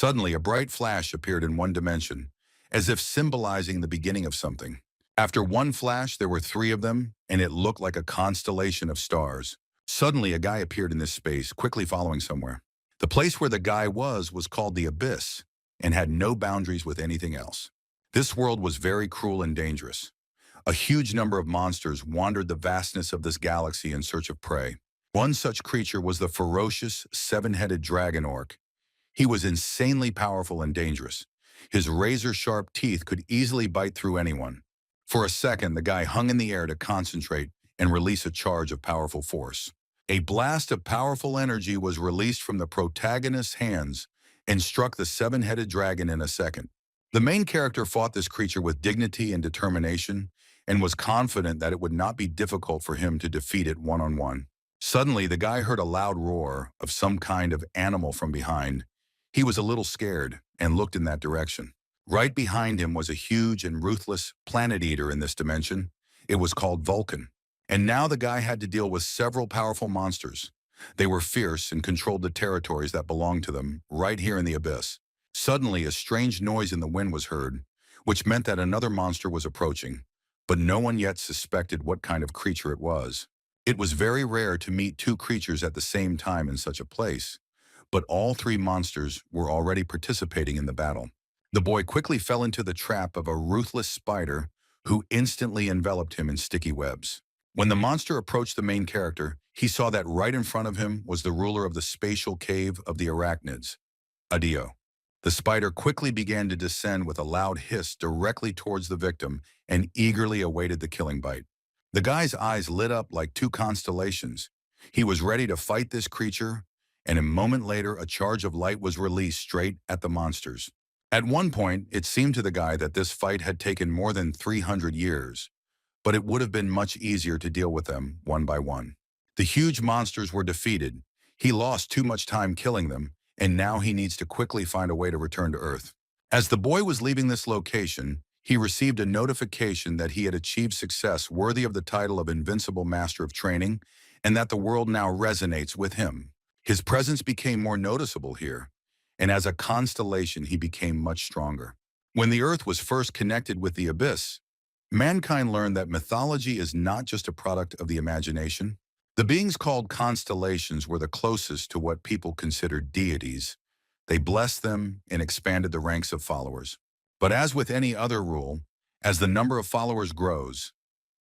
Suddenly, a bright flash appeared in one dimension, as if symbolizing the beginning of something. After one flash, there were three of them, and it looked like a constellation of stars. Suddenly, a guy appeared in this space, quickly following somewhere. The place where the guy was called the Abyss, and had no boundaries with anything else. This world was very cruel and dangerous. A huge number of monsters wandered the vastness of this galaxy in search of prey. One such creature was the ferocious, seven-headed dragon orc. He was insanely powerful and dangerous. His razor-sharp teeth could easily bite through anyone. For a second, the guy hung in the air to concentrate and release a charge of powerful force. A blast of powerful energy was released from the protagonist's hands and struck the seven-headed dragon in a second. The main character fought this creature with dignity and determination and was confident that it would not be difficult for him to defeat it one-on-one. Suddenly, the guy heard a loud roar of some kind of animal from behind. He was a little scared and looked in that direction. Right behind him was a huge and ruthless planet eater in this dimension. It was called Vulcan. And now the guy had to deal with several powerful monsters. They were fierce and controlled the territories that belonged to them, right here in the Abyss. Suddenly, a strange noise in the wind was heard, which meant that another monster was approaching, but no one yet suspected what kind of creature it was. It was very rare to meet two creatures at the same time in such a place, but all three monsters were already participating in the battle. The boy quickly fell into the trap of a ruthless spider who instantly enveloped him in sticky webs. When the monster approached the main character, he saw that right in front of him was the ruler of the spatial cave of the arachnids, Adio. The spider quickly began to descend with a loud hiss directly towards the victim and eagerly awaited the killing bite. The guy's eyes lit up like two constellations. He was ready to fight this creature, and a moment later a charge of light was released straight at the monsters. At one point, it seemed to the guy that this fight had taken more than 300 years, but it would have been much easier to deal with them one by one. The huge monsters were defeated. He lost too much time killing them, and now he needs to quickly find a way to return to Earth. As the boy was leaving this location, he received a notification that he had achieved success worthy of the title of Invincible Master of Training, and that the world now resonates with him. His presence became more noticeable here, and as a constellation he became much stronger. When the Earth was first connected with the Abyss, mankind learned that mythology is not just a product of the imagination. The beings called constellations were the closest to what people considered deities. They blessed them and expanded the ranks of followers. But as with any other rule, as the number of followers grows,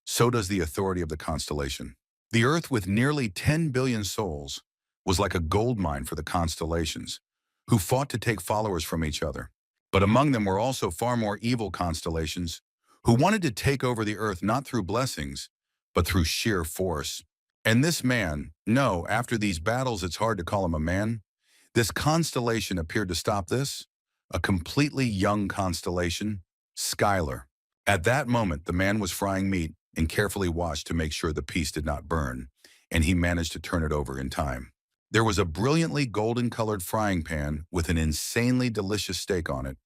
so does the authority of the constellation. The Earth, with nearly 10 billion souls, was like a gold mine for the constellations, who fought to take followers from each other. But among them were also far more evil constellations, who wanted to take over the Earth not through blessings, but through sheer force. And this man, no, after these battles it's hard to call him a man, this constellation appeared to stop this, a completely young constellation, Skylar. At that moment, the man was frying meat and carefully watched to make sure the piece did not burn, and he managed to turn it over in time. There was a brilliantly golden-colored frying pan with an insanely delicious steak on it,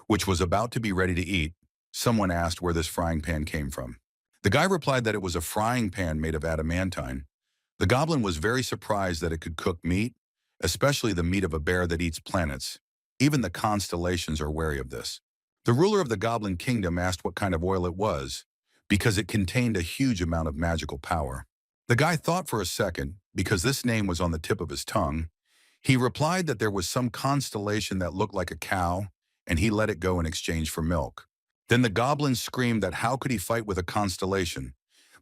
which was about to be ready to eat. Someone asked where this frying pan came from. The guy replied that it was a frying pan made of adamantine. The goblin was very surprised that it could cook meat, especially the meat of a bear that eats planets. Even the constellations are wary of this. The ruler of the Goblin Kingdom asked what kind of oil it was, because it contained a huge amount of magical power. The guy thought for a second, because this name was on the tip of his tongue. He replied that there was some constellation that looked like a cow, and he let it go in exchange for milk. Then the goblin screamed that how could he fight with a constellation,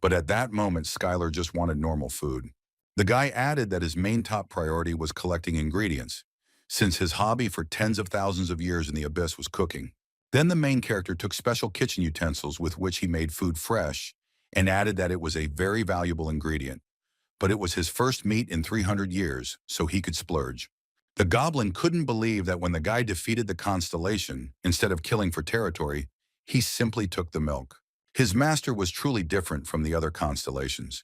but at that moment Skylar just wanted normal food. The guy added that his main top priority was collecting ingredients, since his hobby for tens of thousands of years in the Abyss was cooking. Then the main character took special kitchen utensils with which he made food fresh and added that it was a very valuable ingredient. But it was his first meat in 300 years, so he could splurge. The goblin couldn't believe that when the guy defeated the constellation, instead of killing for territory, he simply took the milk. His master was truly different from the other constellations.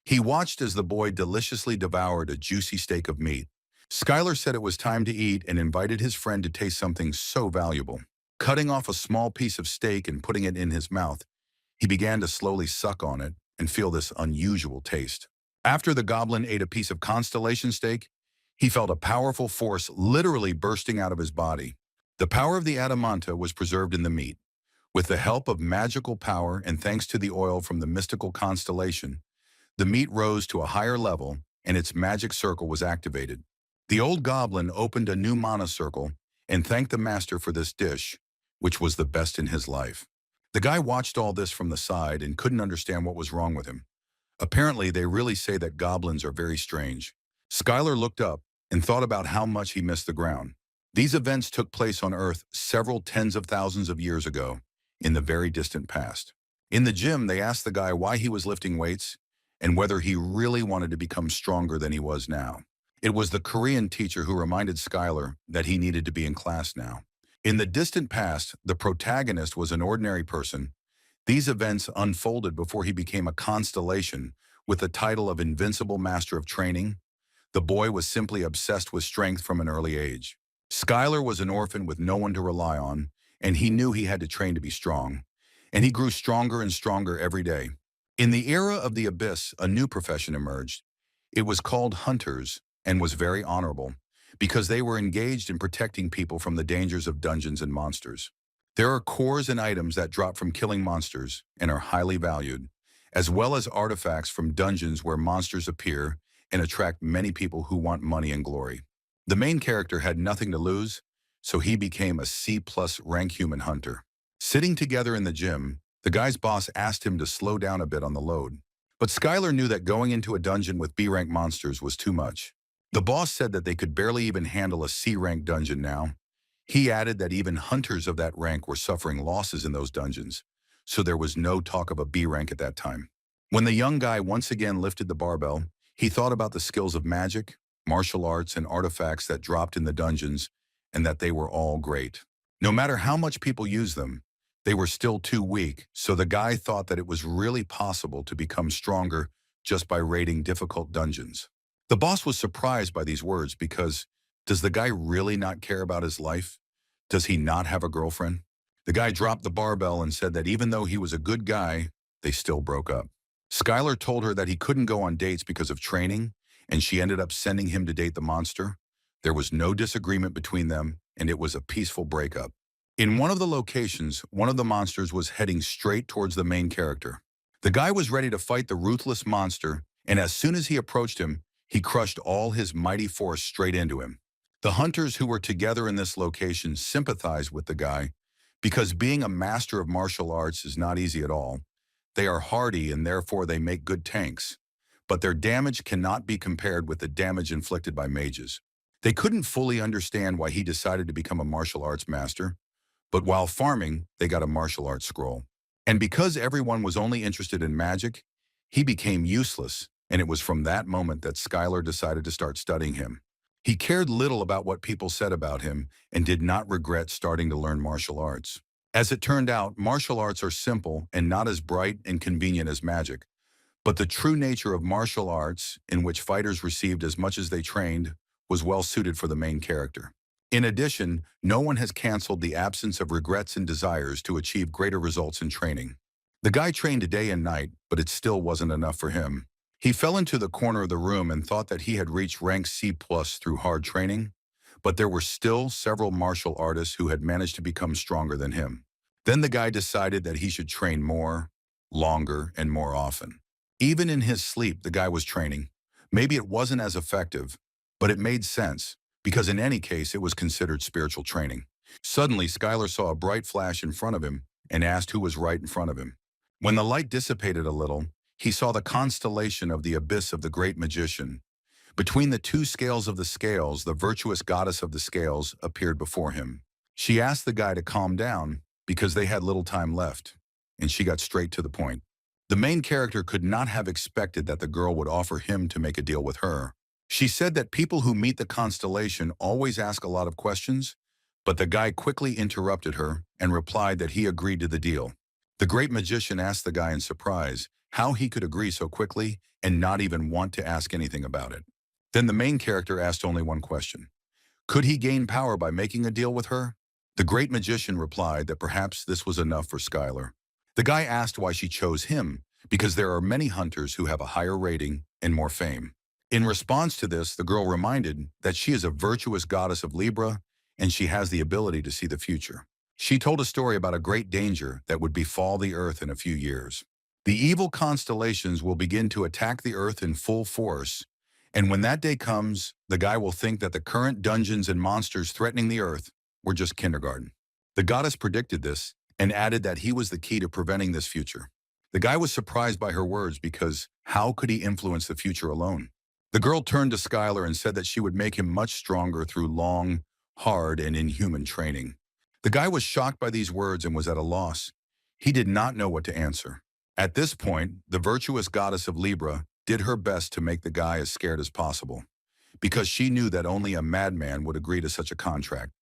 He watched as the boy deliciously devoured a juicy steak of meat. Skylar said it was time to eat and invited his friend to taste something so valuable. Cutting off a small piece of steak and putting it in his mouth, he began to slowly suck on it and feel this unusual taste. After the goblin ate a piece of constellation steak, He felt a powerful force literally bursting out of his body. The power of the Adamanta was preserved in the meat. With the help of magical power and thanks to the oil from the mystical constellation, the meat rose to a higher level and its magic circle was activated. The old goblin opened a new mana circle and thanked the master for this dish, which was the best in his life. The guy watched all this from the side and couldn't understand what was wrong with him. Apparently, they really say that goblins are very strange. Skylar looked up and thought about how much he missed the ground. These events took place on Earth several tens of thousands of years ago, in the very distant past. In the gym, they asked the guy why he was lifting weights and whether he really wanted to become stronger than he was now. It was the Korean teacher who reminded Skylar that he needed to be in class now. In the distant past, the protagonist was an ordinary person. These events unfolded before he became a constellation with the title of Invincible Master of Training. The boy was simply obsessed with strength from an early age. Skylar was an orphan with no one to rely on, and he knew he had to train to be strong. And he grew stronger and stronger every day. In the era of the Abyss, a new profession emerged. It was called Hunters and was very honorable because they were engaged in protecting people from the dangers of dungeons and monsters. There are cores and items that drop from killing monsters and are highly valued, as well as artifacts from dungeons where monsters appear and attract many people who want money and glory. The main character had nothing to lose, so he became a C+ rank human hunter. Sitting together in the gym, the guy's boss asked him to slow down a bit on the load. But Skylar knew that going into a dungeon with B-rank monsters was too much. The boss said that they could barely even handle a C-rank dungeon now. He added that even hunters of that rank were suffering losses in those dungeons, so there was no talk of a B rank at that time. When the young guy once again lifted the barbell, he thought about the skills of magic, martial arts, and artifacts that dropped in the dungeons, and that they were all great. No matter how much people used them, they were still too weak, so the guy thought that it was really possible to become stronger just by raiding difficult dungeons. The boss was surprised by these words because, does the guy really not care about his life? Does he not have a girlfriend? The guy dropped the barbell and said that even though he was a good guy, they still broke up. Skylar told her that he couldn't go on dates because of training, and she ended up sending him to date the monster. There was no disagreement between them, and it was a peaceful breakup. In one of the locations, one of the monsters was heading straight towards the main character. The guy was ready to fight the ruthless monster, and as soon as he approached him, he crushed all his mighty force straight into him. The hunters who were together in this location sympathized with the guy because being a master of martial arts is not easy at all. They are hardy and therefore they make good tanks, but their damage cannot be compared with the damage inflicted by mages. They couldn't fully understand why he decided to become a martial arts master, but while farming, they got a martial arts scroll. And because everyone was only interested in magic, he became useless, and it was from that moment that Skylar decided to start studying him. He cared little about what people said about him and did not regret starting to learn martial arts. As it turned out, martial arts are simple and not as bright and convenient as magic. But the true nature of martial arts, in which fighters received as much as they trained, was well suited for the main character. In addition, no one has canceled the absence of regrets and desires to achieve greater results in training. The guy trained day and night, but it still wasn't enough for him. He fell into the corner of the room and thought that he had reached rank C+ through hard training, but there were still several martial artists who had managed to become stronger than him. Then the guy decided that he should train more, longer, and more often. Even in his sleep, the guy was training. Maybe it wasn't as effective, but it made sense, because in any case, it was considered spiritual training. Suddenly, Skylar saw a bright flash in front of him and asked who was right in front of him. When the light dissipated a little, he saw the constellation of the abyss of the great magician. Between the two scales of the scales, the virtuous goddess of the scales appeared before him. She asked the guy to calm down because they had little time left, and she got straight to the point. The main character could not have expected that the girl would offer him to make a deal with her. She said that people who meet the constellation always ask a lot of questions, but the guy quickly interrupted her and replied that he agreed to the deal. The great magician asked the guy in surprise how he could agree so quickly and not even want to ask anything about it. Then the main character asked only one question. Could he gain power by making a deal with her? The great magician replied that perhaps this was enough for Skylar. The guy asked why she chose him, because there are many hunters who have a higher rating and more fame. In response to this, the girl reminded that she is a virtuous goddess of Libra and she has the ability to see the future. She told a story about a great danger that would befall the Earth in a few years. The evil constellations will begin to attack the Earth in full force, and when that day comes, the guy will think that the current dungeons and monsters threatening the Earth were just kindergarten. The goddess predicted this and added that he was the key to preventing this future. The guy was surprised by her words because how could he influence the future alone? The girl turned to Skylar and said that she would make him much stronger through long, hard, and inhuman training. The guy was shocked by these words and was at a loss. He did not know what to answer. At this point, the virtuous goddess of Libra did her best to make the guy as scared as possible, because she knew that only a madman would agree to such a contract.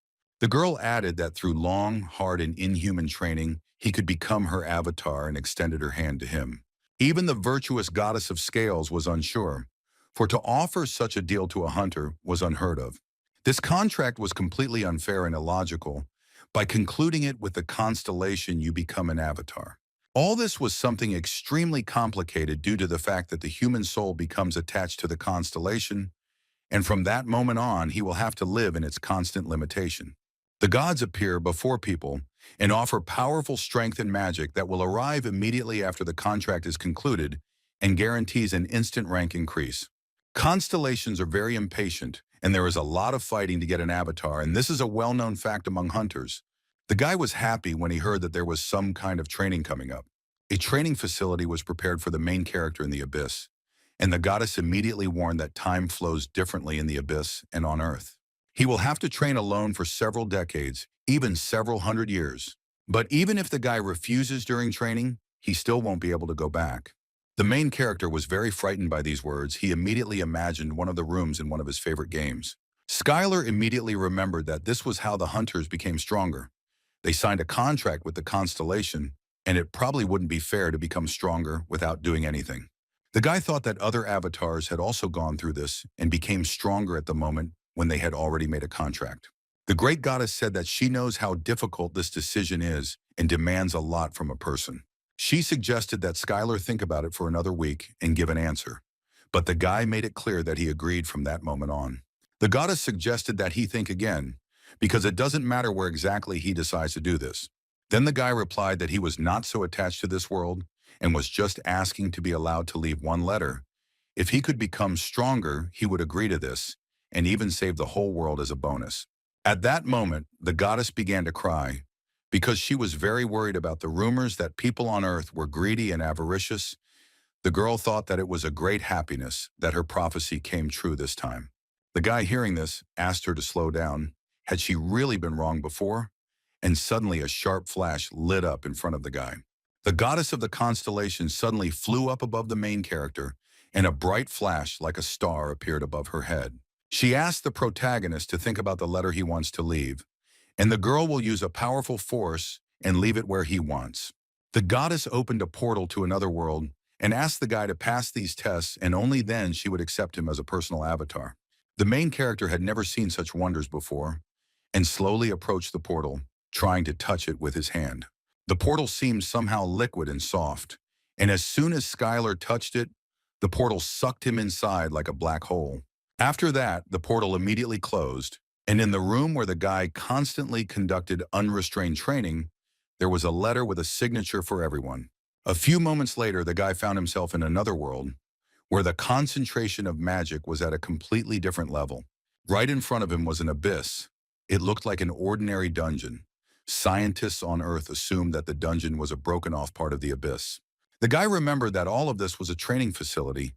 The girl added that through long, hard, and inhuman training, he could become her avatar and extended her hand to him. Even the virtuous goddess of scales was unsure, for to offer such a deal to a hunter was unheard of. This contract was completely unfair and illogical. By concluding it with the constellation, you become an avatar. All this was something extremely complicated due to the fact that the human soul becomes attached to the constellation, and from that moment on, he will have to live in its constant limitation. The gods appear before people and offer powerful strength and magic that will arrive immediately after the contract is concluded and guarantees an instant rank increase. Constellations are very impatient, and there is a lot of fighting to get an avatar, and this is a well-known fact among hunters. The guy was happy when he heard that there was some kind of training coming up. A training facility was prepared for the main character in the Abyss, and the goddess immediately warned that time flows differently in the Abyss and on Earth. He will have to train alone for several decades, even several hundred years. But even if the guy refuses during training, he still won't be able to go back. The main character was very frightened by these words. He immediately imagined one of the rooms in one of his favorite games. Skylar immediately remembered that this was how the hunters became stronger. They signed a contract with the constellation, and it probably wouldn't be fair to become stronger without doing anything. The guy thought that other avatars had also gone through this and became stronger at the moment when they had already made a contract. The great goddess said that she knows how difficult this decision is and demands a lot from a person. She suggested that Skylar think about it for another week and give an answer, but the guy made it clear that he agreed from that moment on. The goddess suggested that he think again, because it doesn't matter where exactly he decides to do this. Then the guy replied that he was not so attached to this world and was just asking to be allowed to leave one letter. If he could become stronger, he would agree to this and even save the whole world as a bonus. At that moment, the goddess began to cry because she was very worried about the rumors that people on Earth were greedy and avaricious. The girl thought that it was a great happiness that her prophecy came true this time. The guy hearing this asked her to slow down. Had she really been wrong before? And suddenly a sharp flash lit up in front of the guy. The goddess of the constellation suddenly flew up above the main character, and a bright flash like a star appeared above her head. She asked the protagonist to think about the letter he wants to leave, and the girl will use a powerful force and leave it where he wants. The goddess opened a portal to another world and asked the guy to pass these tests, and only then she would accept him as a personal avatar. The main character had never seen such wonders before, and slowly approached the portal, trying to touch it with his hand. The portal seemed somehow liquid and soft, and as soon as Skylar touched it, the portal sucked him inside like a black hole. After that, the portal immediately closed, and in the room where the guy constantly conducted unrestrained training, there was a letter with a signature for everyone. A few moments later, the guy found himself in another world, where the concentration of magic was at a completely different level. Right in front of him was an abyss. It looked like an ordinary dungeon. Scientists on Earth assumed that the dungeon was a broken-off part of the abyss. The guy remembered that all of this was a training facility,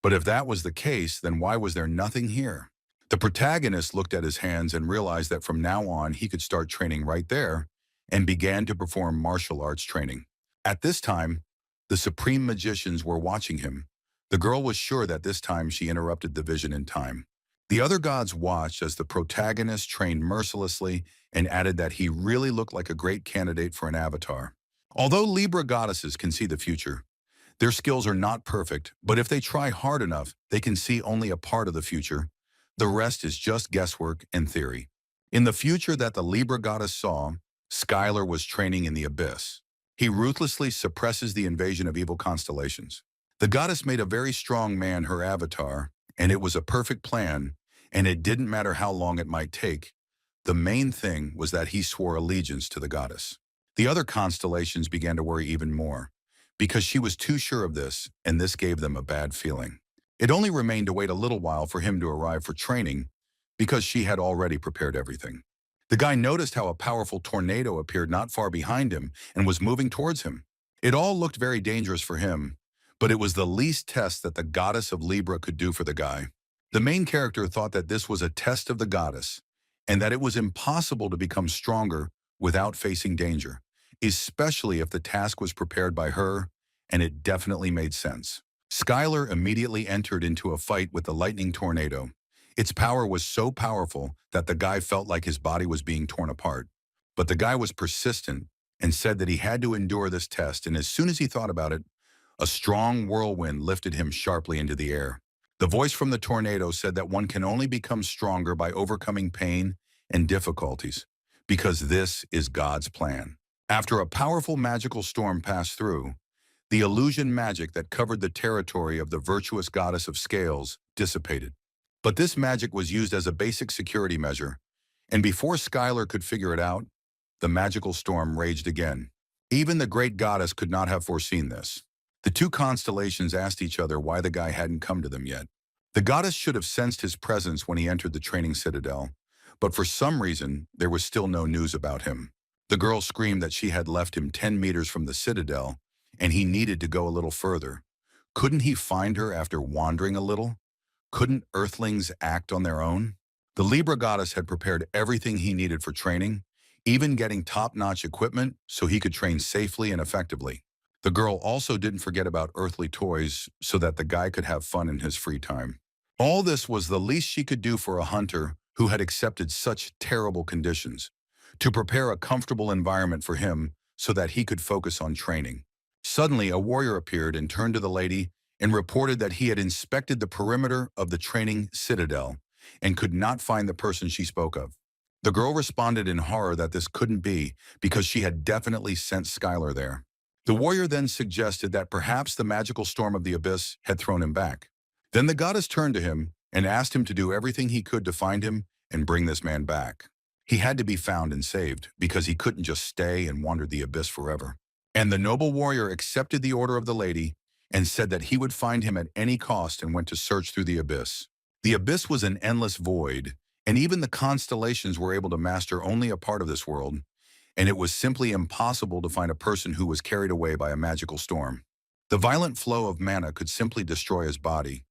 but if that was the case, then why was there nothing here? The protagonist looked at his hands and realized that from now on he could start training right there and began to perform martial arts training. At this time, the supreme magicians were watching him. The girl was sure that this time she interrupted the vision in time. The other gods watched as the protagonist trained mercilessly and added that he really looked like a great candidate for an avatar. Although Libra goddesses can see the future, their skills are not perfect, but if they try hard enough, they can see only a part of the future. The rest is just guesswork and theory. In the future that the Libra goddess saw, Skylar was training in the abyss. He ruthlessly suppresses the invasion of evil constellations. The goddess made a very strong man her avatar, and it was a perfect plan, and it didn't matter how long it might take. The main thing was that he swore allegiance to the goddess. The other constellations began to worry even more, because she was too sure of this, and this gave them a bad feeling. It only remained to wait a little while for him to arrive for training, because she had already prepared everything. The guy noticed how a powerful tornado appeared not far behind him and was moving towards him. It all looked very dangerous for him, but it was the least test that the goddess of Libra could do for the guy. The main character thought that this was a test of the goddess, and that it was impossible to become stronger without facing danger, especially if the task was prepared by her, and it definitely made sense. Skylar immediately entered into a fight with the lightning tornado. Its power was so powerful that the guy felt like his body was being torn apart. But the guy was persistent and said that he had to endure this test, and as soon as he thought about it, a strong whirlwind lifted him sharply into the air. The voice from the tornado said that one can only become stronger by overcoming pain and difficulties, because this is God's plan. After a powerful magical storm passed through, the illusion magic that covered the territory of the virtuous goddess of scales dissipated. But this magic was used as a basic security measure, and before Skylar could figure it out, the magical storm raged again. Even the great goddess could not have foreseen this. The two constellations asked each other why the guy hadn't come to them yet. The goddess should have sensed his presence when he entered the training citadel, but for some reason, there was still no news about him. The girl screamed that she had left him 10 meters from the citadel, and he needed to go a little further. Couldn't he find her after wandering a little? Couldn't Earthlings act on their own? The Libra goddess had prepared everything he needed for training, even getting top-notch equipment so he could train safely and effectively. The girl also didn't forget about earthly toys so that the guy could have fun in his free time. All this was the least she could do for a hunter who had accepted such terrible conditions, to prepare a comfortable environment for him so that he could focus on training. Suddenly, a warrior appeared and turned to the lady and reported that he had inspected the perimeter of the training citadel and could not find the person she spoke of. The girl responded in horror that this couldn't be because she had definitely sent Skylar there. The warrior then suggested that perhaps the magical storm of the abyss had thrown him back. Then the goddess turned to him and asked him to do everything he could to find him and bring this man back. He had to be found and saved because he couldn't just stay and wander the abyss forever. And the noble warrior accepted the order of the lady and said that he would find him at any cost and went to search through the abyss. The abyss was an endless void, and even the constellations were able to master only a part of this world, and it was simply impossible to find a person who was carried away by a magical storm. The violent flow of mana could simply destroy his body.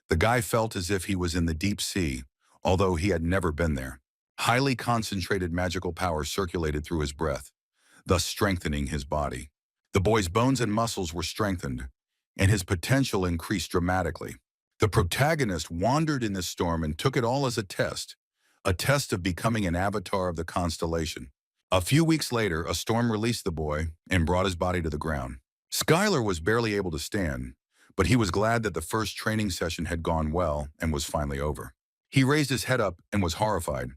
The guy felt as if he was in the deep sea, although he had never been there. Highly concentrated magical power circulated through his breath, thus strengthening his body. The boy's bones and muscles were strengthened, and his potential increased dramatically. The protagonist wandered in this storm and took it all as a test of becoming an avatar of the constellation. A few weeks later, a storm released the boy and brought his body to the ground. Skylar was barely able to stand, but he was glad that the first training session had gone well and was finally over. He raised his head up and was horrified.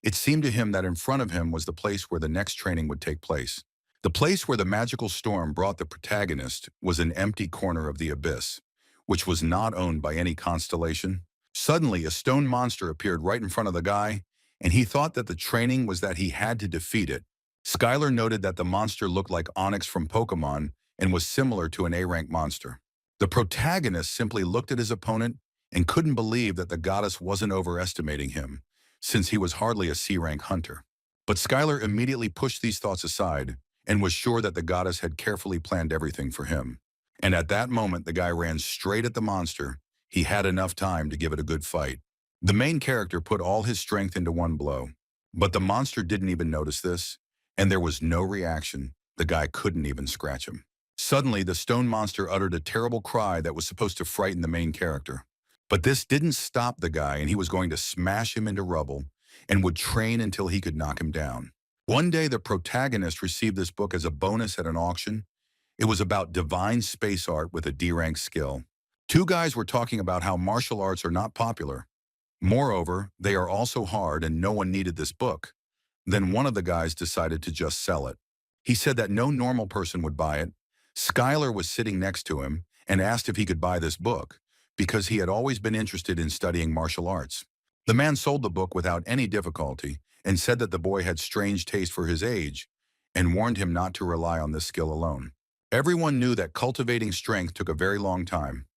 It seemed to him that in front of him was the place where the next training would take place. The place where the magical storm brought the protagonist was an empty corner of the abyss, which was not owned by any constellation. Suddenly, a stone monster appeared right in front of the guy, and he thought that the training was that he had to defeat it. Skylar noted that the monster looked like Onyx from Pokemon and was similar to an A-rank monster. The protagonist simply looked at his opponent and couldn't believe that the goddess wasn't overestimating him, since he was hardly a C-rank hunter. But Skylar immediately pushed these thoughts aside and was sure that the goddess had carefully planned everything for him. And at that moment, the guy ran straight at the monster. He had enough time to give it a good fight. The main character put all his strength into one blow, but the monster didn't even notice this, and there was no reaction. The guy couldn't even scratch him. Suddenly, the stone monster uttered a terrible cry that was supposed to frighten the main character. But this didn't stop the guy, and he was going to smash him into rubble and would train until he could knock him down. One day, the protagonist received this book as a bonus at an auction. It was about divine space art with a D-rank skill. Two guys were talking about how martial arts are not popular. Moreover, they are also hard and no one needed this book. Then one of the guys decided to just sell it. He said that no normal person would buy it. Skylar was sitting next to him and asked if he could buy this book because he had always been interested in studying martial arts. The man sold the book without any difficulty and said that the boy had strange taste for his age and warned him not to rely on this skill alone. Everyone knew that cultivating strength took a very long time.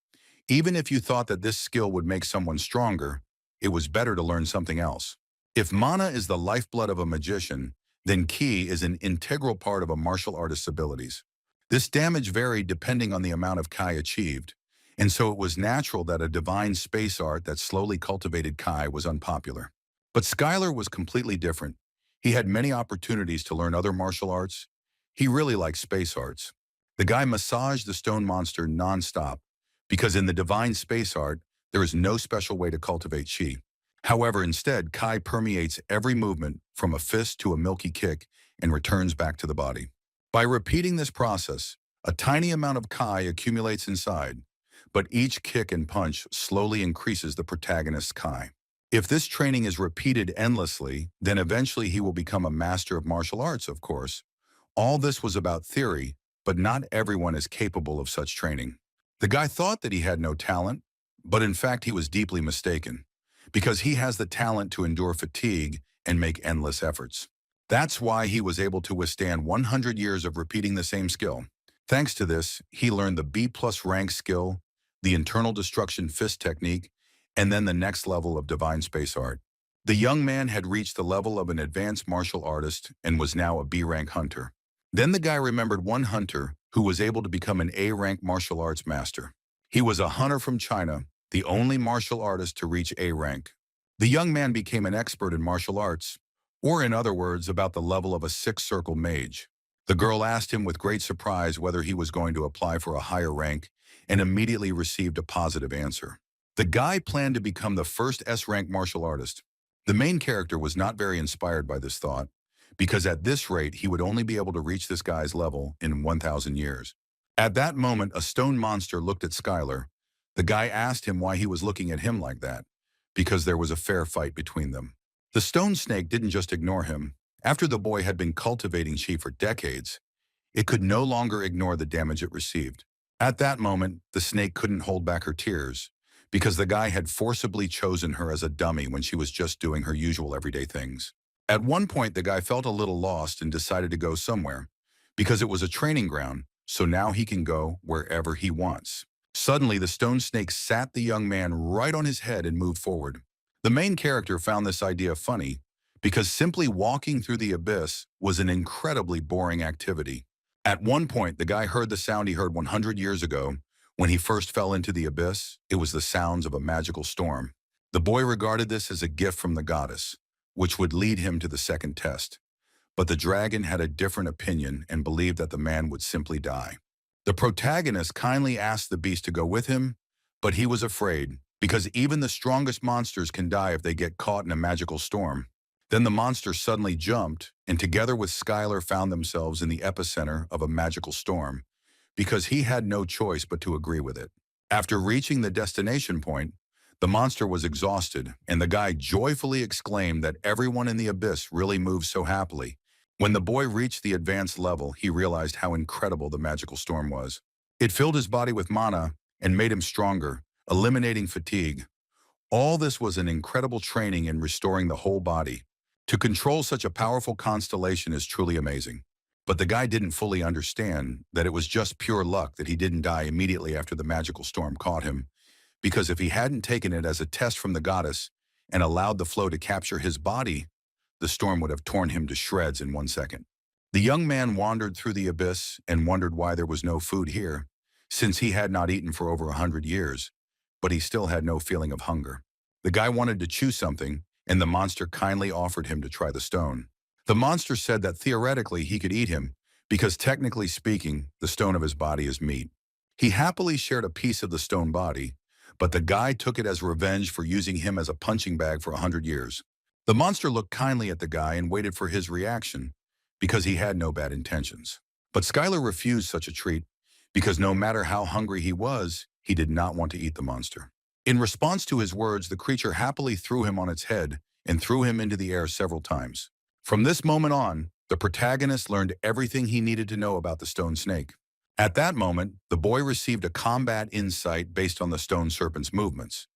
Even if you thought that this skill would make someone stronger, it was better to learn something else. If mana is the lifeblood of a magician, then ki is an integral part of a martial artist's abilities. This damage varied depending on the amount of kai achieved, and so it was natural that a divine space art that slowly cultivated kai was unpopular. But Skylar was completely different. He had many opportunities to learn other martial arts. He really liked space arts. The guy massaged the stone monster non-stop, because in the divine space art, there is no special way to cultivate chi. However, instead, kai permeates every movement from a fist to a milky kick and returns back to the body. By repeating this process, a tiny amount of kai accumulates inside, but each kick and punch slowly increases the protagonist's kai. If this training is repeated endlessly, then eventually he will become a master of martial arts, of course. All this was about theory, but not everyone is capable of such training. The guy thought that he had no talent, but in fact he was deeply mistaken, because he has the talent to endure fatigue and make endless efforts. That's why he was able to withstand 100 years of repeating the same skill. Thanks to this, he learned the B+ rank skill, the internal destruction fist technique, and then the next level of divine space art. The young man had reached the level of an advanced martial artist and was now a B-rank hunter. Then the guy remembered one hunter who was able to become an A-rank martial arts master. He was a hunter from China, the only martial artist to reach A rank. The young man became an expert in martial arts, or in other words, about the level of a six-circle mage. The girl asked him with great surprise whether he was going to apply for a higher rank and immediately received a positive answer. The guy planned to become the first S-rank martial artist. The main character was not very inspired by this thought, because at this rate he would only be able to reach this guy's level in 1,000 years. At that moment, a stone monster looked at Skylar. The guy asked him why he was looking at him like that, because there was a fair fight between them. The stone snake didn't just ignore him. After the boy had been cultivating chi for decades, it could no longer ignore the damage it received. At that moment, the snake couldn't hold back her tears, because the guy had forcibly chosen her as a dummy when she was just doing her usual everyday things. At one point, the guy felt a little lost and decided to go somewhere, because it was a training ground, so now he can go wherever he wants. Suddenly, the stone snake sat the young man right on his head and moved forward. The main character found this idea funny, because simply walking through the abyss was an incredibly boring activity. At one point, the guy heard the sound he heard 100 years ago. When he first fell into the abyss, it was the sounds of a magical storm. The boy regarded this as a gift from the goddess, which would lead him to the second test. But the dragon had a different opinion and believed that the man would simply die. The protagonist kindly asked the beast to go with him, but he was afraid, because even the strongest monsters can die if they get caught in a magical storm. Then the monster suddenly jumped, and together with Skylar found themselves in the epicenter of a magical storm, because he had no choice but to agree with it. After reaching the destination point, the monster was exhausted, and the guy joyfully exclaimed that everyone in the abyss really moves so happily. When the boy reached the advanced level, he realized how incredible the magical storm was. It filled his body with mana and made him stronger, eliminating fatigue. All this was an incredible training in restoring the whole body. To control such a powerful constellation is truly amazing. But the guy didn't fully understand that it was just pure luck that he didn't die immediately after the magical storm caught him, because if he hadn't taken it as a test from the goddess and allowed the flow to capture his body, the storm would have torn him to shreds in 1 second. The young man wandered through the abyss and wondered why there was no food here, since he had not eaten for over 100 years, but he still had no feeling of hunger. The guy wanted to chew something, and the monster kindly offered him to try the stone. The monster said that theoretically he could eat him, because technically speaking, the stone of his body is meat. He happily shared a piece of the stone body, but the guy took it as revenge for using him as a punching bag for 100 years. The monster looked kindly at the guy and waited for his reaction, because he had no bad intentions. But Skylar refused such a treat, because no matter how hungry he was, he did not want to eat the monster. In response to his words, the creature happily threw him on its head and threw him into the air several times. From this moment on, the protagonist learned everything he needed to know about the stone snake. At that moment, the boy received a combat insight based on the stone serpent's movements.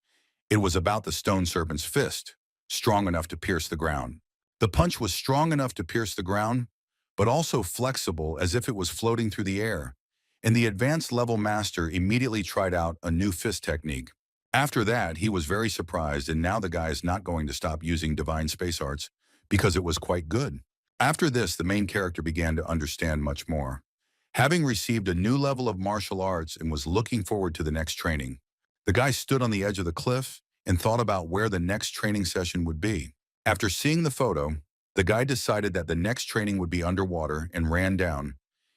It was about the stone serpent's fist, strong enough to pierce the ground. The punch was strong enough to pierce the ground, but also flexible as if it was floating through the air. And the advanced level master immediately tried out a new fist technique. After that, he was very surprised, and now the guy is not going to stop using divine space arts because it was quite good. After this, the main character began to understand much more. Having received a new level of martial arts and was looking forward to the next training, the guy stood on the edge of the cliff and thought about where the next training session would be. After seeing the photo, the guy decided that the next training would be underwater and ran down.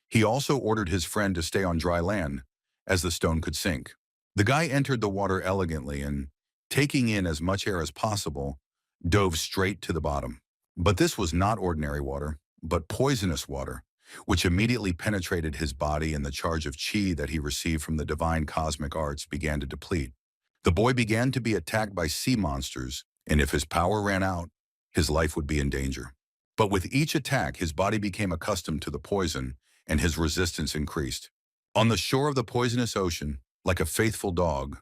He also ordered his friend to stay on dry land, as the stone could sink. The guy entered the water elegantly and, taking in as much air as possible, dove straight to the bottom. But this was not ordinary water, but poisonous water, which immediately penetrated his body, and the charge of chi that he received from the divine cosmic arts began to deplete. The boy began to be attacked by sea monsters, and if his power ran out, his life would be in danger. But with each attack, his body became accustomed to the poison, and his resistance increased. On the shore of the poisonous ocean, like a faithful dog,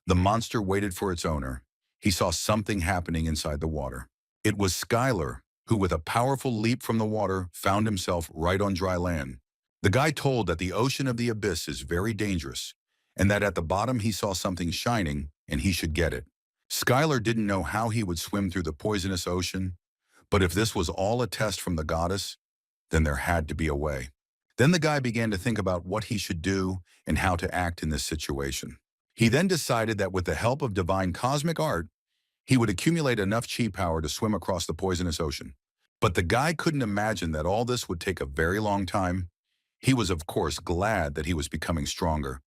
the monster waited for its owner. He saw something happening inside the water. It was Skylar, who with a powerful leap from the water found himself right on dry land. The guy told that the ocean of the abyss is very dangerous, and that at the bottom he saw something shining and he should get it. Skylar didn't know how he would swim through the poisonous ocean, but if this was all a test from the goddess, then there had to be a way. Then the guy began to think about what he should do and how to act in this situation. He then decided that with the help of divine cosmic art, he would accumulate enough chi power to swim across the poisonous ocean. But the guy couldn't imagine that all this would take a very long time. He was, of course, glad that he was becoming stronger,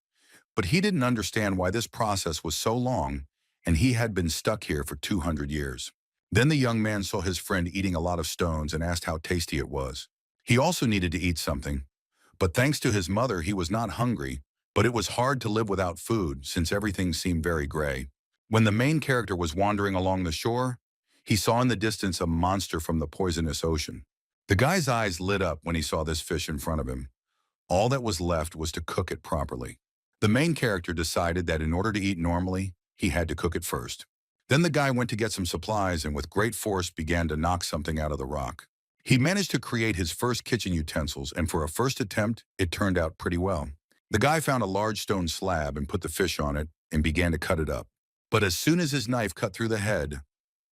but he didn't understand why this process was so long, and he had been stuck here for 200 years. Then the young man saw his friend eating a lot of stones and asked how tasty it was. He also needed to eat something, but thanks to his mother, he was not hungry, but it was hard to live without food since everything seemed very gray. When the main character was wandering along the shore, he saw in the distance a monster from the poisonous ocean. The guy's eyes lit up when he saw this fish in front of him. All that was left was to cook it properly. The main character decided that in order to eat normally, he had to cook it first. Then the guy went to get some supplies and with great force began to knock something out of the rock. He managed to create his first kitchen utensils, and for a first attempt, it turned out pretty well. The guy found a large stone slab and put the fish on it and began to cut it up. But as soon as his knife cut through the head,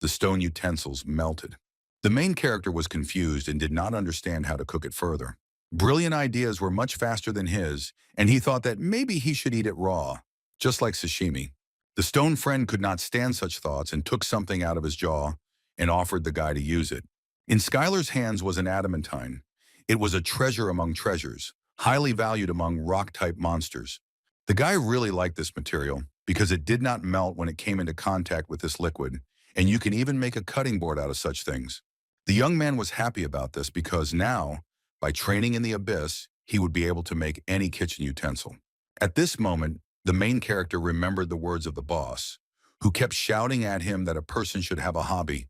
the stone utensils melted. The main character was confused and did not understand how to cook it further. Brilliant ideas were much faster than his, and he thought that maybe he should eat it raw, just like sashimi. The stone friend could not stand such thoughts and took something out of his jaw and offered the guy to use it. In Skylar's hands was an adamantine. It was a treasure among treasures, highly valued among rock-type monsters. The guy really liked this material because it did not melt when it came into contact with this liquid, and you can even make a cutting board out of such things. The young man was happy about this because now, by training in the abyss, he would be able to make any kitchen utensil. At this moment, the main character remembered the words of the boss, who kept shouting at him that a person should have a hobby,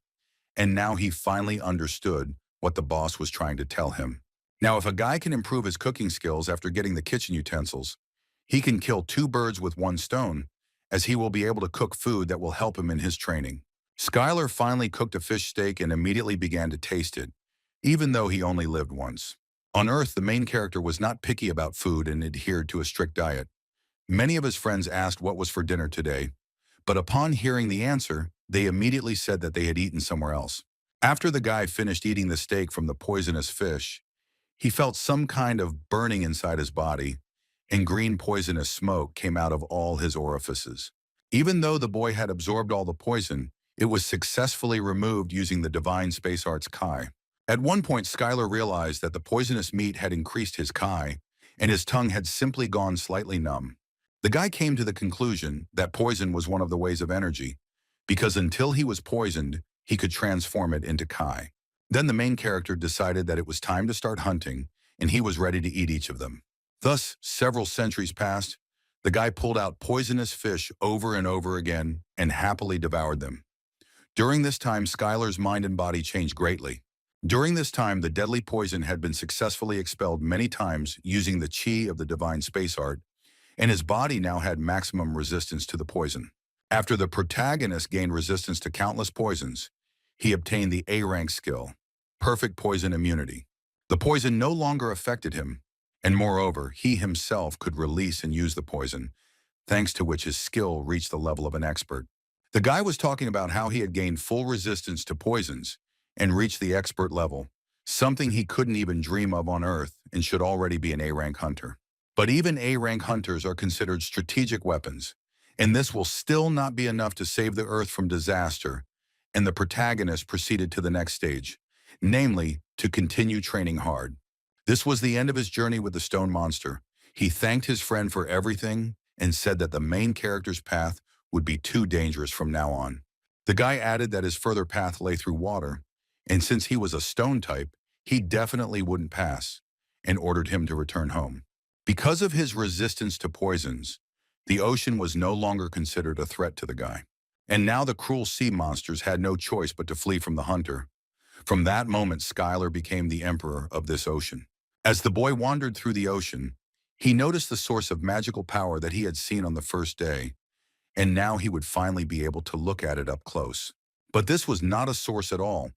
and now he finally understood what the boss was trying to tell him. Now, if a guy can improve his cooking skills after getting the kitchen utensils, he can kill two birds with one stone, as he will be able to cook food that will help him in his training. Skylar finally cooked a fish steak and immediately began to taste it, even though he only lived once. On Earth, the main character was not picky about food and adhered to a strict diet. Many of his friends asked what was for dinner today, but upon hearing the answer, they immediately said that they had eaten somewhere else. After the guy finished eating the steak from the poisonous fish, he felt some kind of burning inside his body, and green poisonous smoke came out of all his orifices. Even though the boy had absorbed all the poison, it was successfully removed using the divine space arts Kai. At one point, Skylar realized that the poisonous meat had increased his Kai, and his tongue had simply gone slightly numb. The guy came to the conclusion that poison was one of the ways of energy, because until he was poisoned, he could transform it into Kai. Then the main character decided that it was time to start hunting, and he was ready to eat each of them. Thus, several centuries passed. The guy pulled out poisonous fish over and over again and happily devoured them. During this time, Skylar's mind and body changed greatly. During this time, the deadly poison had been successfully expelled many times using the chi of the divine space art, and his body now had maximum resistance to the poison. After the protagonist gained resistance to countless poisons, he obtained the A-rank skill, perfect poison immunity. The poison no longer affected him, and moreover, he himself could release and use the poison, thanks to which his skill reached the level of an expert. The guy was talking about how he had gained full resistance to poisons and reached the expert level, something he couldn't even dream of on Earth and should already be an A-rank hunter. But even A-rank hunters are considered strategic weapons, and this will still not be enough to save the Earth from disaster, and the protagonist proceeded to the next stage, namely, to continue training hard. This was the end of his journey with the stone monster. He thanked his friend for everything and said that the main character's path would be too dangerous from now on. The guy added that his further path lay through water, and since he was a stone type, he definitely wouldn't pass, and ordered him to return home. Because of his resistance to poisons, the ocean was no longer considered a threat to the guy. And now the cruel sea monsters had no choice but to flee from the hunter. From that moment, Skylar became the emperor of this ocean. As the boy wandered through the ocean, he noticed the source of magical power that he had seen on the first day, and now he would finally be able to look at it up close. But this was not a source at all,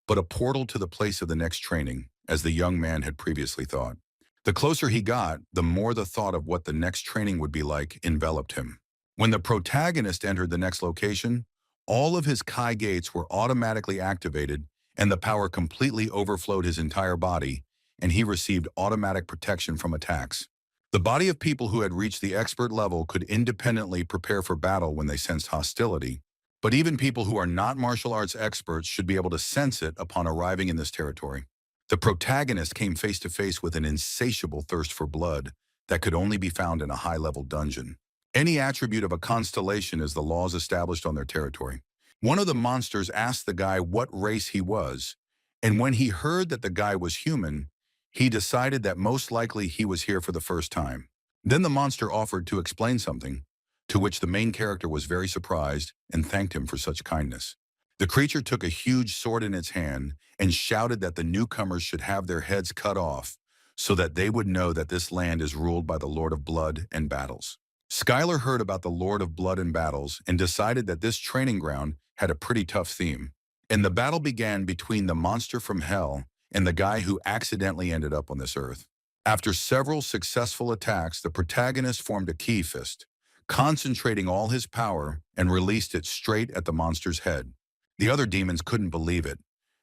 but a portal to the place of the next training, as the young man had previously thought. The closer he got, the more the thought of what the next training would be like enveloped him. When the protagonist entered the next location, all of his Kai gates were automatically activated and the power completely overflowed his entire body, and he received automatic protection from attacks. The body of people who had reached the expert level could independently prepare for battle when they sensed hostility, but even people who are not martial arts experts should be able to sense it upon arriving in this territory. The protagonist came face to face with an insatiable thirst for blood that could only be found in a high-level dungeon. Any attribute of a constellation is the laws established on their territory. One of the monsters asked the guy what race he was, and when he heard that the guy was human, he decided that most likely he was here for the first time. Then the monster offered to explain something, to which the main character was very surprised and thanked him for such kindness. The creature took a huge sword in its hand and shouted that the newcomers should have their heads cut off so that they would know that this land is ruled by the Lord of Blood and Battles. Skylar heard about the Lord of Blood and Battles and decided that this training ground had a pretty tough theme. And the battle began between the monster from hell and the guy who accidentally ended up on this earth. After several successful attacks, the protagonist formed a ki fist, concentrating all his power and released it straight at the monster's head. The other demons couldn't believe it,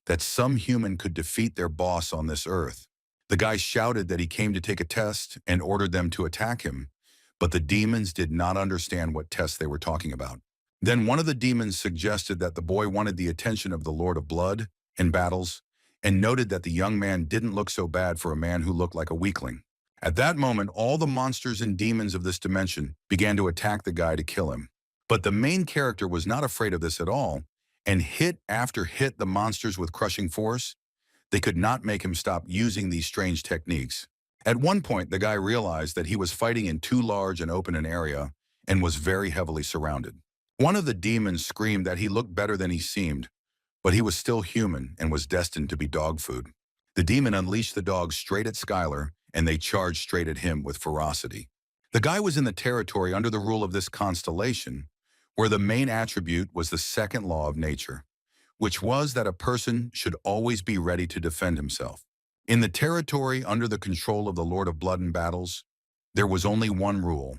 that some human could defeat their boss on this earth. The guy shouted that he came to take a test and ordered them to attack him, but the demons did not understand what test they were talking about. Then one of the demons suggested that the boy wanted the attention of the Lord of Blood and Battles, and noted that the young man didn't look so bad for a man who looked like a weakling. At that moment, all the monsters and demons of this dimension began to attack the guy to kill him. But the main character was not afraid of this at all, and hit after hit the monsters with crushing force. They could not make him stop using these strange techniques. At one point, the guy realized that he was fighting in too large and open an area and was very heavily surrounded. One of the demons screamed that he looked better than he seemed, but he was still human and was destined to be dog food. The demon unleashed the dogs straight at Skylar, and they charged straight at him with ferocity. The guy was in the territory under the rule of this constellation, where the main attribute was the second law of nature, which was that a person should always be ready to defend himself. In the territory under the control of the Lord of Blood and Battles, there was only one rule,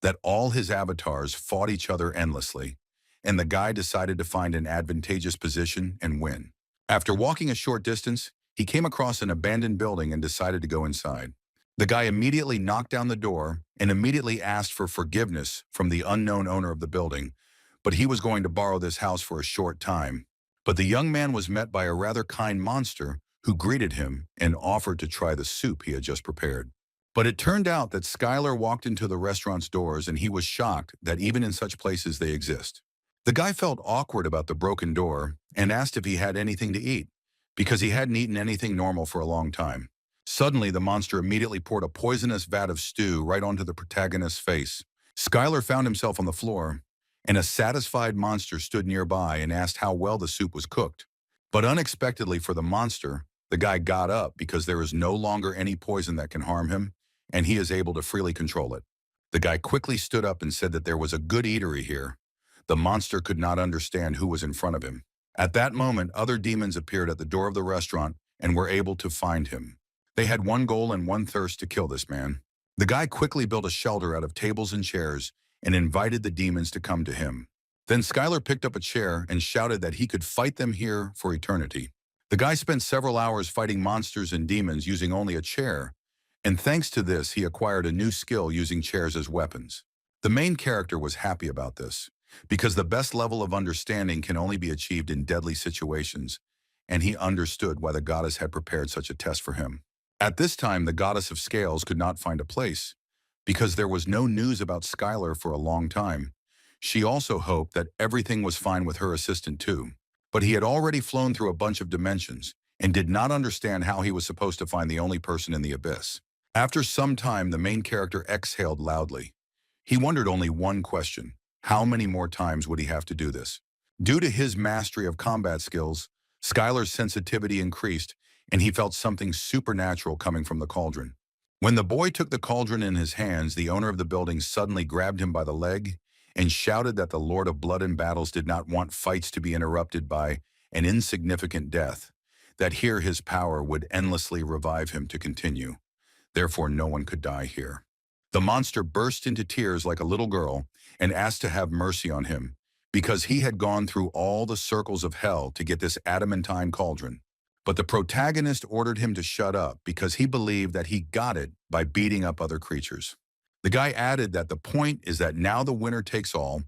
that all his avatars fought each other endlessly, and the guy decided to find an advantageous position and win. After walking a short distance, he came across an abandoned building and decided to go inside. The guy immediately knocked down the door and immediately asked for forgiveness from the unknown owner of the building, but he was going to borrow this house for a short time. But the young man was met by a rather kind monster who greeted him and offered to try the soup he had just prepared. But it turned out that Skylar walked into the restaurant's doors and he was shocked that even in such places they exist. The guy felt awkward about the broken door and asked if he had anything to eat, because he hadn't eaten anything normal for a long time. Suddenly, the monster immediately poured a poisonous vat of stew right onto the protagonist's face. Skylar found himself on the floor, and a satisfied monster stood nearby and asked how well the soup was cooked. But unexpectedly for the monster, The guy got up because there is no longer any poison that can harm him, and he is able to freely control it. The guy quickly stood up and said that there was a good eatery here. The monster could not understand who was in front of him. At that moment, other demons appeared at the door of the restaurant and were able to find him. They had one goal and one thirst to kill this man. The guy quickly built a shelter out of tables and chairs and invited the demons to come to him. Then Skylar picked up a chair and shouted that he could fight them here for eternity. The guy spent several hours fighting monsters and demons using only a chair, and thanks to this, he acquired a new skill using chairs as weapons. The main character was happy about this, because the best level of understanding can only be achieved in deadly situations, and he understood why the goddess had prepared such a test for him. At this time, the goddess of scales could not find a place, because there was no news about Skylar for a long time. She also hoped that everything was fine with her assistant too, but he had already flown through a bunch of dimensions and did not understand how he was supposed to find the only person in the abyss. After some time, the main character exhaled loudly. He wondered only one question: how many more times would he have to do this? Due to his mastery of combat skills, Skylar's sensitivity increased, and he felt something supernatural coming from the cauldron. When the boy took the cauldron in his hands, the owner of the building suddenly grabbed him by the leg and shouted that the Lord of Blood and Battles did not want fights to be interrupted by an insignificant death, that here his power would endlessly revive him to continue. Therefore, no one could die here. The monster burst into tears like a little girl and asked to have mercy on him, because he had gone through all the circles of hell to get this adamantine cauldron. But the protagonist ordered him to shut up because he believed that he got it by beating up other creatures. The guy added that the point is that now the winner takes all.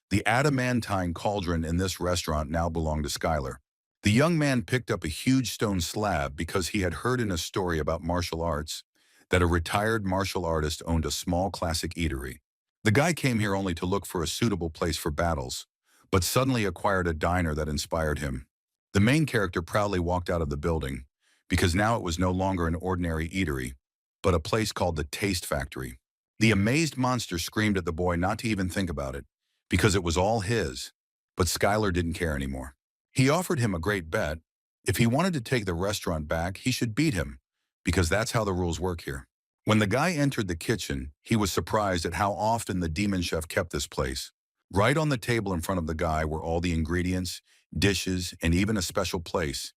The adamantine cauldron in this restaurant now belonged to Skylar. The young man picked up a huge stone slab because he had heard in a story about martial arts that a retired martial artist owned a small classic eatery. The guy came here only to look for a suitable place for battles, but suddenly acquired a diner that inspired him. The main character proudly walked out of the building, because now it was no longer an ordinary eatery, but a place called the Taste Factory. The amazed monster screamed at the boy not to even think about it, because it was all his, but Skylar didn't care anymore. He offered him a great bet. If he wanted to take the restaurant back, he should beat him, because that's how the rules work here. When the guy entered the kitchen, he was surprised at how often the demon chef kept this place. Right on the table in front of the guy were all the ingredients, dishes, and even a special place.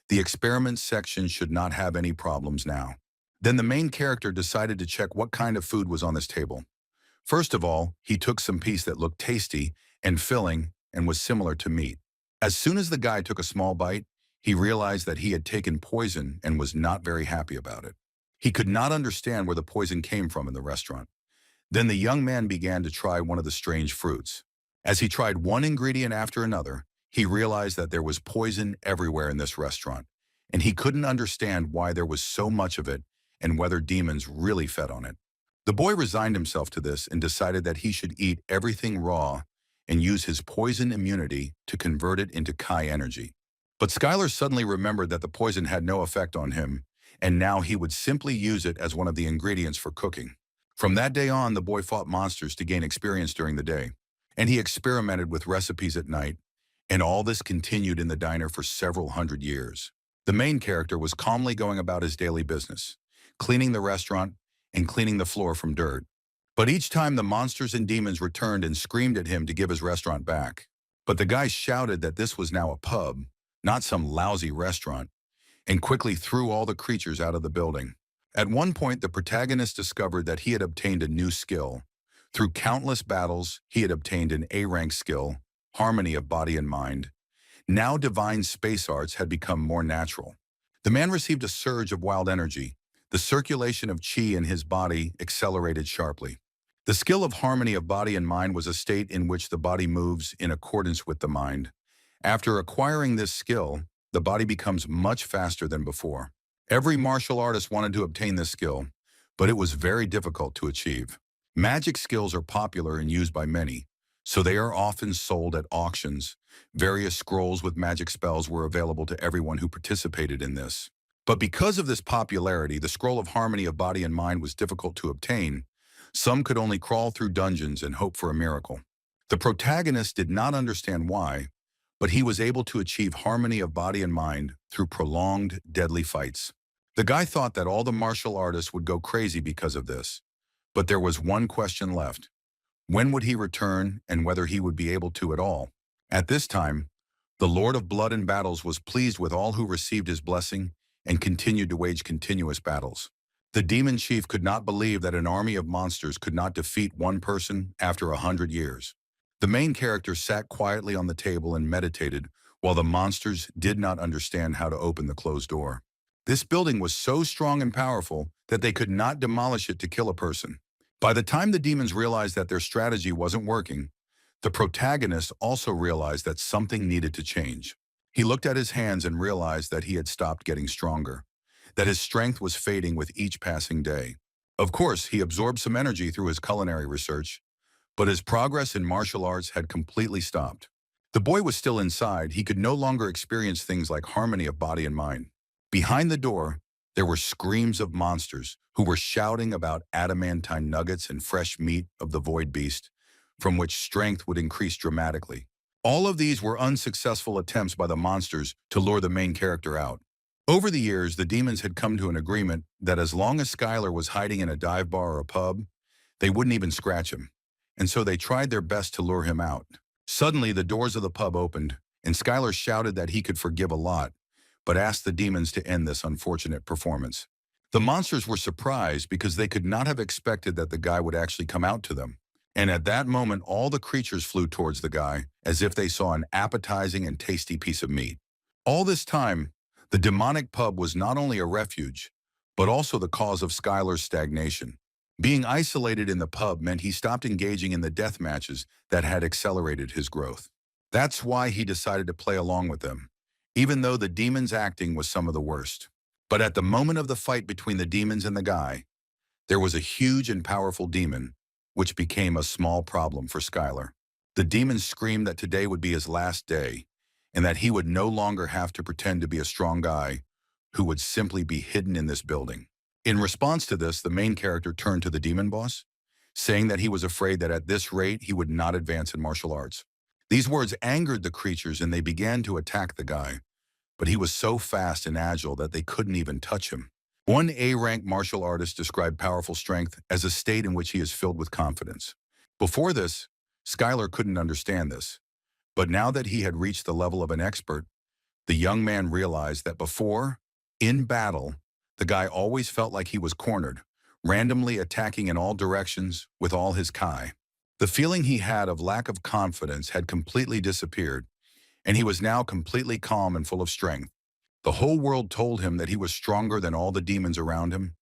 The experiment section should not have any problems now. Then the main character decided to check what kind of food was on this table. First of all, he took some piece that looked tasty and filling and was similar to meat. As soon as the guy took a small bite, he realized that he had taken poison and was not very happy about it. He could not understand where the poison came from in the restaurant. Then the young man began to try one of the strange fruits. As he tried one ingredient after another, he realized that there was poison everywhere in this restaurant, and he couldn't understand why there was so much of it and whether demons really fed on it. The boy resigned himself to this and decided that he should eat everything raw and use his poison immunity to convert it into Kai energy. But Skylar suddenly remembered that the poison had no effect on him, and now he would simply use it as one of the ingredients for cooking. From that day on, the boy fought monsters to gain experience during the day, and he experimented with recipes at night, and all this continued in the diner for several hundred years. The main character was calmly going about his daily business, cleaning the restaurant and cleaning the floor from dirt. But each time the monsters and demons returned and screamed at him to give his restaurant back. But the guy shouted that this was now a pub, not some lousy restaurant, and quickly threw all the creatures out of the building. At one point, the protagonist discovered that he had obtained a new skill. Through countless battles, he had obtained an A-rank skill, harmony of body and mind. Now divine space arts had become more natural. The man received a surge of wild energy. The circulation of chi in his body accelerated sharply. The skill of harmony of body and mind was a state in which the body moves in accordance with the mind. After acquiring this skill, the body becomes much faster than before. Every martial artist wanted to obtain this skill, but it was very difficult to achieve. Magic skills are popular and used by many, so they are often sold at auctions. Various scrolls with magic spells were available to everyone who participated in this. But because of this popularity, the scroll of harmony of body and mind was difficult to obtain. Some could only crawl through dungeons and hope for a miracle. The protagonist did not understand why, but he was able to achieve harmony of body and mind through prolonged, deadly fights. The guy thought that all the martial artists would go crazy because of this, but there was one question left. When would he return and whether he would be able to at all? At this time, the Lord of Blood and Battles was pleased with all who received his blessing and continued to wage continuous battles. The demon chief could not believe that an army of monsters could not defeat one person after 100 years. The main character sat quietly on the table and meditated while the monsters did not understand how to open the closed door. This building was so strong and powerful that they could not demolish it to kill a person. By the time the demons realized that their strategy wasn't working, the protagonist also realized that something needed to change. He looked at his hands and realized that he had stopped getting stronger, that his strength was fading with each passing day. Of course, he absorbed some energy through his culinary research, but his progress in martial arts had completely stopped. The boy was still inside. He could no longer experience things like harmony of body and mind. Behind the door, there were screams of monsters who were shouting about adamantine nuggets and fresh meat of the void beast, from which strength would increase dramatically. All of these were unsuccessful attempts by the monsters to lure the main character out. Over the years, the demons had come to an agreement that as long as Skylar was hiding in a dive bar or a pub, they wouldn't even scratch him, and so they tried their best to lure him out. Suddenly, the doors of the pub opened, and Skylar shouted that he could forgive a lot, but asked the demons to end this unfortunate performance. The monsters were surprised because they could not have expected that the guy would actually come out to them. And at that moment, all the creatures flew towards the guy as if they saw an appetizing and tasty piece of meat. All this time, the demonic pub was not only a refuge, but also the cause of Skylar's stagnation. Being isolated in the pub meant he stopped engaging in the death matches that had accelerated his growth. That's why he decided to play along with them, even though the demons' acting was some of the worst. But at the moment of the fight between the demons and the guy, there was a huge and powerful demon, which became a small problem for Skylar. The demon screamed that today would be his last day, and that he would no longer have to pretend to be a strong guy who would simply be hidden in this building. In response to this, the main character turned to the demon boss, saying that he was afraid that at this rate he would not advance in martial arts. These words angered the creatures and they began to attack the guy, but he was so fast and agile that they couldn't even touch him. One A-rank martial artist described powerful strength as a state in which he is filled with confidence. Before this, Skylar couldn't understand this, but now that he had reached the level of an expert, the young man realized that before, in battle, the guy always felt like he was cornered, randomly attacking in all directions with all his kai. The feeling he had of lack of confidence had completely disappeared, and he was now completely calm and full of strength. The whole world told him that he was stronger than all the demons around him.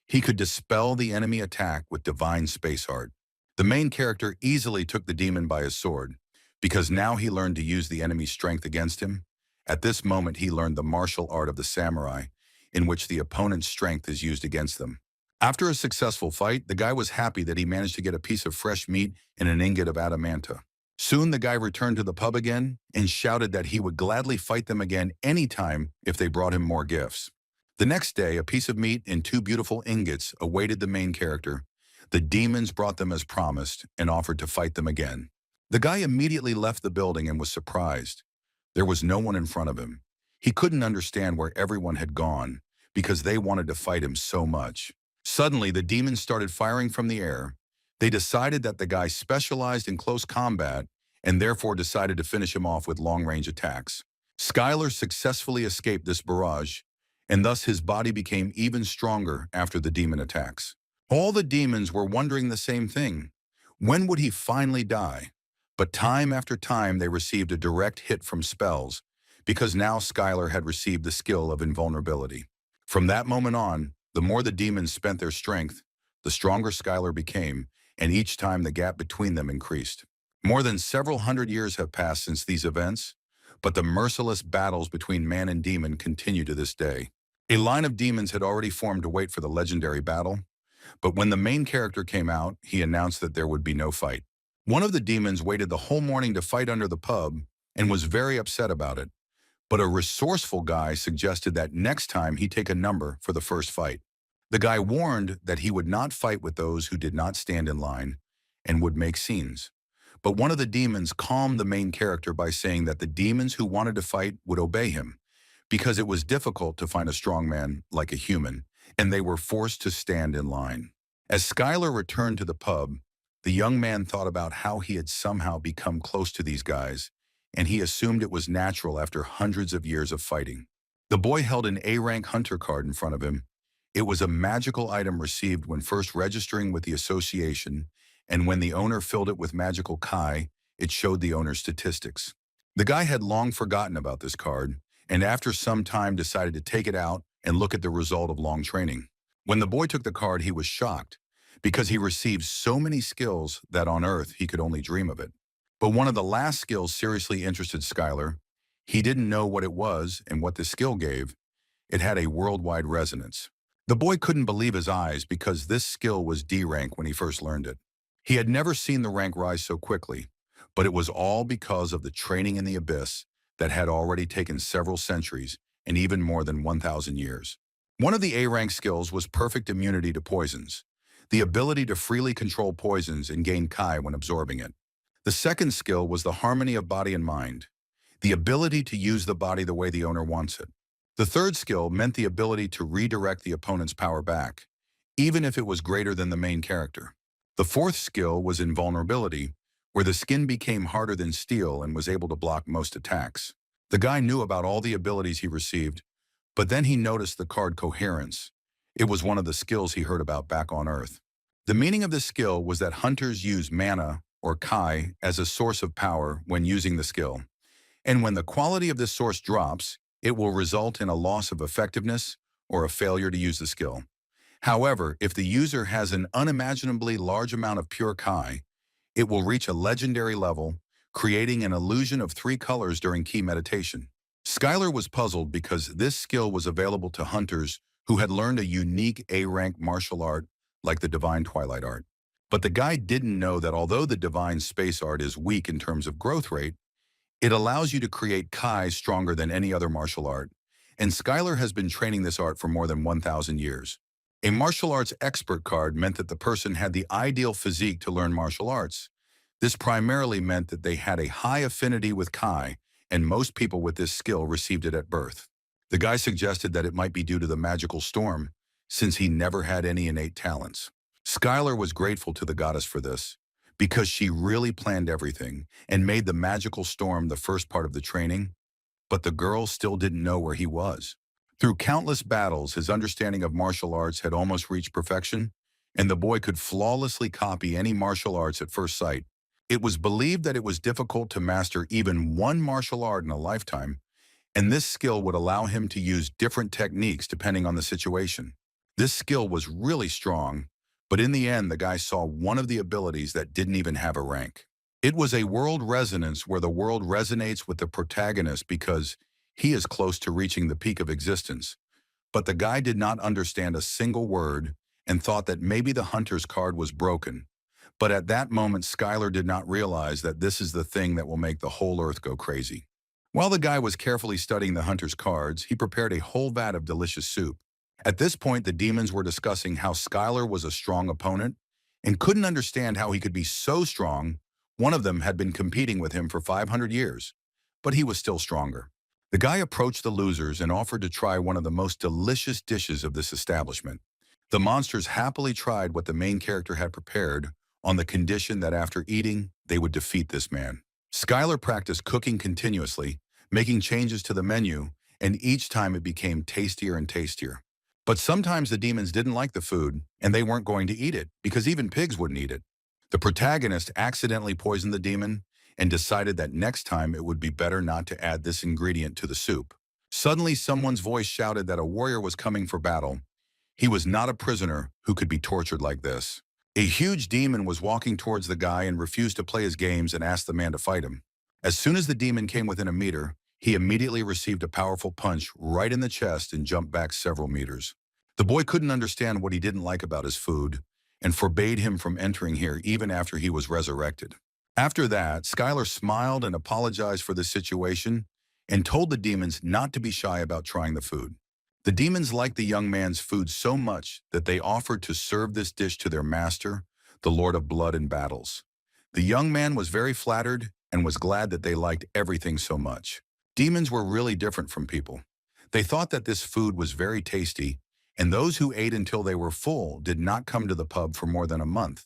He could dispel the enemy attack with divine space art. The main character easily took the demon by his sword, because now he learned to use the enemy's strength against him. At this moment, he learned the martial art of the samurai, in which the opponent's strength is used against them. After a successful fight, the guy was happy that he managed to get a piece of fresh meat and an ingot of adamanta. Soon the guy returned to the pub again and shouted that he would gladly fight them again anytime if they brought him more gifts. The next day, a piece of meat and 2 beautiful ingots awaited the main character. The demons brought them as promised and offered to fight them again. The guy immediately left the building and was surprised. There was no one in front of him. He couldn't understand where everyone had gone because they wanted to fight him so much. Suddenly, the demons started firing from the air. They decided that the guy specialized in close combat and therefore decided to finish him off with long-range attacks. Skylar successfully escaped this barrage, and thus his body became even stronger after the demon attacks. All the demons were wondering the same thing. When would he finally die? But time after time they received a direct hit from spells, because now Skylar had received the skill of invulnerability. From that moment on, the more the demons spent their strength, the stronger Skylar became, and each time the gap between them increased. More than several hundred years have passed since these events, but the merciless battles between man and demon continue to this day. A line of demons had already formed to wait for the legendary battle, but when the main character came out, he announced that there would be no fight. One of the demons waited the whole morning to fight under the pub and was very upset about it, but a resourceful guy suggested that next time he take a number for the first fight. The guy warned that he would not fight with those who did not stand in line and would make scenes. But one of the demons calmed the main character by saying that the demons who wanted to fight would obey him, because it was difficult to find a strong man like a human, and they were forced to stand in line. As Skylar returned to the pub, the young man thought about how he had somehow become close to these guys, and he assumed it was natural after hundreds of years of fighting. The boy held an A-rank hunter card in front of him. It was a magical item received when first registering with the association, and when the owner filled it with magical Kai, it showed the owner's statistics. The guy had long forgotten about this card, and after some time decided to take it out and look at the result of long training. When the boy took the card, he was shocked, because he received so many skills that on Earth he could only dream of it. But one of the last skills seriously interested Skylar. He didn't know what it was and what the skill gave. It had a worldwide resonance. The boy couldn't believe his eyes because this skill was D rank when he first learned it. He had never seen the rank rise so quickly, but it was all because of the training in the abyss that had already taken several centuries and even more than 1,000 years. One of the A-rank skills was perfect immunity to poisons, the ability to freely control poisons and gain Kai when absorbing it. The second skill was the harmony of body and mind, the ability to use the body the way the owner wants it. The third skill meant the ability to redirect the opponent's power back, even if it was greater than the main character. The fourth skill was invulnerability, where the skin became harder than steel and was able to block most attacks. The guy knew about all the abilities he received, but then he noticed the card coherence. It was one of the skills he heard about back on Earth. The meaning of this skill was that hunters use mana, or Kai, as a source of power when using the skill. And when the quality of this source drops, it will result in a loss of effectiveness or a failure to use the skill. However, if the user has an unimaginably large amount of pure Kai, it will reach a legendary level, creating an illusion of three colors during key meditation. Skylar was puzzled because this skill was available to hunters who had learned a unique A-rank martial art like the Divine Twilight Art. But the guy didn't know that although the Divine Space Art is weak in terms of growth rate, it allows you to create Kai stronger than any other martial art, and Skylar has been training this art for more than 1,000 years. A martial arts expert card meant that the person had the ideal physique to learn martial arts. This primarily meant that they had a high affinity with Kai, and most people with this skill received it at birth. The guy suggested that it might be due to the magical storm, since he never had any innate talents. Skylar was grateful to the goddess for this, because she really planned everything and made the magical storm the first part of the training, but the girl still didn't know where he was. Through countless battles, his understanding of martial arts had almost reached perfection, and the boy could flawlessly copy any martial arts at first sight. It was believed that it was difficult to master even one martial art in a lifetime, and this skill would allow him to use different techniques depending on the situation. This skill was really strong, but in the end, the guy saw one of the abilities that didn't even have a rank. It was a world resonance where the world resonates with the protagonist because he is close to reaching the peak of existence. But the guy did not understand a single word and thought that maybe the hunter's card was broken. But at that moment, Skylar did not realize that this is the thing that will make the whole earth go crazy. While the guy was carefully studying the hunter's cards, he prepared a whole vat of delicious soup. At this point, the demons were discussing how Skylar was a strong opponent and couldn't understand how he could be so strong. One of them had been competing with him for 500 years, but he was still stronger. The guy approached the losers and offered to try one of the most delicious dishes of this establishment. The monsters happily tried what the main character had prepared on the condition that after eating, they would defeat this man. Skylar practiced cooking continuously, making changes to the menu, and each time it became tastier and tastier. But sometimes the demons didn't like the food, and they weren't going to eat it, because even pigs wouldn't eat it. The protagonist accidentally poisoned the demon and decided that next time it would be better not to add this ingredient to the soup. Suddenly, someone's voice shouted that a warrior was coming for battle. He was not a prisoner who could be tortured like this. A huge demon was walking towards the guy and refused to play his games and asked the man to fight him. As soon as the demon came within a meter, he immediately received a powerful punch right in the chest and jumped back several meters. The boy couldn't understand what he didn't like about his food and forbade him from entering here even after he was resurrected. After that, Skylar smiled and apologized for the situation and told the demons not to be shy about trying the food. The demons liked the young man's food so much that they offered to serve this dish to their master, the Lord of Blood and Battles. The young man was very flattered and was glad that they liked everything so much. Demons were really different from people. They thought that this food was very tasty, and those who ate until they were full did not come to the pub for more than a month.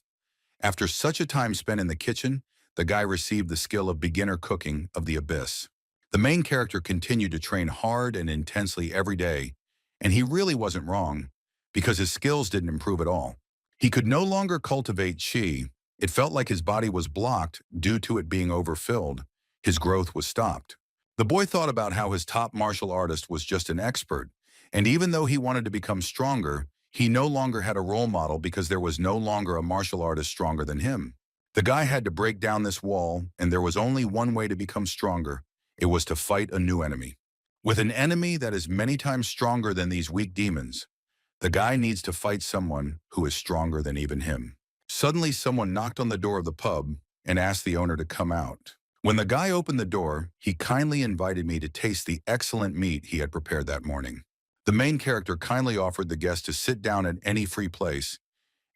After such a time spent in the kitchen, the guy received the skill of beginner cooking of the abyss. The main character continued to train hard and intensely every day, and he really wasn't wrong, because his skills didn't improve at all. He could no longer cultivate chi. It felt like his body was blocked due to it being overfilled. His growth was stopped. The boy thought about how his top martial artist was just an expert, and even though he wanted to become stronger, he no longer had a role model because there was no longer a martial artist stronger than him. The guy had to break down this wall, and there was only one way to become stronger. It was to fight a new enemy. With an enemy that is many times stronger than these weak demons, the guy needs to fight someone who is stronger than even him. Suddenly, someone knocked on the door of the pub and asked the owner to come out. When the guy opened the door, he kindly invited me to taste the excellent meat he had prepared that morning. The main character kindly offered the guest to sit down at any free place,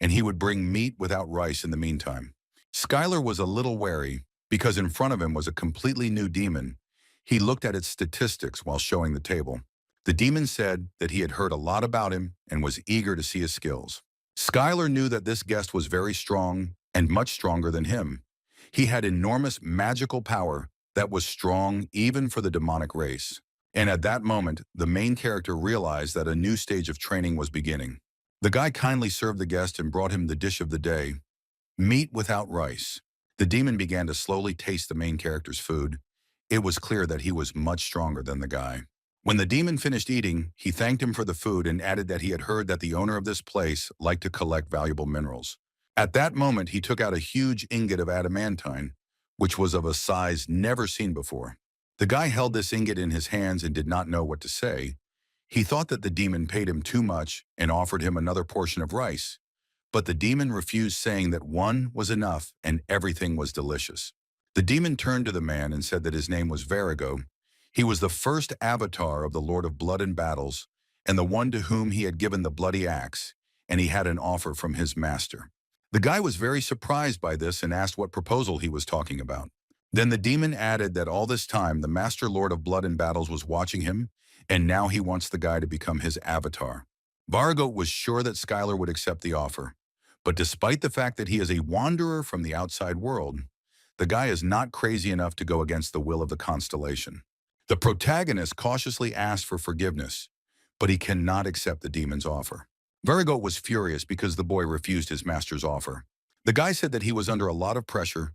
and he would bring meat without rice in the meantime. Skylar was a little wary because in front of him was a completely new demon. He looked at its statistics while showing the table. The demon said that he had heard a lot about him and was eager to see his skills. Skylar knew that this guest was very strong and much stronger than him. He had enormous magical power that was strong even for the demonic race. And at that moment, the main character realized that a new stage of training was beginning. The guy kindly served the guest and brought him the dish of the day, meat without rice. The demon began to slowly taste the main character's food. It was clear that he was much stronger than the guy. When the demon finished eating, he thanked him for the food and added that he had heard that the owner of this place liked to collect valuable minerals. At that moment, he took out a huge ingot of adamantine, which was of a size never seen before. The guy held this ingot in his hands and did not know what to say. He thought that the demon paid him too much and offered him another portion of rice. But the demon refused, saying that one was enough and everything was delicious. The demon turned to the man and said that his name was Verigo. He was the first avatar of the Lord of Blood and Battles, and the one to whom he had given the bloody axe, and he had an offer from his master. The guy was very surprised by this and asked what proposal he was talking about. Then the demon added that all this time the Master Lord of Blood and Battles was watching him, and now he wants the guy to become his avatar. Verigo was sure that Skylar would accept the offer, but despite the fact that he is a wanderer from the outside world, the guy is not crazy enough to go against the will of the constellation. The protagonist cautiously asked for forgiveness, but he cannot accept the demon's offer. Verigo was furious because the boy refused his master's offer. The guy said that he was under a lot of pressure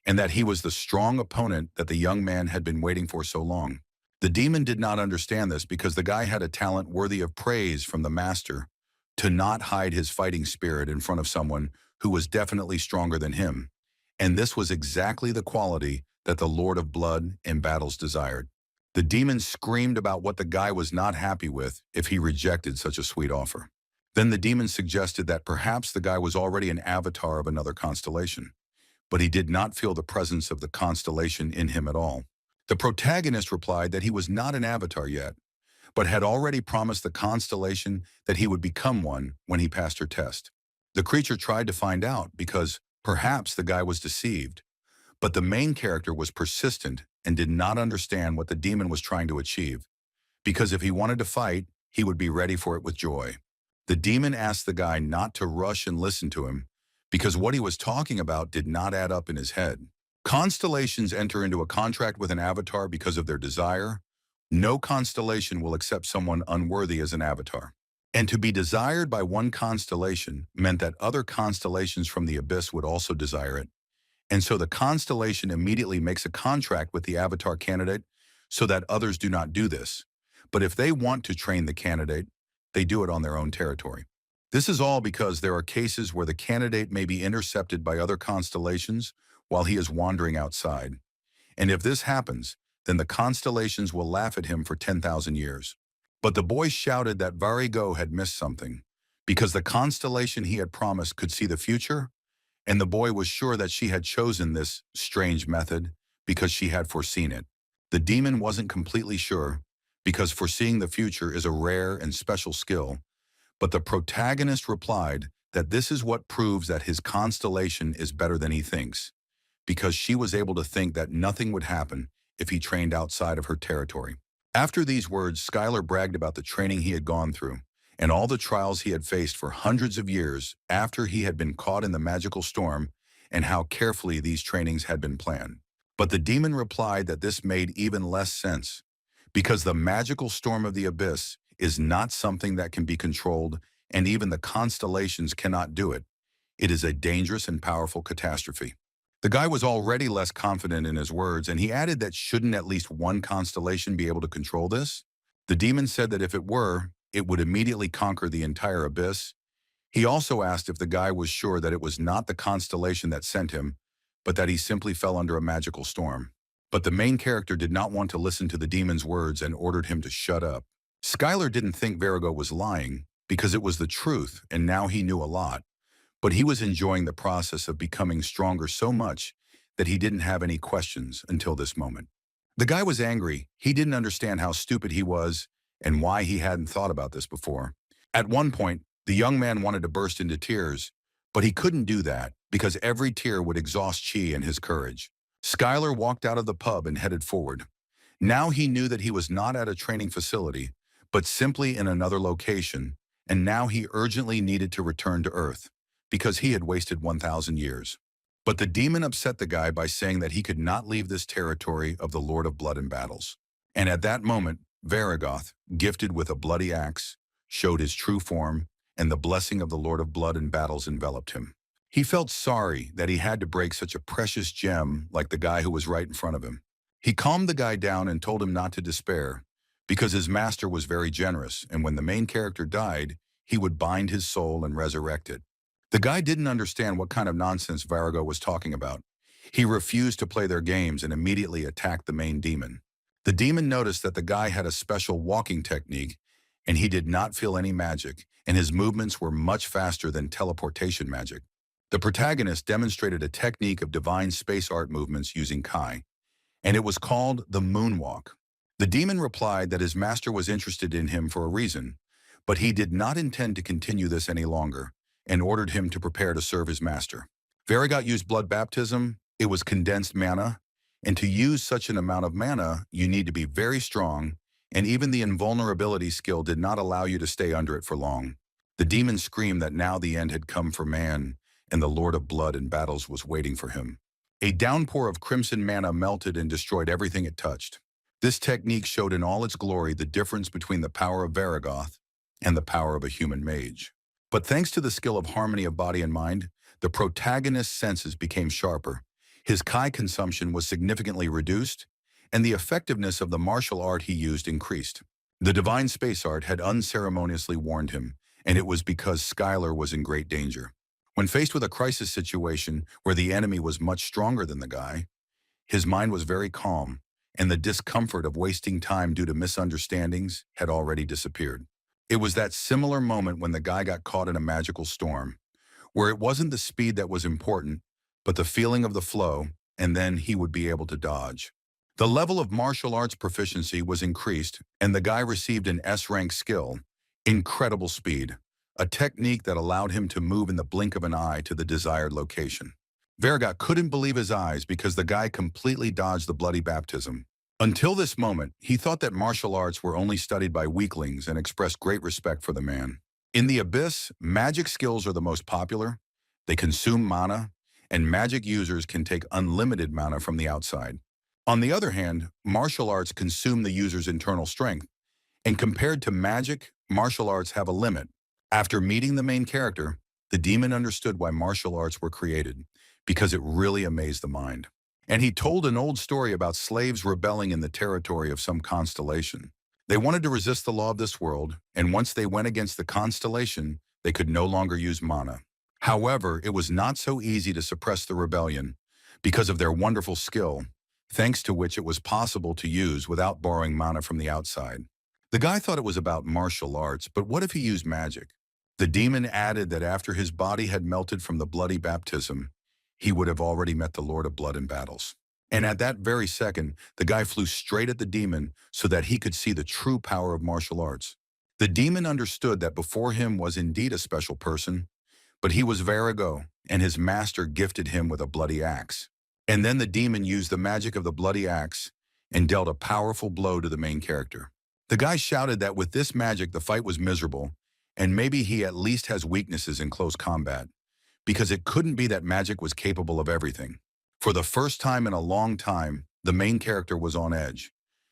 and that he was the strong opponent that the young man had been waiting for so long. The demon did not understand this because the guy had a talent worthy of praise from the master to not hide his fighting spirit in front of someone who was definitely stronger than him. And this was exactly the quality that the Lord of Blood and Battles desired. The demon screamed about what the guy was not happy with if he rejected such a sweet offer. Then the demon suggested that perhaps the guy was already an avatar of another constellation, but he did not feel the presence of the constellation in him at all. The protagonist replied that he was not an avatar yet, but had already promised the constellation that he would become one when he passed her test. The creature tried to find out because perhaps the guy was deceived, but the main character was persistent and did not understand what the demon was trying to achieve, because if he wanted to fight, he would be ready for it with joy. The demon asked the guy not to rush and listen to him, because what he was talking about did not add up in his head. Constellations enter into a contract with an avatar because of their desire. No constellation will accept someone unworthy as an avatar. And to be desired by one constellation meant that other constellations from the abyss would also desire it. And so the constellation immediately makes a contract with the avatar candidate so that others do not do this. But if they want to train the candidate, they do it on their own territory. This is all because there are cases where the candidate may be intercepted by other constellations while he is wandering outside. And if this happens, then the constellations will laugh at him for 10,000 years. But the boy shouted that Varigo had missed something, because the constellation he had promised could see the future, and the boy was sure that she had chosen this strange method because she had foreseen it. The demon wasn't completely sure, because foreseeing the future is a rare and special skill, but the protagonist replied that this is what proves that his constellation is better than he thinks, because she was able to think that nothing would happen if he trained outside of her territory. After these words, Skylar bragged about the training he had gone through and all the trials he had faced for hundreds of years after he had been caught in the magical storm and how carefully these trainings had been planned. But the demon replied that this made even less sense, because the magical storm of the abyss is not something that can be controlled, and even the constellations cannot do it. It is a dangerous and powerful catastrophe. The guy was already less confident in his words, and he added that shouldn't at least one constellation be able to control this? The demon said that if it were, it would immediately conquer the entire abyss. He also asked if the guy was sure that it was not the constellation that sent him, but that he simply fell under a magical storm. But the main character did not want to listen to the demon's words and ordered him to shut up. Skylar didn't think Virago was lying, because it was the truth, and now he knew a lot. But he was enjoying the process of becoming stronger so much that he didn't have any questions until this moment. The guy was angry. He didn't understand how stupid he was and why he hadn't thought about this before. At one point, the young man wanted to burst into tears, but he couldn't do that because every tear would exhaust Chi and his courage. Skylar walked out of the pub and headed forward. Now he knew that he was not at a training facility, but simply in another location, and now he urgently needed to return to Earth, because he had wasted 1,000 years. But the demon upset the guy by saying that he could not leave this territory of the Lord of Blood and Battles. And at that moment, Varagoth, gifted with a bloody axe, showed his true form, and the blessing of the Lord of Blood and Battles enveloped him. He felt sorry that he had to break such a precious gem like the guy who was right in front of him. He calmed the guy down and told him not to despair, because his master was very generous, and when the main character died, he would bind his soul and resurrect it. The guy didn't understand what kind of nonsense Varago was talking about. He refused to play their games and immediately attacked the main demon. The demon noticed that the guy had a special walking technique, and he did not feel any magic, and his movements were much faster than teleportation magic. The protagonist demonstrated a technique of divine space art movements using Kai, and it was called the moonwalk. The demon replied that his master was interested in him for a reason, but he did not intend to continue this any longer, and ordered him to prepare to serve his master. Varagot used blood baptism. It was condensed mana, and to use such an amount of mana, you need to be very strong, and even the invulnerability skill did not allow you to stay under it for long. The demon screamed that now the end had come for man, and the Lord of Blood and Battles was waiting for him. A downpour of crimson mana melted and destroyed everything it touched. This technique showed in all its glory the difference between the power of Varagoth and the power of a human mage. But thanks to the skill of harmony of body and mind, the protagonist's senses became sharper. His Kai consumption was significantly reduced, and the effectiveness of the martial art he used increased. The divine space art had unceremoniously warned him, and it was because Skylar was in great danger. When faced with a crisis situation where the enemy was much stronger than the guy, his mind was very calm, and the discomfort of wasting time due to misunderstandings had already disappeared. It was that similar moment when the guy got caught in a magical storm, where it wasn't the speed that was important, but the feeling of the flow, and then he would be able to dodge. The level of martial arts proficiency was increased, and the guy received an S-rank skill, incredible speed, a technique that allowed him to move in the blink of an eye to the desired location. Varagot couldn't believe his eyes because the guy completely dodged the bloody baptism. Until this moment, he thought that martial arts were only studied by weaklings and expressed great respect for the man. In the Abyss, magic skills are the most popular. They consume mana, and magic users can take unlimited mana from the outside. On the other hand, martial arts consume the user's internal strength, and compared to magic, martial arts have a limit. After meeting the main character, the demon understood why martial arts were created, because it really amazed the mind. And he told an old story about slaves rebelling in the territory of some constellation. They wanted to resist the law of this world, and once they went against the constellation, they could no longer use mana. However, it was not so easy to suppress the rebellion because of their wonderful skill, thanks to which it was possible to use without borrowing mana from the outside. The guy thought it was about martial arts, but what if he used magic? The demon added that after his body had melted from the bloody baptism, he would have already met the Lord of Blood and Battles. And at that very second, the guy flew straight at the demon so that he could see the true power of martial arts. The demon understood that before him was indeed a special person, but he was Varago, and his master gifted him with a bloody axe. And then the demon used the magic of the bloody axe and dealt a powerful blow to the main character. The guy shouted that with this magic the fight was miserable, and maybe he at least has weaknesses in close combat, because it couldn't be that magic was capable of everything. For the first time in a long time, the main character was on edge,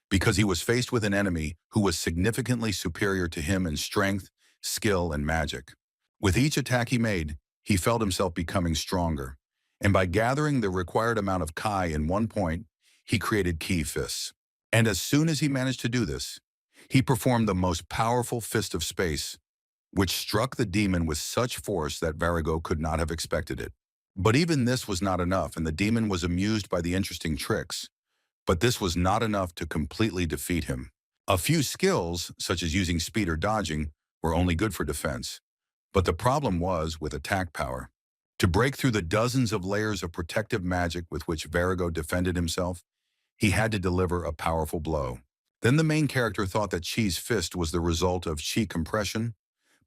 because he was faced with an enemy who was significantly superior to him in strength, skill, and magic. With each attack he made, he felt himself becoming stronger, and by gathering the required amount of Kai in one point, he created ki fists. And as soon as he managed to do this, he performed the most powerful fist of space, which struck the demon with such force that Virago could not have expected it. But even this was not enough, and the demon was amused by the interesting tricks. But this was not enough to completely defeat him. A few skills, such as using speed or dodging, were only good for defense. But the problem was with attack power. To break through the dozens of layers of protective magic with which Virago defended himself, he had to deliver a powerful blow. Then the main character thought that Chi's fist was the result of chi compression,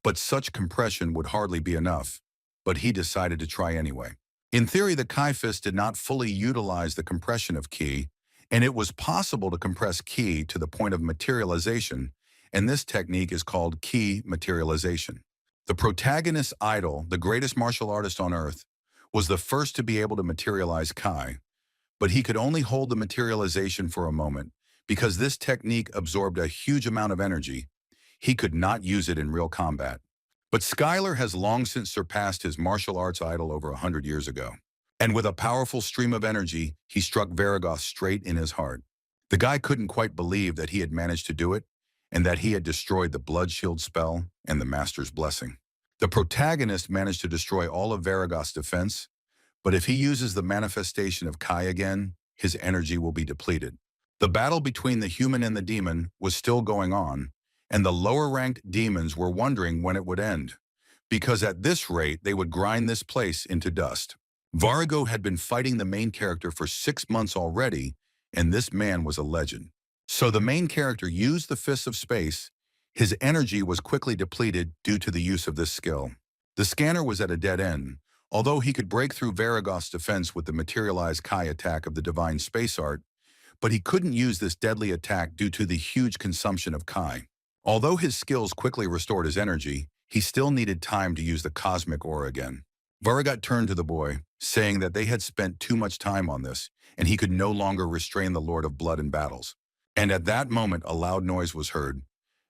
but such compression would hardly be enough. But he decided to try anyway. In theory, the Kai fist did not fully utilize the compression of ki, and it was possible to compress ki to the point of materialization, and this technique is called ki materialization. The protagonist's idol, the greatest martial artist on earth, was the first to be able to materialize Kai, but he could only hold the materialization for a moment because this technique absorbed a huge amount of energy. He could not use it in real combat. But Skylar has long since surpassed his martial arts idol over 100 years ago. And with a powerful stream of energy, he struck Varagoth straight in his heart. The guy couldn't quite believe that he had managed to do it, and that he had destroyed the Blood Shield spell and the Master's blessing. The protagonist managed to destroy all of Varagoth's defense, but if he uses the manifestation of Kai again, his energy will be depleted. The battle between the human and the demon was still going on, and the lower-ranked demons were wondering when it would end, because at this rate they would grind this place into dust. Varago had been fighting the main character for 6 months already, and this man was a legend. So the main character used the Fists of Space. His energy was quickly depleted due to the use of this skill. The scanner was at a dead end, although he could break through Varagoth's defense with the materialized Kai attack of the Divine Space Art, but he couldn't use this deadly attack due to the huge consumption of Kai. Although his skills quickly restored his energy, he still needed time to use the Cosmic Aura again. Varagot turned to the boy, saying that they had spent too much time on this, and he could no longer restrain the Lord of Blood in battles. And at that moment a loud noise was heard,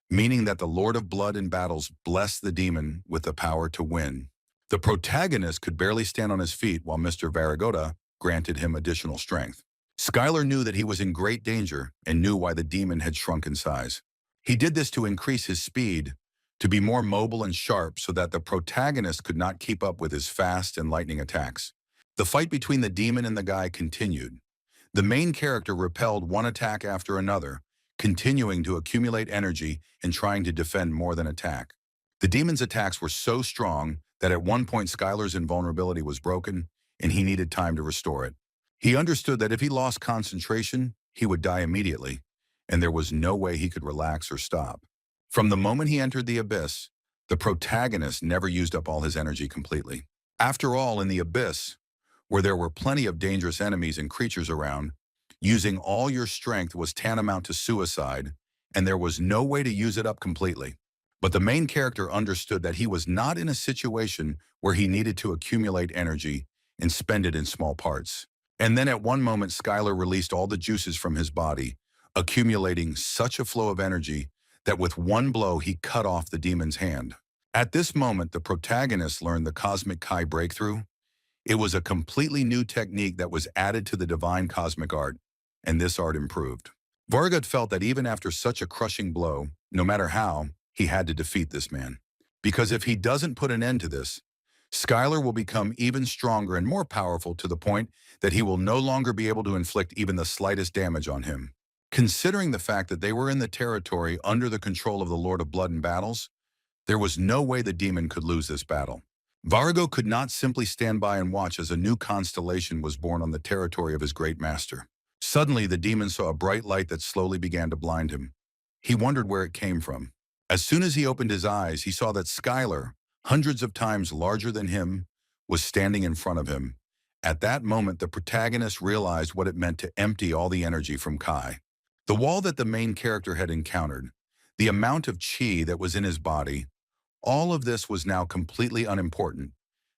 meaning that the Lord of Blood in battles blessed the demon with the power to win. The protagonist could barely stand on his feet while Mr. Varagota granted him additional strength. Skylar knew that he was in great danger and knew why the demon had shrunk in size. He did this to increase his speed, to be more mobile and sharp so that the protagonist could not keep up with his fast and lightning attacks. The fight between the demon and the guy continued. The main character repelled one attack after another, continuing to accumulate energy and trying to defend more than attack. The demon's attacks were so strong that at one point Skylar's invulnerability was broken and he needed time to restore it. He understood that if he lost concentration, he would die immediately, and there was no way he could relax or stop. From the moment he entered the abyss, the protagonist never used up all his energy completely. After all, in the abyss, where there were plenty of dangerous enemies and creatures around, using all your strength was tantamount to suicide, and there was no way to use it up completely. But the main character understood that he was not in a situation where he needed to accumulate energy and spend it in small parts. And then at one moment, Skylar released all the juices from his body, accumulating such a flow of energy that with one blow he cut off the demon's hand. At this moment, the protagonist learned the Cosmic Kai breakthrough. It was a completely new technique that was added to the divine cosmic art, and this art improved. Vargot felt that even after such a crushing blow, no matter how, he had to defeat this man. Because if he doesn't put an end to this, Skylar will become even stronger and more powerful to the point that he will no longer be able to inflict even the slightest damage on him. Considering the fact that they were in the territory under the control of the Lord of Blood in battles, there was no way the demon could lose this battle. Varago could not simply stand by and watch as a new constellation was born on the territory of his great master. Suddenly, the demon saw a bright light that slowly began to blind him. He wondered where it came from. As soon as he opened his eyes, he saw that Skylar, hundreds of times larger than him, was standing in front of him, At that moment, the protagonist realized what it meant to empty all the energy from Kai. The wall that the main character had encountered, the amount of chi that was in his body, all of this was now completely unimportant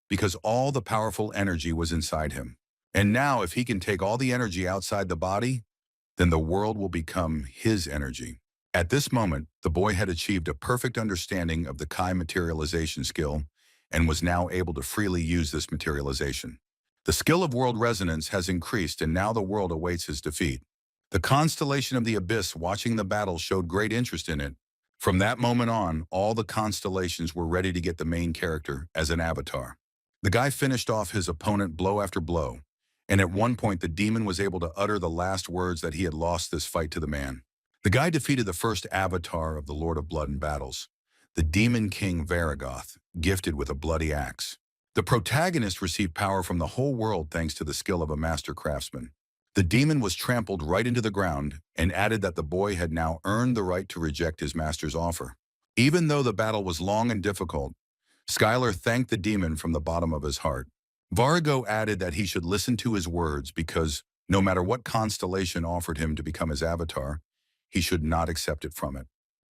because all the powerful energy was inside him. And now, if he can take all the energy outside the body, then the world will become his energy. At this moment, the boy had achieved a perfect understanding of the Kai materialization skill and was now able to freely use this materialization. The skill of world resonance has increased and now the world awaits his defeat. The constellation of the abyss watching the battle showed great interest in it. From that moment on, all the constellations were ready to get the main character as an avatar. The guy finished off his opponent blow after blow, and at one point the demon was able to utter the last words that he had lost this fight to the man. The guy defeated the first avatar of the Lord of Blood and Battles, the Demon King Varagoth, gifted with a bloody axe. The protagonist received power from the whole world thanks to the skill of a master craftsman. The demon was trampled right into the ground and added that the boy had now earned the right to reject his master's offer. Even though the battle was long and difficult, Skylar thanked the demon from the bottom of his heart. Varago added that he should listen to his words because, no matter what constellation offered him to become his avatar, he should not accept it from it.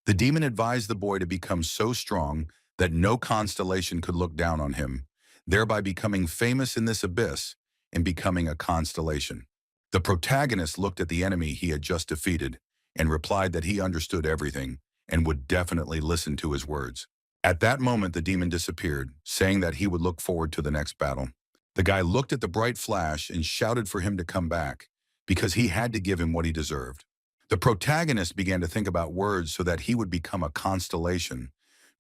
The demon advised the boy to become so strong that no constellation could look down on him, thereby becoming famous in this abyss and becoming a constellation. The protagonist looked at the enemy he had just defeated and replied that he understood everything and would definitely listen to his words. At that moment, the demon disappeared, saying that he would look forward to the next battle. The guy looked at the bright flash and shouted for him to come back because he had to give him what he deserved. The protagonist began to think about words so that he would become a constellation,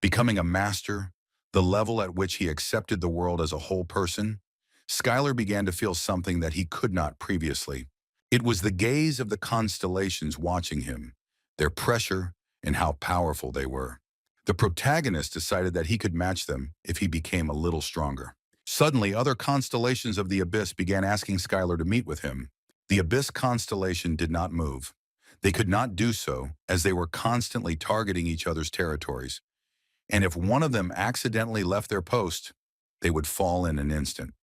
becoming a master, the level at which he accepted the world as a whole person. Skylar began to feel something that he could not previously. It was the gaze of the constellations watching him, their pressure, and how powerful they were. The protagonist decided that he could match them if he became a little stronger. Suddenly, other constellations of the abyss began asking Skylar to meet with him. The abyss constellation did not move. They could not do so as they were constantly targeting each other's territories. And if one of them accidentally left their post, they would fall in an instant.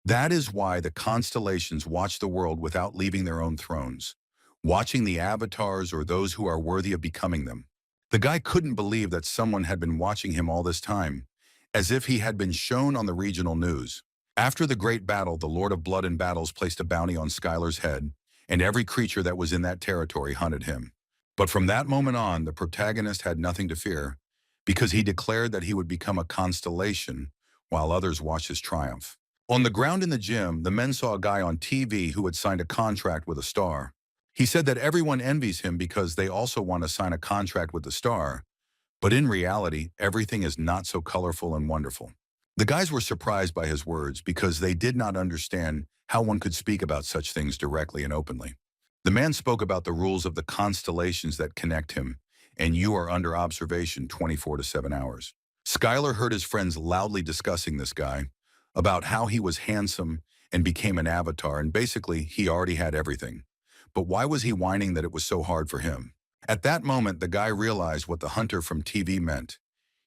That is why the constellations watch the world without leaving their own thrones, watching the avatars or those who are worthy of becoming them. The guy couldn't believe that someone had been watching him all this time, as if he had been shown on the regional news. After the great battle, the Lord of Blood and Battles placed a bounty on Skylar's head, and every creature that was in that territory hunted him. But from that moment on, the protagonist had nothing to fear, because he declared that he would become a constellation while others watched his triumph. On the ground in the gym, the men saw a guy on TV who had signed a contract with a star. He said that everyone envies him because they also want to sign a contract with the star, but in reality, everything is not so colorful and wonderful. The guys were surprised by his words because they did not understand how one could speak about such things directly and openly. The man spoke about the rules of the constellations that connect him, and you are under observation 24 to 7 hours. Skylar heard his friends loudly discussing this guy, about how he was handsome and became an avatar, and basically he already had everything. But why was he whining that it was so hard for him? At that moment, the guy realized what the hunter from TV meant.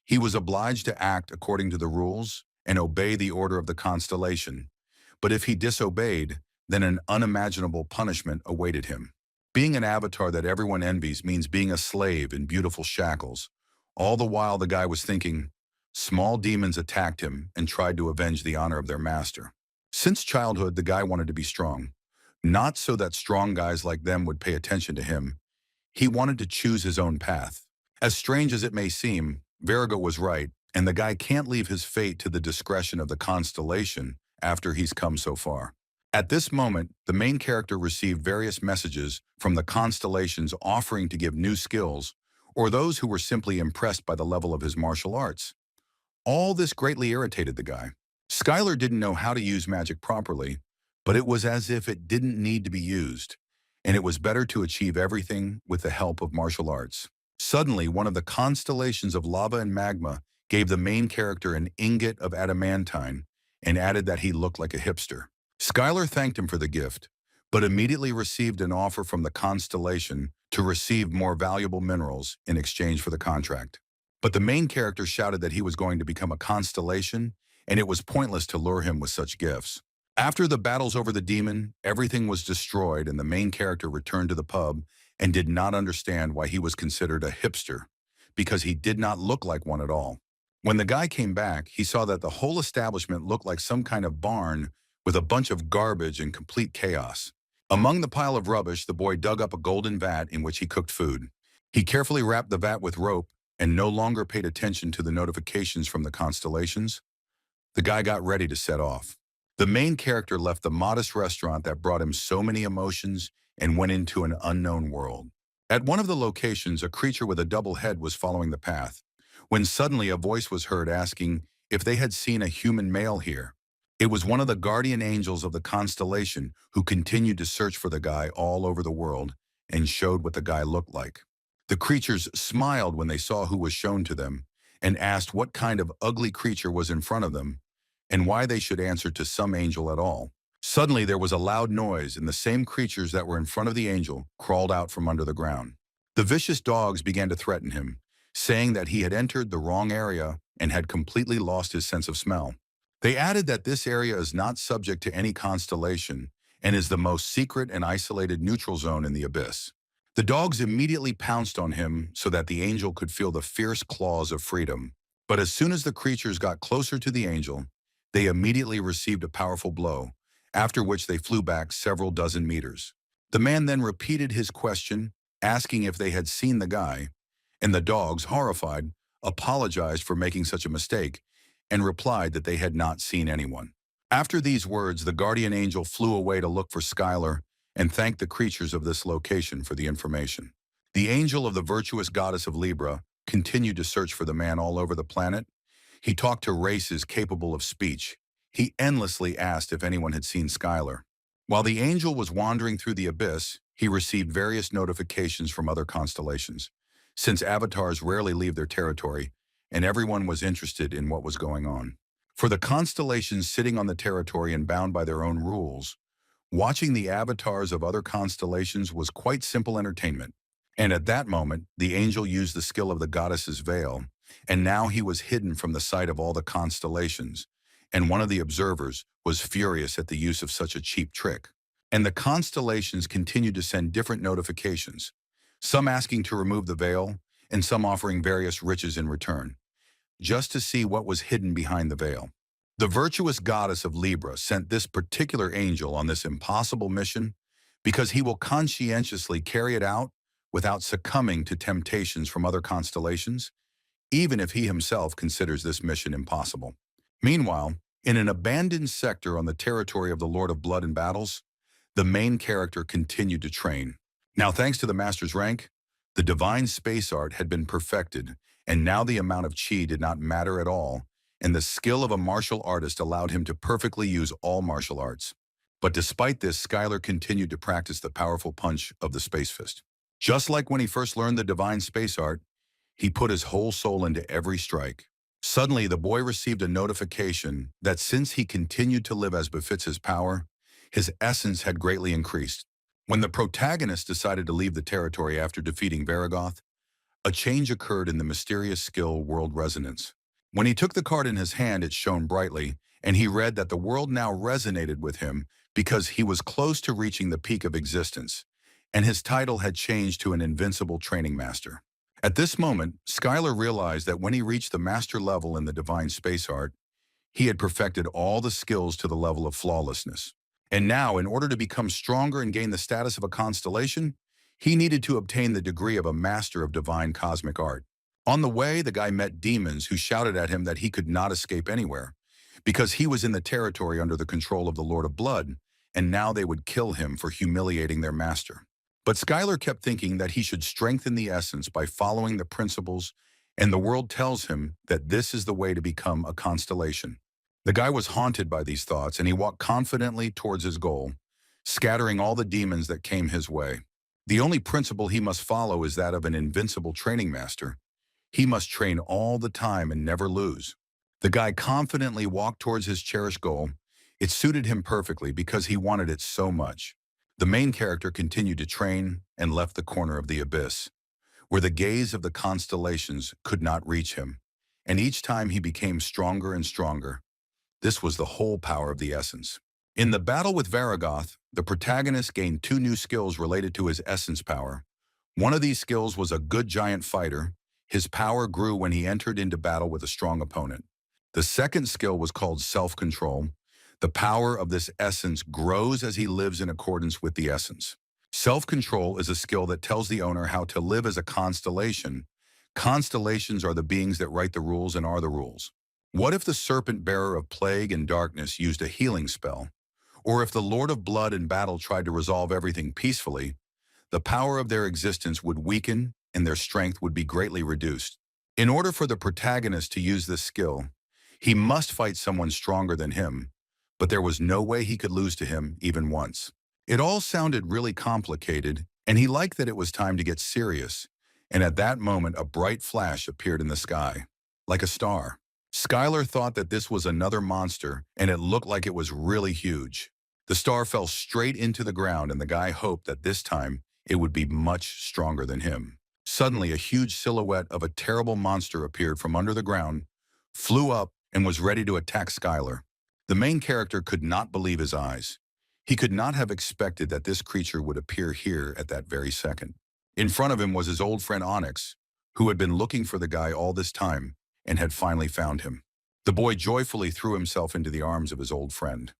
He was obliged to act according to the rules and obey the order of the constellation. But if he disobeyed, then an unimaginable punishment awaited him. Being an avatar that everyone envies means being a slave in beautiful shackles. All the while the guy was thinking, small demons attacked him and tried to avenge the honor of their master. Since childhood, the guy wanted to be strong. Not so that strong guys like them would pay attention to him. He wanted to choose his own path. As strange as it may seem, Varago was right, and the guy can't leave his fate to the discretion of the constellation after he's come so far. At this moment, the main character received various messages from the constellations offering to give new skills, or those who were simply impressed by the level of his martial arts. All this greatly irritated the guy. Skylar didn't know how to use magic properly, but it was as if it didn't need to be used, and it was better to achieve everything with the help of martial arts. Suddenly, one of the constellations of lava and magma gave the main character an ingot of adamantine and added that he looked like a hipster. Skylar thanked him for the gift, but immediately received an offer from the constellation to receive more valuable minerals in exchange for the contract. But the main character shouted that he was going to become a constellation, and it was pointless to lure him with such gifts. After the battles over the demon, everything was destroyed and the main character returned to the pub and did not understand why he was considered a hipster, because he did not look like one at all. When the guy came back, he saw that the whole establishment looked like some kind of barn with a bunch of garbage and complete chaos. Among the pile of rubbish, the boy dug up a golden vat in which he cooked food. He carefully wrapped the vat with rope and no longer paid attention to the notifications from the constellations. The guy got ready to set off. The main character left the modest restaurant that brought him so many emotions and went into an unknown world. At one of the locations, a creature with a double head was following the path, when suddenly a voice was heard asking if they had seen a human male here. It was one of the guardian angels of the constellation who continued to search for the guy all over the world and showed what the guy looked like. The creatures smiled when they saw who was shown to them and asked what kind of ugly creature was in front of them and why they should answer to some angel at all. Suddenly there was a loud noise, and the same creatures that were in front of the angel crawled out from under the ground. The vicious dogs began to threaten him, saying that he had entered the wrong area and had completely lost his sense of smell. They added that this area is not subject to any constellation and is the most secret and isolated neutral zone in the abyss. The dogs immediately pounced on him so that the angel could feel the fierce claws of freedom. But as soon as the creatures got closer to the angel, they immediately received a powerful blow, after which they flew back several dozen meters. The man then repeated his question, asking if they had seen the guy, and the dogs, horrified, apologized for making such a mistake and replied that they had not seen anyone. After these words, the guardian angel flew away to look for Skylar and thanked the creatures of this location for the information. The angel of the virtuous goddess of Libra continued to search for the man all over the planet. He talked to races capable of speech. He endlessly asked if anyone had seen Skylar. While the angel was wandering through the abyss, he received various notifications from other constellations, since avatars rarely leave their territory, and everyone was interested in what was going on. For the constellations sitting on the territory and bound by their own rules, watching the avatars of other constellations was quite simple entertainment. And at that moment, the angel used the skill of the goddess's veil, and now he was hidden from the sight of all the constellations, and one of the observers was furious at the use of such a cheap trick. And the constellations continued to send different notifications, some asking to remove the veil, and some offering various riches in return, just to see what was hidden behind the veil. The virtuous goddess of Libra sent this particular angel on this impossible mission because he will conscientiously carry it out without succumbing to temptations from other constellations, even if he himself considers this mission impossible. Meanwhile, in an abandoned sector on the territory of the Lord of Blood and Battles, the main character continued to train. Now, thanks to the master's rank, the divine space art had been perfected, and now the amount of chi did not matter at all, and the skill of a martial artist allowed him to perfectly use all martial arts. But despite this, Skylar continued to practice the powerful punch of the space fist. Just like when he first learned the divine space art, he put his whole soul into every strike. Suddenly, the boy received a notification that since he continued to live as befits his power, his essence had greatly increased. When the protagonist decided to leave the territory after defeating Varagoth, a change occurred in the mysterious skill World Resonance. When he took the card in his hand, it shone brightly, and he read that the world now resonated with him because he was close to reaching the peak of existence, and his title had changed to an invincible training master. At this moment, Skylar realized that when he reached the master level in the divine space art, he had perfected all the skills to the level of flawlessness. And now, in order to become stronger and gain the status of a constellation, he needed to obtain the degree of a master of divine cosmic art. On the way, the guy met demons who shouted at him that he could not escape anywhere, because he was in the territory under the control of the Lord of Blood, and now they would kill him for humiliating their master. But Skylar kept thinking that he should strengthen the essence by following the principles, and the world tells him that this is the way to become a constellation. The guy was haunted by these thoughts, and he walked confidently towards his goal, scattering all the demons that came his way. The only principle he must follow is that of an invincible training master. He must train all the time and never lose. The guy confidently walked towards his cherished goal. It suited him perfectly because he wanted it so much. The main character continued to train and left the corner of the abyss, where the gaze of the constellations could not reach him, and each time he became stronger and stronger. This was the whole power of the essence. In the battle with Varagoth, the protagonist gained two new skills related to his essence power. One of these skills was a good giant fighter. His power grew when he entered into battle with a strong opponent. The second skill was called self-control. The power of this essence grows as he lives in accordance with the essence. Self-control is a skill that tells the owner how to live as a constellation. Constellations are the beings that write the rules and are the rules. What if the serpent bearer of plague and darkness used a healing spell? Or if the Lord of Blood in battle tried to resolve everything peacefully, the power of their existence would weaken and their strength would be greatly reduced. In order for the protagonist to use this skill, he must fight someone stronger than him, but there was no way he could lose to him even once. It all sounded really complicated, and he liked that it was time to get serious, and at that moment a bright flash appeared in the sky, like a star. Skylar thought that this was another monster, and it looked like it was really huge. The star fell straight into the ground, and the guy hoped that this time it would be much stronger than him. Suddenly, a huge silhouette of a terrible monster appeared from under the ground, flew up, and was ready to attack Skylar. The main character could not believe his eyes. He could not have expected that this creature would appear here at that very second. In front of him was his old friend Onyx, who had been looking for the guy all this time and had finally found him. The boy joyfully threw himself into the arms of his old friend.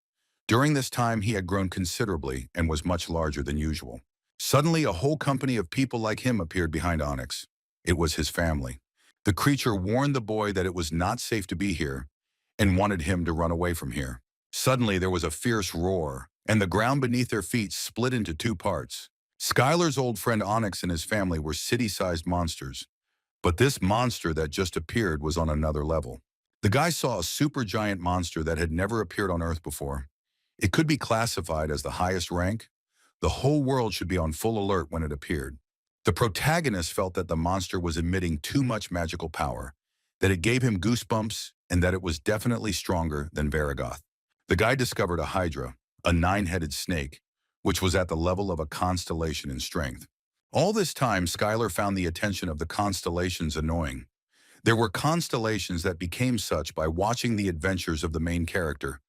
During this time, he had grown considerably and was much larger than usual. Suddenly, a whole company of people like him appeared behind Onyx. It was his family. The creature warned the boy that it was not safe to be here and wanted him to run away from here. Suddenly, there was a fierce roar, and the ground beneath their feet split into two parts. Skylar's old friend Onyx and his family were city-sized monsters, but this monster that just appeared was on another level. The guy saw a supergiant monster that had never appeared on Earth before. It could be classified as the highest rank. The whole world should be on full alert when it appeared. The protagonist felt that the monster was emitting too much magical power, that it gave him goosebumps, and that it was definitely stronger than Varagoth. The guy discovered a hydra, a 9-headed snake, which was at the level of a constellation in strength. All this time, Skylar found the attention of the constellations annoying. There were constellations that became such by watching the adventures of the main character,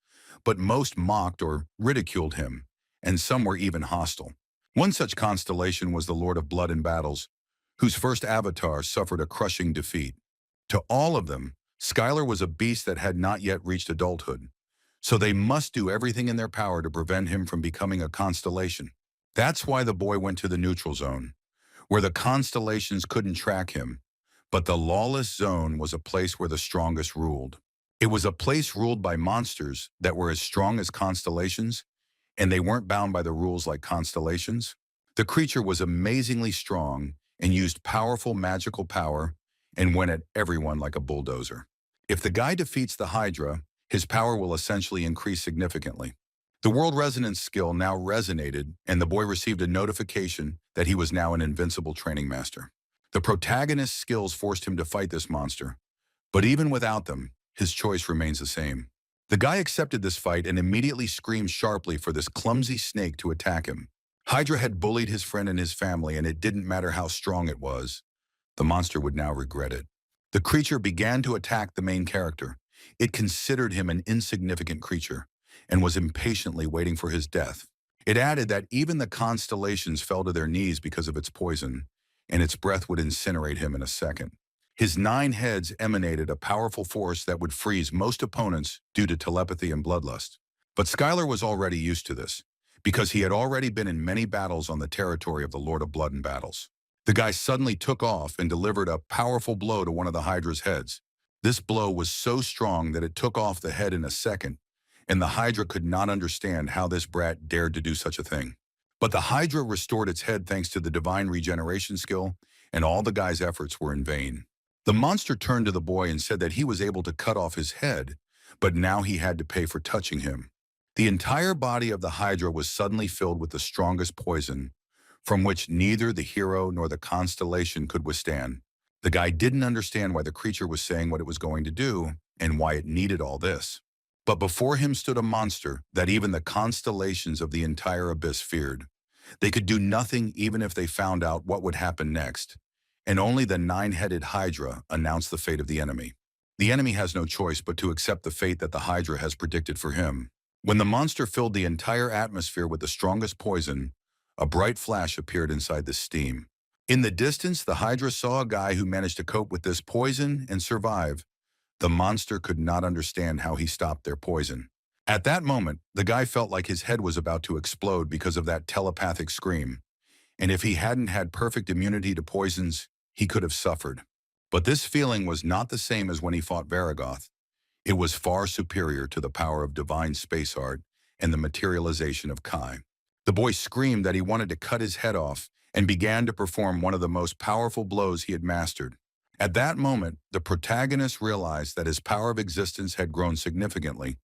but most mocked or ridiculed him, and some were even hostile. One such constellation was the Lord of Blood in Battles, whose first avatar suffered a crushing defeat. To all of them, Skylar was a beast that had not yet reached adulthood, so they must do everything in their power to prevent him from becoming a constellation. That's why the boy went to the neutral zone, where the constellations couldn't track him, but the lawless zone was a place where the strongest ruled. It was a place ruled by monsters that were as strong as constellations, and they weren't bound by the rules like constellations. The creature was amazingly strong and used powerful magical power and went at everyone like a bulldozer. If the guy defeats the Hydra, his power will essentially increase significantly. The World Resonance skill now resonated, and the boy received a notification that he was now an invincible training master. The protagonist's skills forced him to fight this monster, but even without them, his choice remains the same. The guy accepted this fight and immediately screamed sharply for this clumsy snake to attack him. Hydra had bullied his friend and his family, and it didn't matter how strong it was. The monster would now regret it. The creature began to attack the main character. It considered him an insignificant creature and was impatiently waiting for his death. It added that even the constellations fell to their knees because of its poison, and its breath would incinerate him in a second. His 9 heads emanated a powerful force that would freeze most opponents due to telepathy and bloodlust. But Skylar was already used to this, because he had already been in many battles on the territory of the Lord of Blood and Battles. The guy suddenly took off and delivered a powerful blow to one of the Hydra's heads. This blow was so strong that it took off the head in a second, and the Hydra could not understand how this brat dared to do such a thing. But the Hydra restored its head thanks to the divine regeneration skill, and all the guy's efforts were in vain. The monster turned to the boy and said that he was able to cut off his head, but now he had to pay for touching him. The entire body of the Hydra was suddenly filled with the strongest poison, from which neither the hero nor the constellation could withstand. The guy didn't understand why the creature was saying what it was going to do and why it needed all this. But before him stood a monster that even the constellations of the entire abyss feared. They could do nothing even if they found out what would happen next, and only the 9-headed Hydra announced the fate of the enemy. The enemy has no choice but to accept the fate that the Hydra has predicted for him. When the monster filled the entire atmosphere with the strongest poison, a bright flash appeared inside the steam. In the distance, the Hydra saw a guy who managed to cope with this poison and survive. The monster could not understand how he stopped their poison. At that moment, the guy felt like his head was about to explode because of that telepathic scream. And if he hadn't had perfect immunity to poisons, he could have suffered. But this feeling was not the same as when he fought Varagoth. It was far superior to the power of divine space art and the materialization of Kai. The boy screamed that he wanted to cut his head off and began to perform one of the most powerful blows he had mastered. At that moment, the protagonist realized that his power of existence had grown significantly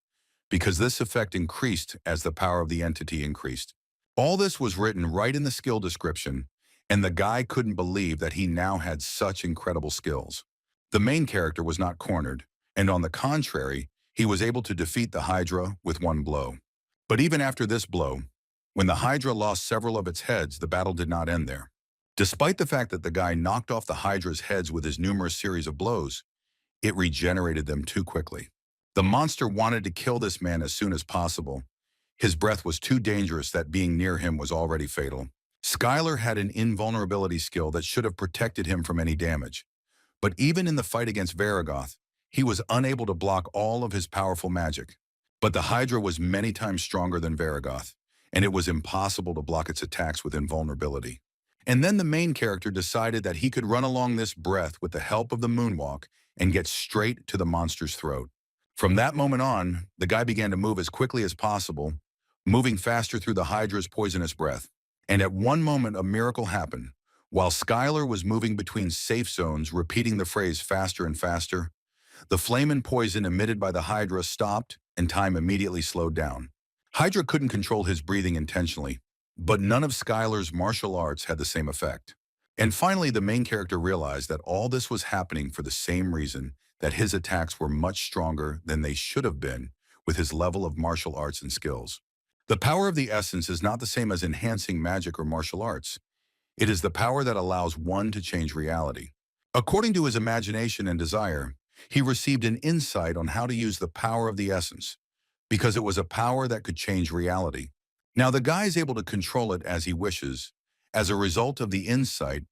because this effect increased as the power of the entity increased. All this was written right in the skill description, and the guy couldn't believe that he now had such incredible skills. The main character was not cornered, and on the contrary, he was able to defeat the Hydra with one blow. But even after this blow, when the Hydra lost several of its heads, the battle did not end there. Despite the fact that the guy knocked off the Hydra's heads with his numerous series of blows, it regenerated them too quickly. The monster wanted to kill this man as soon as possible. His breath was too dangerous that being near him was already fatal. Skylar had an invulnerability skill that should have protected him from any damage. But even in the fight against Varagoth, he was unable to block all of his powerful magic. But the Hydra was many times stronger than Varagoth, and it was impossible to block its attacks with invulnerability. And then the main character decided that he could run along this breath with the help of the moonwalk and get straight to the monster's throat. From that moment on, the guy began to move as quickly as possible, moving faster through the Hydra's poisonous breath. And at one moment, a miracle happened. While Skylar was moving between safe zones, repeating the phrase faster and faster, the flame and poison emitted by the Hydra stopped and time immediately slowed down. Hydra couldn't control his breathing intentionally, but none of Skylar's martial arts had the same effect. And finally, the main character realized that all this was happening for the same reason, that his attacks were much stronger than they should have been with his level of martial arts and skills. The power of the essence is not the same as enhancing magic or martial arts. It is the power that allows one to change reality. According to his imagination and desire, he received an insight on how to use the power of the essence, because it was a power that could change reality. Now the guy is able to control it as he wishes. As a result of the insight,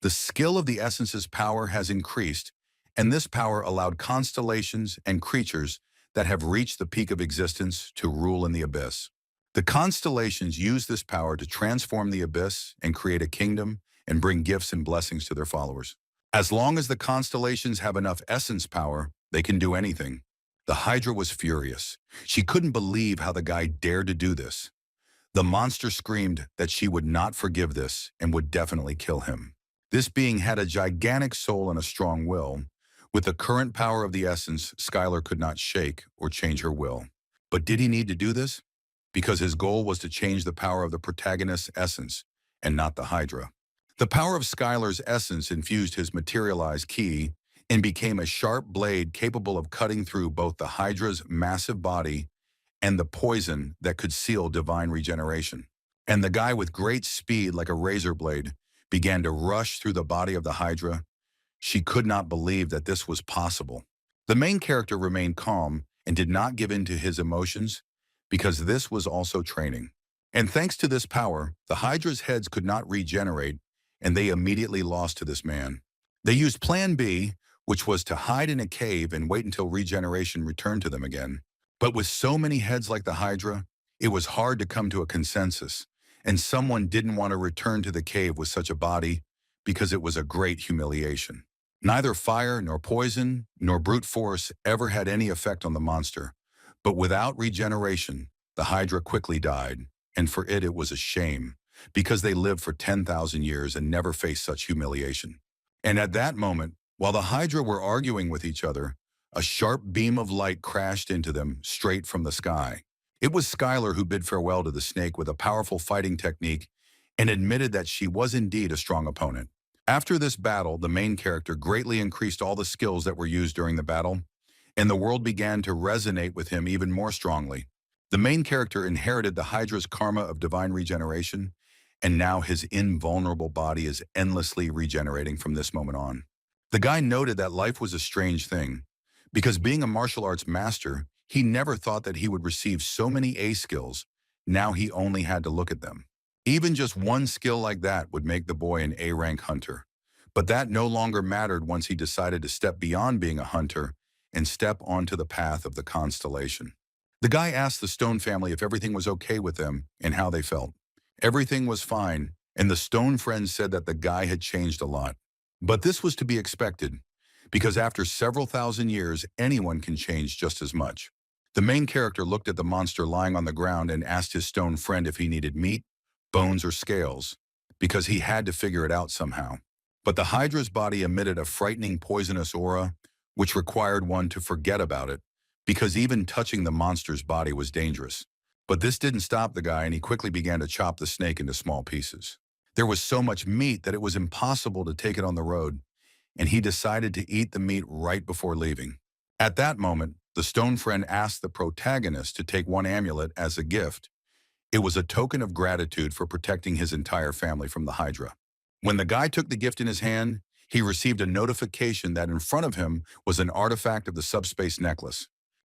the skill of the essence's power has increased, and this power allowed constellations and creatures that have reached the peak of existence to rule in the abyss. The constellations use this power to transform the abyss and create a kingdom and bring gifts and blessings to their followers. As long as the constellations have enough essence power, they can do anything. The Hydra was furious. She couldn't believe how the guy dared to do this. The monster screamed that she would not forgive this and would definitely kill him. This being had a gigantic soul and a strong will. With the current power of the essence, Skylar could not shake or change her will. But did he need to do this? Because his goal was to change the power of the protagonist's essence and not the Hydra. The power of Skylar's essence infused his materialized ki and became a sharp blade capable of cutting through both the Hydra's massive body and the poison that could seal divine regeneration. And the guy with great speed like a razor blade began to rush through the body of the Hydra. She could not believe that this was possible. The main character remained calm and did not give in to his emotions because this was also training. And thanks to this power, the Hydra's heads could not regenerate, and they immediately lost to this man. They used Plan B, which was to hide in a cave and wait until regeneration returned to them again. But with so many heads like the Hydra, it was hard to come to a consensus, and someone didn't want to return to the cave with such a body because it was a great humiliation. Neither fire nor poison nor brute force ever had any effect on the monster, but without regeneration, the Hydra quickly died, and for it was a shame, because they lived for 10,000 years and never faced such humiliation. And at that moment, while the Hydra were arguing with each other, a sharp beam of light crashed into them straight from the sky. It was Skylar who bid farewell to the snake with a powerful fighting technique and admitted that she was indeed a strong opponent. After this battle, the main character greatly increased all the skills that were used during the battle, and the world began to resonate with him even more strongly. The main character inherited the Hydra's karma of divine regeneration, and now his invulnerable body is endlessly regenerating from this moment on. The guy noted that life was a strange thing, because being a martial arts master, He never thought that he would receive so many A skills. Now he only had to look at them. Even just one skill like that would make the boy an A-rank hunter. But that no longer mattered once he decided to step beyond being a hunter and step onto the path of the constellation. The guy asked the Stone family if everything was okay with them and how they felt. Everything was fine, and the Stone friends said that the guy had changed a lot. But this was to be expected, because after several thousand years, anyone can change just as much. The main character looked at the monster lying on the ground and asked his stone friend if he needed meat, bones, or scales, because he had to figure it out somehow. But the Hydra's body emitted a frightening poisonous aura, which required one to forget about it, because even touching the monster's body was dangerous. But this didn't stop the guy, and he quickly began to chop the snake into small pieces. There was so much meat that it was impossible to take it on the road, and he decided to eat the meat right before leaving. At that moment, the stone friend asked the protagonist to take one amulet as a gift. It was a token of gratitude for protecting his entire family from the Hydra. When the guy took the gift in his hand, he received a notification that in front of him was an artifact of the subspace necklace.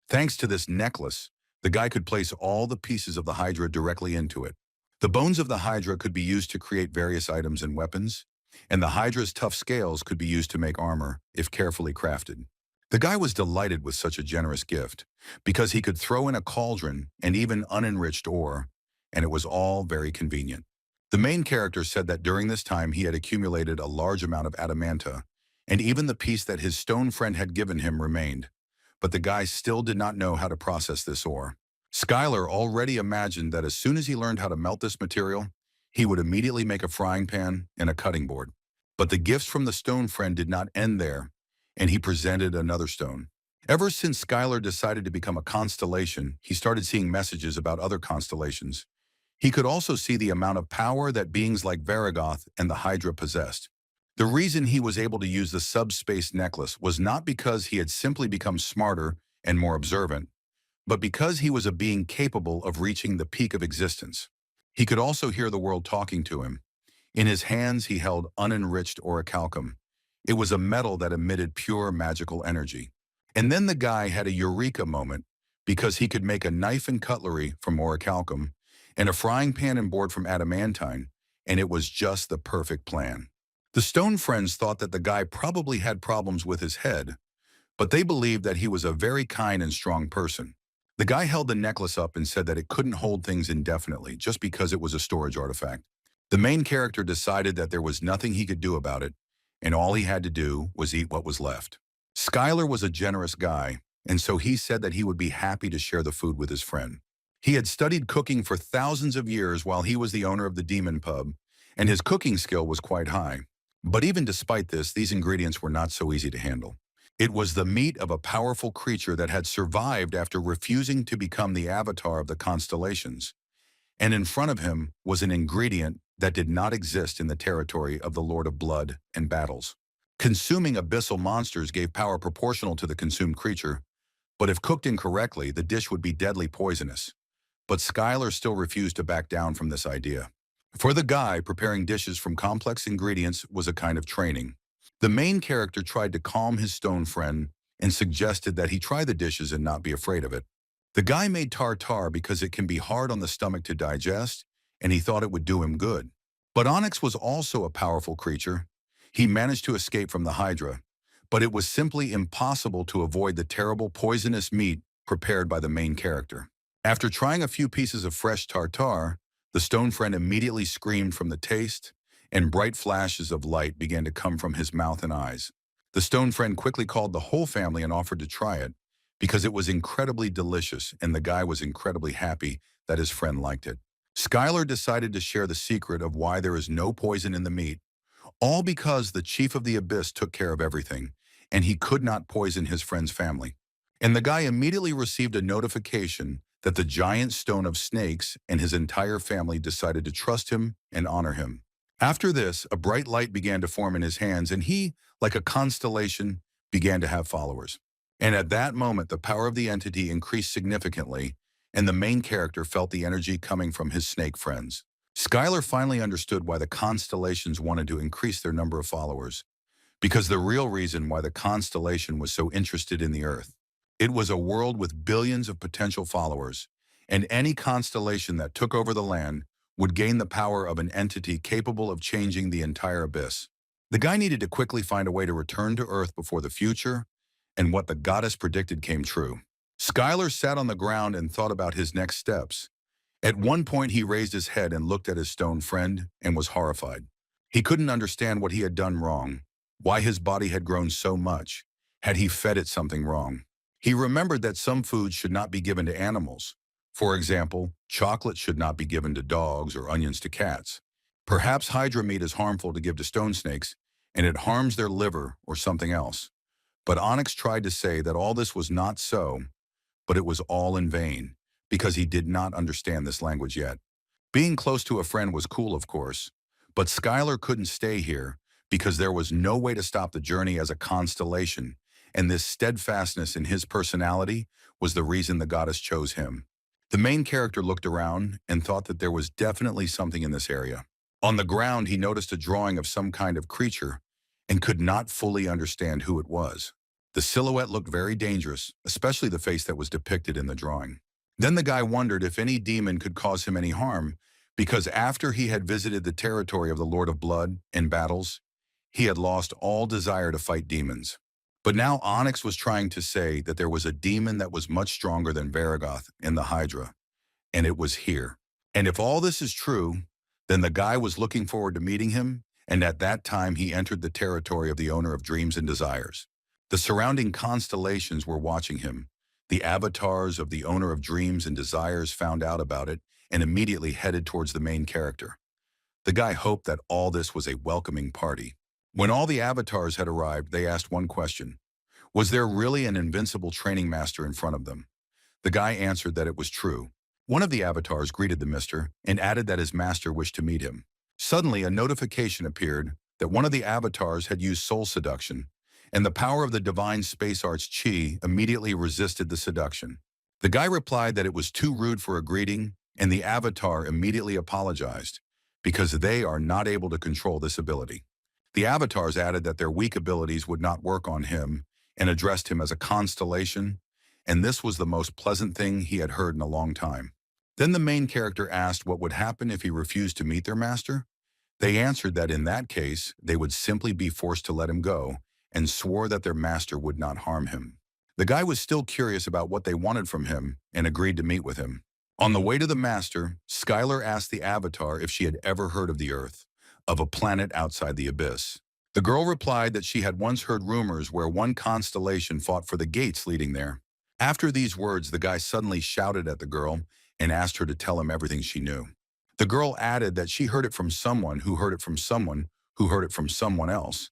Thanks to this necklace, the guy could place all the pieces of the Hydra directly into it. The bones of the Hydra could be used to create various items and weapons, and the Hydra's tough scales could be used to make armor, if carefully crafted. The guy was delighted with such a generous gift, because he could throw in a cauldron and even unenriched ore, and it was all very convenient. The main character said that during this time he had accumulated a large amount of adamanta, and even the piece that his stone friend had given him remained. But the guy still did not know how to process this ore. Skylar already imagined that as soon as he learned how to melt this material, he would immediately make a frying pan and a cutting board. But the gifts from the stone friend did not end there, and he presented another stone. Ever since Skylar decided to become a constellation, he started seeing messages about other constellations. He could also see the amount of power that beings like Varagoth and the Hydra possessed. The reason he was able to use the subspace necklace was not because he had simply become smarter and more observant, but because he was a being capable of reaching the peak of existence. He could also hear the world talking to him. In his hands, he held unenriched orichalcum. It was a metal that emitted pure magical energy. And then the guy had a eureka moment, because he could make a knife and cutlery from orichalcum and a frying pan and board from adamantine, and it was just the perfect plan. The stone friends thought that the guy probably had problems with his head, but they believed that he was a very kind and strong person. The guy held the necklace up and said that it couldn't hold things indefinitely just because it was a storage artifact. The main character decided that there was nothing he could do about it, and all he had to do was eat what was left. Skylar was a generous guy, and so he said that he would be happy to share the food with his friend. He had studied cooking for thousands of years while he was the owner of the Demon Pub, and his cooking skill was quite high. But even despite this, these ingredients were not so easy to handle. It was the meat of a powerful creature that had survived after refusing to become the avatar of the constellations. And in front of him was an ingredient that did not exist in the territory of the Lord of Blood and Battles. Consuming abyssal monsters gave power proportional to the consumed creature, but if cooked incorrectly, the dish would be deadly poisonous. But Skylar still refused to back down from this idea. For the guy, preparing dishes from complex ingredients was a kind of training. The main character tried to calm his stone friend and suggested that he try the dishes and not be afraid of it. The guy made tartare because it can be hard on the stomach to digest, and he thought it would do him good. But Onyx was also a powerful creature. He managed to escape from the Hydra, but it was simply impossible to avoid the terrible poisonous meat prepared by the main character. After trying a few pieces of fresh tartare, the stone friend immediately screamed from the taste, and bright flashes of light began to come from his mouth and eyes. The stone friend quickly called the whole family and offered to try it, because it was incredibly delicious and the guy was incredibly happy that his friend liked it. Skylar decided to share the secret of why there is no poison in the meat, all because the Chief of the Abyss took care of everything, and he could not poison his friend's family. And the guy immediately received a notification that the giant stone of snakes and his entire family decided to trust him and honor him. After this, a bright light began to form in his hands, and he, like a constellation, began to have followers. And at that moment, the power of the entity increased significantly, and the main character felt the energy coming from his snake friends. Skylar finally understood why the constellations wanted to increase their number of followers, because the real reason why the constellation was so interested in the Earth It was a world with billions of potential followers, and any constellation that took over the land would gain the power of an entity capable of changing the entire abyss. The guy needed to quickly find a way to return to Earth before the future, and what the goddess predicted came true. Skylar sat on the ground and thought about his next steps. At one point, he raised his head and looked at his stone friend and was horrified. He couldn't understand what he had done wrong, why his body had grown so much. Had he fed it something wrong? He remembered that some foods should not be given to animals. For example, chocolate should not be given to dogs or onions to cats. Perhaps hydra meat is harmful to give to stone snakes, and it harms their liver or something else. But Onyx tried to say that all this was not so, but it was all in vain, because he did not understand this language yet. Being close to a friend was cool, of course, but Skylar couldn't stay here because there was no way to stop the journey as a constellation, and this steadfastness in his personality was the reason the goddess chose him. The main character looked around and thought that there was definitely something in this area. On the ground, he noticed a drawing of some kind of creature and could not fully understand who it was. The silhouette looked very dangerous, especially the face that was depicted in the drawing. Then the guy wondered if any demon could cause him any harm, because after he had visited the territory of the Lord of Blood in battles, he had lost all desire to fight demons. But now Onyx was trying to say that there was a demon that was much stronger than Varagoth in the Hydra, and it was here. And if all this is true, then the guy was looking forward to meeting him, and at that time he entered the territory of the owner of dreams and desires. The surrounding constellations were watching him. The avatars of the owner of dreams and desires found out about it and immediately headed towards the main character. The guy hoped that all this was a welcoming party. When all the avatars had arrived, they asked one question. Was there really an invincible training master in front of them? The guy answered that it was true. One of the avatars greeted the mister and added that his master wished to meet him. Suddenly, a notification appeared that one of the avatars had used soul seduction, and the power of the divine space arts chi immediately resisted the seduction. The guy replied that it was too rude for a greeting, and the avatar immediately apologized, because they are not able to control this ability. The avatars added that their weak abilities would not work on him and addressed him as a constellation, and this was the most pleasant thing he had heard in a long time. Then the main character asked what would happen if he refused to meet their master. They answered that in that case, they would simply be forced to let him go and swore that their master would not harm him. The guy was still curious about what they wanted from him and agreed to meet with him. On the way to the master, Skylar asked the avatar if she had ever heard of the Earth, of a planet outside the abyss. The girl replied that she had once heard rumors where one constellation fought for the gates leading there. After these words, the guy suddenly shouted at the girl and asked her to tell him everything she knew. The girl added that she heard it from someone who heard it from someone who heard it from someone else,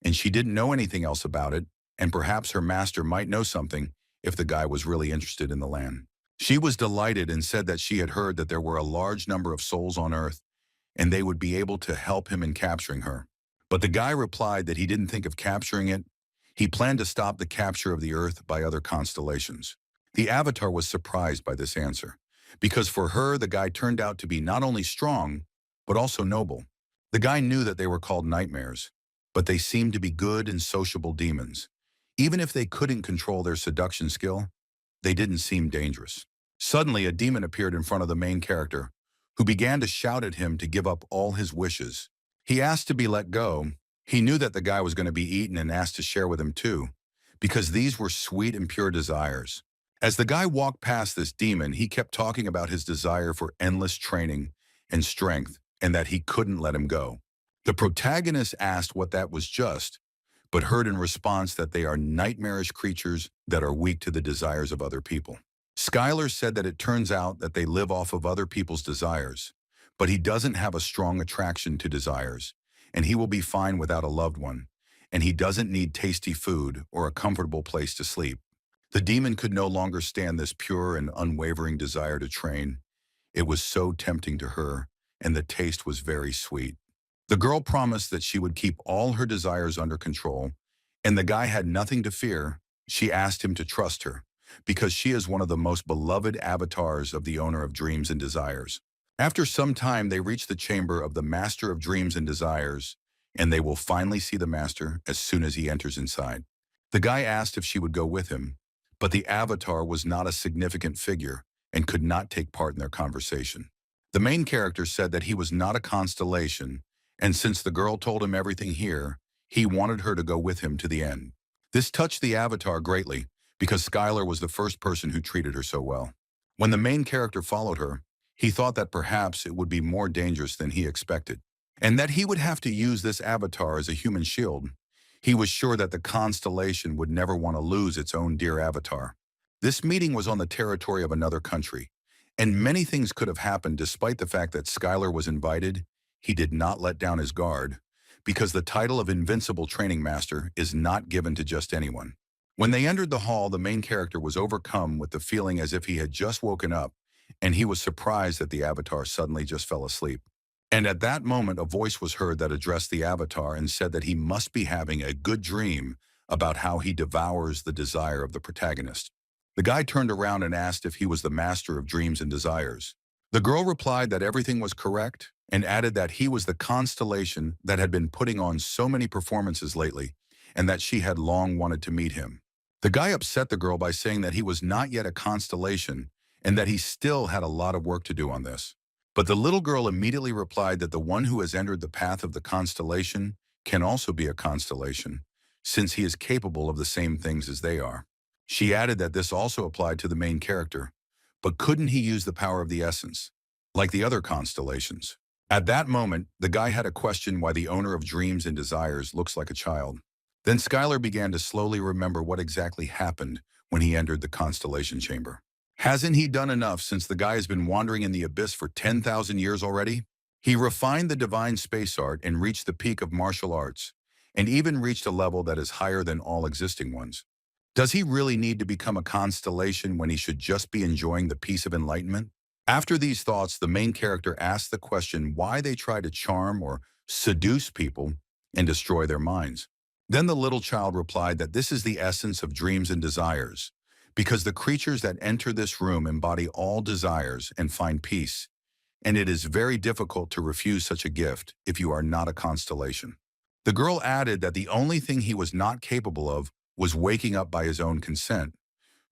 and she didn't know anything else about it, and perhaps her master might know something if the guy was really interested in the land. She was delighted and said that she had heard that there were a large number of souls on Earth, and they would be able to help him in capturing her. But the guy replied that he didn't think of capturing it. He planned to stop the capture of the Earth by other constellations. The avatar was surprised by this answer, because for her, the guy turned out to be not only strong, but also noble. The guy knew that they were called nightmares, but they seemed to be good and sociable demons. Even if they couldn't control their seduction skill, they didn't seem dangerous. Suddenly, a demon appeared in front of the main character, who began to shout at him to give up all his wishes. He asked to be let go. He knew that the guy was going to be eaten and asked to share with him too, because these were sweet and pure desires. As the guy walked past this demon, he kept talking about his desire for endless training and strength, and that he couldn't let him go. The protagonist asked what that was just, but heard in response that they are nightmarish creatures that are weak to the desires of other people. Skylar said that it turns out that they live off of other people's desires, but he doesn't have a strong attraction to desires, and he will be fine without a loved one, and he doesn't need tasty food or a comfortable place to sleep. The demon could no longer stand this pure and unwavering desire to train. It was so tempting to her, and the taste was very sweet. The girl promised that she would keep all her desires under control, and the guy had nothing to fear. She asked him to trust her, because she is one of the most beloved avatars of the owner of dreams and desires. After some time, they reach the chamber of the master of dreams and desires, and they will finally see the master as soon as he enters inside. The guy asked if she would go with him, but the avatar was not a significant figure and could not take part in their conversation. The main character said that he was not a constellation, and since the girl told him everything here, he wanted her to go with him to the end. This touched the avatar greatly because Skylar was the first person who treated her so well. When the main character followed her, he thought that perhaps it would be more dangerous than he expected, and that he would have to use this avatar as a human shield. He was sure that the constellation would never want to lose its own dear avatar. This meeting was on the territory of another country, and many things could have happened despite the fact that Skylar was invited. He did not let down his guard, because the title of Invincible Training Master is not given to just anyone. When they entered the hall, the main character was overcome with the feeling as if he had just woken up, and he was surprised that the avatar suddenly just fell asleep. And at that moment, a voice was heard that addressed the avatar and said that he must be having a good dream about how he devours the desire of the protagonist. The guy turned around and asked if he was the master of dreams and desires. The girl replied that everything was correct and added that he was the constellation that had been putting on so many performances lately and that she had long wanted to meet him. The guy upset the girl by saying that he was not yet a constellation and that he still had a lot of work to do on this. But the little girl immediately replied that the one who has entered the path of the constellation can also be a constellation, since he is capable of the same things as they are. She added that this also applied to the main character, but couldn't he use the power of the essence, like the other constellations? At that moment, the guy had a question why the owner of dreams and desires looks like a child. Then Skylar began to slowly remember what exactly happened when he entered the constellation chamber. Hasn't he done enough since the guy has been wandering in the abyss for 10,000 years already? He refined the divine space art and reached the peak of martial arts, and even reached a level that is higher than all existing ones. Does he really need to become a constellation when he should just be enjoying the peace of enlightenment? After these thoughts, the main character asked the question why they try to charm or seduce people and destroy their minds. Then the little child replied that this is the essence of dreams and desires, because the creatures that enter this room embody all desires and find peace, and it is very difficult to refuse such a gift if you are not a constellation. The girl added that the only thing he was not capable of was waking up by his own consent,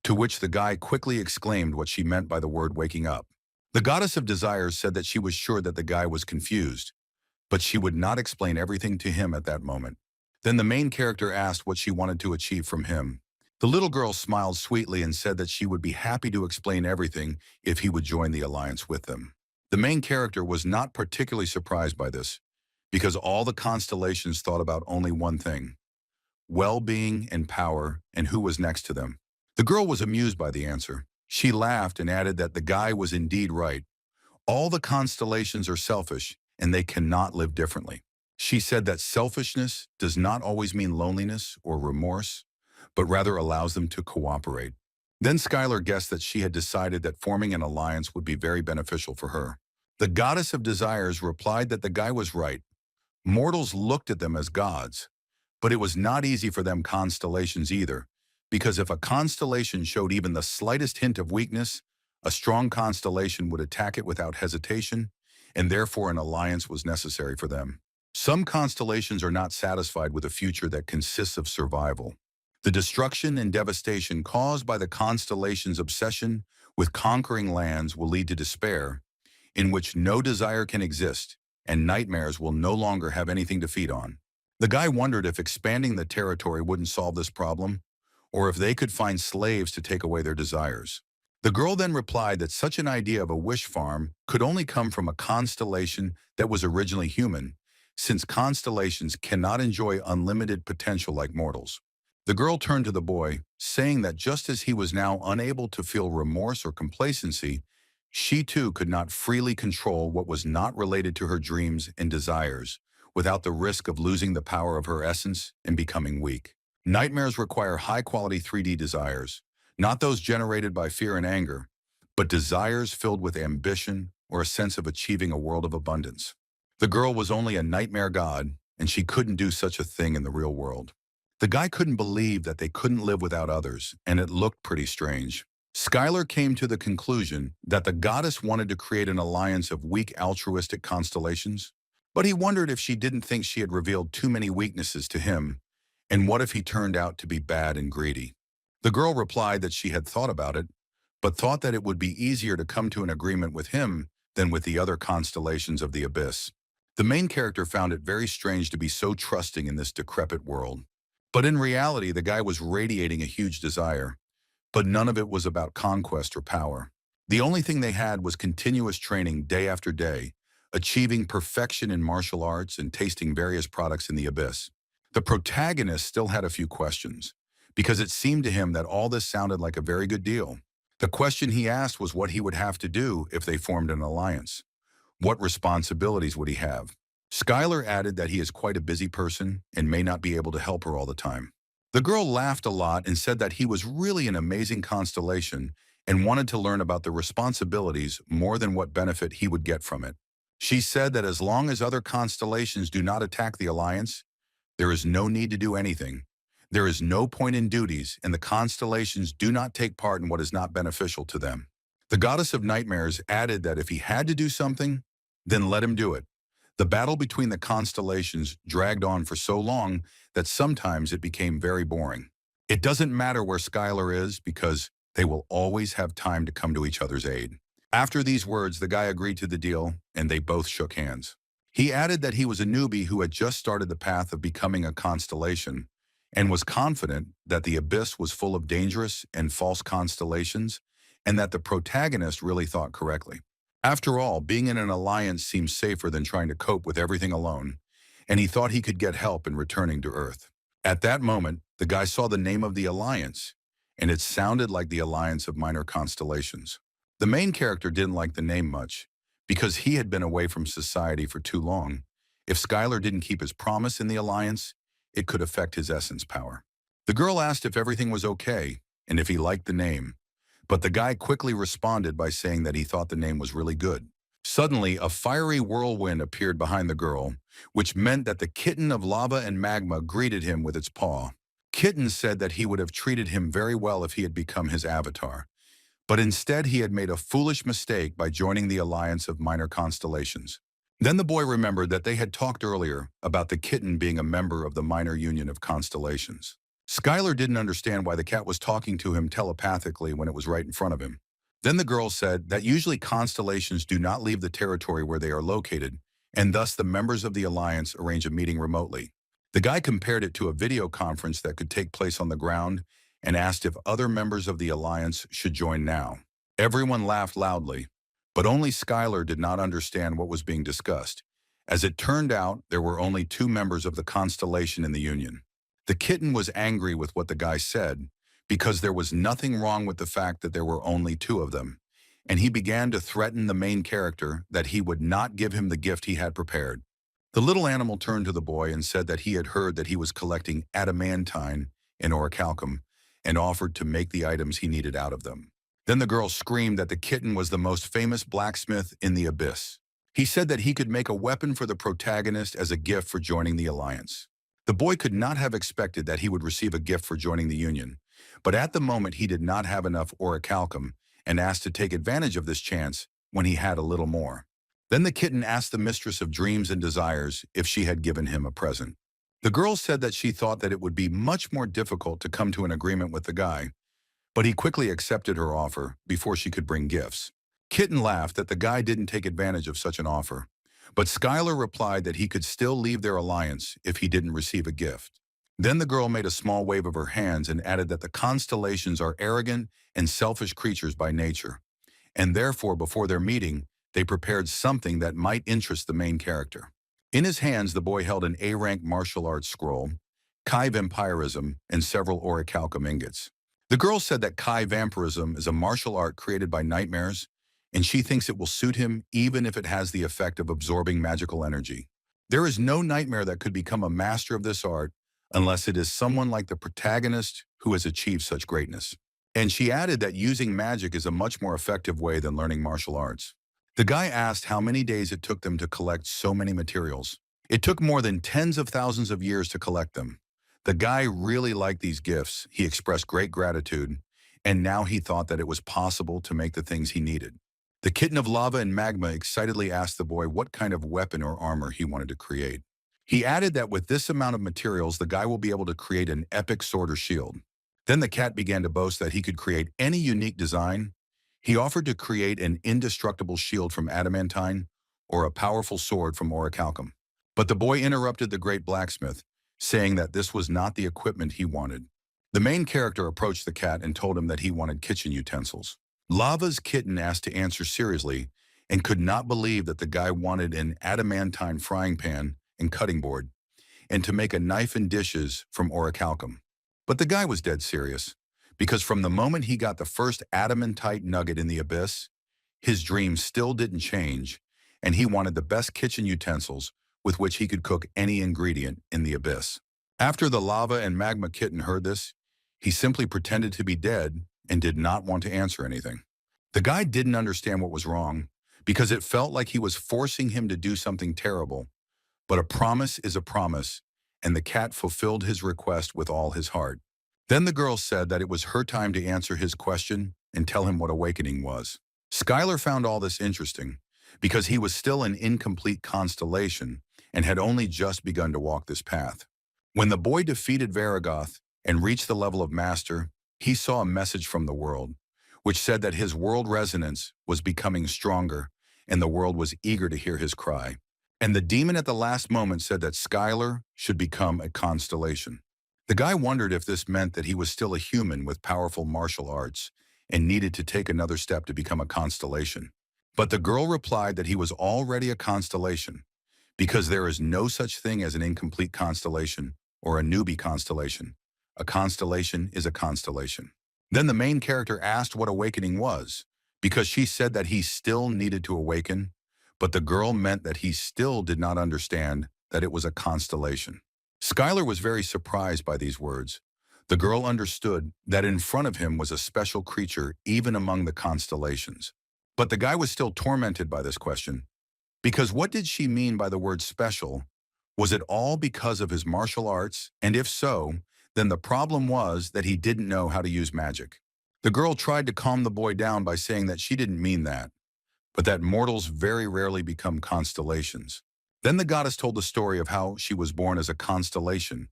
to which the guy quickly exclaimed what she meant by the word waking up. The goddess of desires said that she was sure that the guy was confused, but she would not explain everything to him at that moment. Then the main character asked what she wanted to achieve from him. The little girl smiled sweetly and said that she would be happy to explain everything if he would join the alliance with them. The main character was not particularly surprised by this, because all the constellations thought about only one thing: well-being and power, and who was next to them. The girl was amused by the answer. She laughed and added that the guy was indeed right. All the constellations are selfish, and they cannot live differently. She said that selfishness does not always mean loneliness or remorse, but rather allows them to cooperate. Then Skylar guessed that she had decided that forming an alliance would be very beneficial for her. The goddess of desires replied that the guy was right. Mortals looked at them as gods, but it was not easy for them constellations either, because if a constellation showed even the slightest hint of weakness, a strong constellation would attack it without hesitation, and therefore an alliance was necessary for them. Some constellations are not satisfied with a future that consists of survival. The destruction and devastation caused by the constellation's obsession with conquering lands will lead to despair, in which no desire can exist, and nightmares will no longer have anything to feed on. The guy wondered if expanding the territory wouldn't solve this problem, or if they could find slaves to take away their desires. The girl then replied that such an idea of a wish farm could only come from a constellation that was originally human, since constellations cannot enjoy unlimited potential like mortals. The girl turned to the boy, saying that just as he was now unable to feel remorse or complacency, she too could not freely control what was not related to her dreams and desires, without the risk of losing the power of her essence and becoming weak. Nightmares require high-quality 3D desires, not those generated by fear and anger, but desires filled with ambition or a sense of achieving a world of abundance. The girl was only a nightmare god, and she couldn't do such a thing in the real world. The guy couldn't believe that they couldn't live without others, and it looked pretty strange. Skylar came to the conclusion that the goddess wanted to create an alliance of weak altruistic constellations, but he wondered if she didn't think she had revealed too many weaknesses to him, and what if he turned out to be bad and greedy. The girl replied that she had thought about it, but thought that it would be easier to come to an agreement with him than with the other constellations of the abyss. The main character found it very strange to be so trusting in this decrepit world. But in reality, the guy was radiating a huge desire, but none of it was about conquest or power. The only thing they had was continuous training day after day, achieving perfection in martial arts and tasting various products in the abyss. The protagonist still had a few questions, because it seemed to him that all this sounded like a very good deal. The question he asked was what he would have to do if they formed an alliance. What responsibilities would he have? Skylar added that he is quite a busy person and may not be able to help her all the time. The girl laughed a lot and said that he was really an amazing constellation and wanted to learn about the responsibilities more than what benefit he would get from it. She said that as long as other constellations do not attack the alliance, there is no need to do anything. There is no point in duties, and the constellations do not take part in what is not beneficial to them. The goddess of nightmares added that if he had to do something, then let him do it. The battle between the constellations dragged on for so long that sometimes it became very boring. It doesn't matter where Skylar is because they will always have time to come to each other's aid. After these words, the guy agreed to the deal, and they both shook hands. He added that he was a newbie who had just started the path of becoming a constellation and was confident that the abyss was full of dangerous and false constellations and that the protagonist really thought correctly. After all, being in an alliance seems safer than trying to cope with everything alone, and he thought he could get help in returning to Earth. At that moment, the guy saw the name of the alliance, and it sounded like the Alliance of Minor Constellations. The main character didn't like the name much, because he had been away from society for too long. If Skylar didn't keep his promise in the alliance, it could affect his essence power. The girl asked if everything was okay, and if he liked the name. But the guy quickly responded by saying that he thought the name was really good. Suddenly, a fiery whirlwind appeared behind the girl, which meant that the kitten of lava and magma greeted him with its paw. Kitten said that he would have treated him very well if he had become his avatar. But instead, he had made a foolish mistake by joining the Alliance of Minor Constellations. Then the boy remembered that they had talked earlier about the kitten being a member of the Minor Union of Constellations. Skylar didn't understand why the cat was talking to him telepathically when it was right in front of him. Then the girl said that usually constellations do not leave the territory where they are located, and thus the members of the alliance arrange a meeting remotely. The guy compared it to a video conference that could take place on the ground and asked if other members of the alliance should join now. Everyone laughed loudly, but only Skylar did not understand what was being discussed. As it turned out, there were only 2 members of the constellation in the union. The kitten was angry with what the guy said because there was nothing wrong with the fact that there were only 2 of them, and he began to threaten the main character that he would not give him the gift he had prepared. The little animal turned to the boy and said that he had heard that he was collecting adamantine and orichalcum and offered to make the items he needed out of them. Then the girl screamed that the kitten was the most famous blacksmith in the abyss. He said that he could make a weapon for the protagonist as a gift for joining the alliance. The boy could not have expected that he would receive a gift for joining the union, but at the moment he did not have enough orichalcum and asked to take advantage of this chance when he had a little more. Then the kitten asked the mistress of dreams and desires if she had given him a present. The girl said that she thought that it would be much more difficult to come to an agreement with the guy, but he quickly accepted her offer before she could bring gifts. Kitten laughed that the guy didn't take advantage of such an offer, but Skylar replied that he could still leave their alliance if he didn't receive a gift. Then the girl made a small wave of her hands and added that the constellations are arrogant and selfish creatures by nature, and therefore before their meeting, they prepared something that might interest the main character. In his hands, the boy held an A-rank martial arts scroll, Kai Vampirism, and several orichalcum ingots. The girl said that Kai Vampirism is a martial art created by nightmares, and she thinks it will suit him even if it has the effect of absorbing magical energy. There is no nightmare that could become a master of this art unless it is someone like the protagonist who has achieved such greatness. And she added that using magic is a much more effective way than learning martial arts. The guy asked how many days it took them to collect so many materials. It took more than tens of thousands of years to collect them. The guy really liked these gifts. He expressed great gratitude, and now he thought that it was possible to make the things he needed. The kitten of lava and magma excitedly asked the boy what kind of weapon or armor he wanted to create. He added that with this amount of materials, the guy will be able to create an epic sword or shield. Then the cat began to boast that he could create any unique design. He offered to create an indestructible shield from adamantine or a powerful sword from orichalcum. But the boy interrupted the great blacksmith, saying that this was not the equipment he wanted. The main character approached the cat and told him that he wanted kitchen utensils. Lava's kitten asked to answer seriously and could not believe that the guy wanted an adamantine frying pan and cutting board and to make a knife and dishes from orichalcum. But the guy was dead serious, because from the moment he got the first adamantite nugget in the abyss, his dreams still didn't change, and he wanted the best kitchen utensils with which he could cook any ingredient in the abyss. After the lava and magma kitten heard this, he simply pretended to be dead and did not want to answer anything. The guy didn't understand what was wrong, because it felt like he was forcing him to do something terrible. But a promise is a promise, and the cat fulfilled his request with all his heart. Then the girl said that it was her time to answer his question and tell him what awakening was. Skylar found all this interesting, because he was still an incomplete constellation and had only just begun to walk this path. When the boy defeated Varagoth and reached the level of master, he saw a message from the world, which said that his world resonance was becoming stronger and the world was eager to hear his cry. And the demon at the last moment said that Skylar should become a constellation. The guy wondered if this meant that he was still a human with powerful martial arts and needed to take another step to become a constellation. But the girl replied that he was already a constellation, because there is no such thing as an incomplete constellation or a newbie constellation. A constellation is a constellation. Then the main character asked what awakening was, because she said that he still needed to awaken, but the girl meant that he still did not understand that it was a constellation. Skylar was very surprised by these words. The girl understood that in front of him was a special creature even among the constellations. But the guy was still tormented by this question, because what did she mean by the word special? Was it all because of his martial arts? And if so, then the problem was that he didn't know how to use magic. The girl tried to calm the boy down by saying that she didn't mean that, but that mortals very rarely become constellations. Then the goddess told the story of how she was born as a constellation,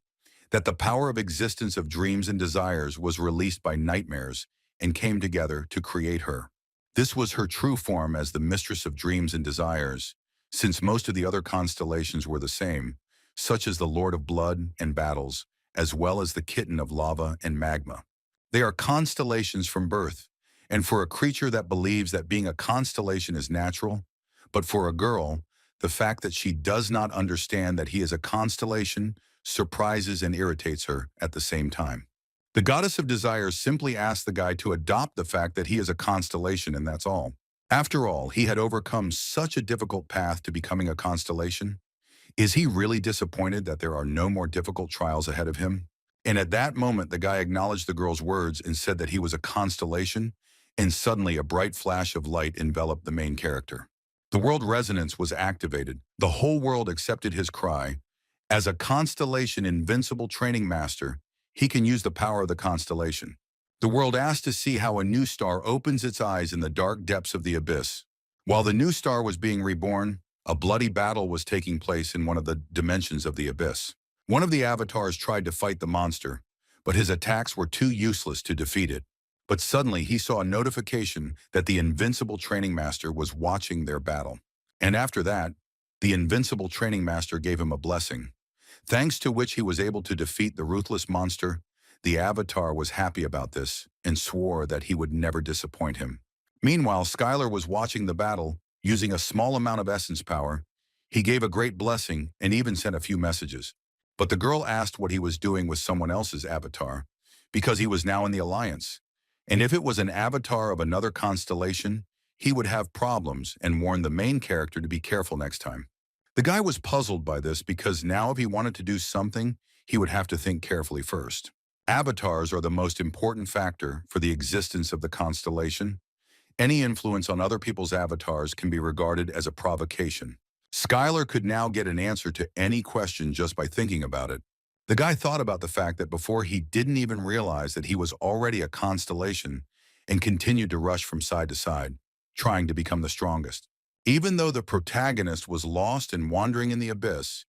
that the power of existence of dreams and desires was released by nightmares and came together to create her. This was her true form as the mistress of dreams and desires, since most of the other constellations were the same, such as the Lord of Blood and Battles, as well as the Kitten of Lava and Magma. They are constellations from birth, and for a creature that believes that being a constellation is natural, but for a girl, the fact that she does not understand that he is a constellation surprises and irritates her at the same time. The goddess of desires simply asked the guy to adopt the fact that he is a constellation, and that's all. After all, he had overcome such a difficult path to becoming a constellation. Is he really disappointed that there are no more difficult trials ahead of him? And at that moment, the guy acknowledged the girl's words and said that he was a constellation, and suddenly a bright flash of light enveloped the main character. The world resonance was activated. The whole world accepted his cry. As a constellation invincible training master, he can use the power of the constellation. The world asked to see how a new star opens its eyes in the dark depths of the abyss. While the new star was being reborn, a bloody battle was taking place in one of the dimensions of the abyss. One of the avatars tried to fight the monster, but his attacks were too useless to defeat it. But suddenly he saw a notification that the invincible training master was watching their battle. And after that, the invincible training master gave him a blessing, thanks to which he was able to defeat the ruthless monster. The Avatar was happy about this and swore that he would never disappoint him. Meanwhile, Skylar was watching the battle, using a small amount of essence power. He gave a great blessing and even sent a few messages. But the girl asked what he was doing with someone else's avatar, because he was now in the Alliance. And if it was an avatar of another constellation, he would have problems and warned the main character to be careful next time. The guy was puzzled by this because now if he wanted to do something, he would have to think carefully first. Avatars are the most important factor for the existence of the constellation. Any influence on other people's avatars can be regarded as a provocation. Skylar could now get an answer to any question just by thinking about it. The guy thought about the fact that before he didn't even realize that he was already a constellation and continued to rush from side to side, trying to become the strongest. Even though the protagonist was lost and wandering in the abyss,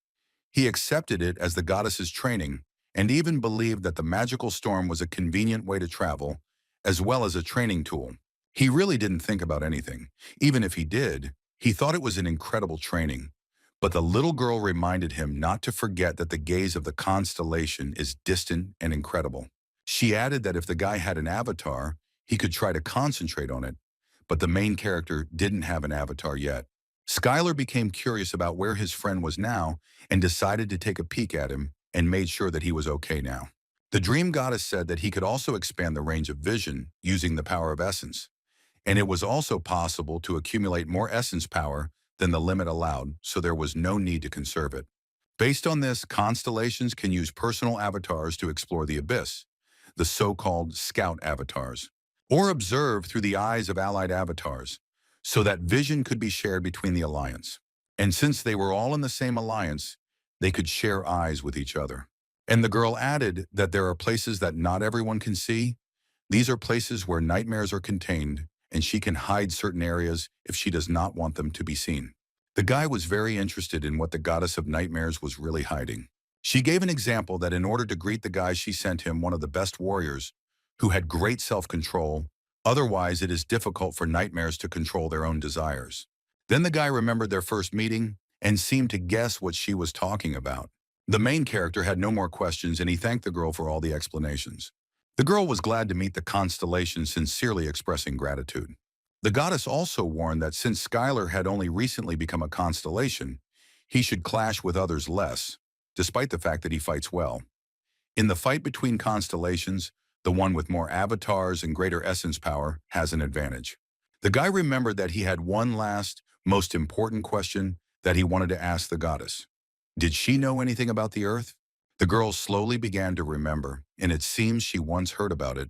he accepted it as the goddess's training and even believed that the magical storm was a convenient way to travel, as well as a training tool. He really didn't think about anything. Even if he did, he thought it was an incredible training. But the little girl reminded him not to forget that the gaze of the constellation is distant and incredible. She added that if the guy had an avatar, he could try to concentrate on it, but the main character didn't have an avatar yet. Skylar became curious about where his friend was now and decided to take a peek at him and made sure that he was okay now. The dream goddess said that he could also expand the range of vision using the power of essence, and it was also possible to accumulate more essence power than the limit allowed, so there was no need to conserve it. Based on this, constellations can use personal avatars to explore the abyss, the so-called scout avatars, or observe through the eyes of allied avatars, so that vision could be shared between the alliance. And since they were all in the same alliance, they could share eyes with each other. And the girl added that there are places that not everyone can see. These are places where nightmares are contained, and she can hide certain areas if she does not want them to be seen. The guy was very interested in what the goddess of nightmares was really hiding. She gave an example that in order to greet the guy, she sent him one of the best warriors who had great self-control. Otherwise, it is difficult for nightmares to control their own desires. Then the guy remembered their first meeting and seemed to guess what she was talking about. The main character had no more questions, and he thanked the girl for all the explanations. The girl was glad to meet the constellation, sincerely expressing gratitude. The goddess also warned that since Skylar had only recently become a constellation, he should clash with others less, despite the fact that he fights well. In the fight between constellations, the one with more avatars and greater essence power has an advantage. The guy remembered that he had one last, most important question that he wanted to ask the goddess. Did she know anything about the Earth? The girl slowly began to remember, and it seems she once heard about it,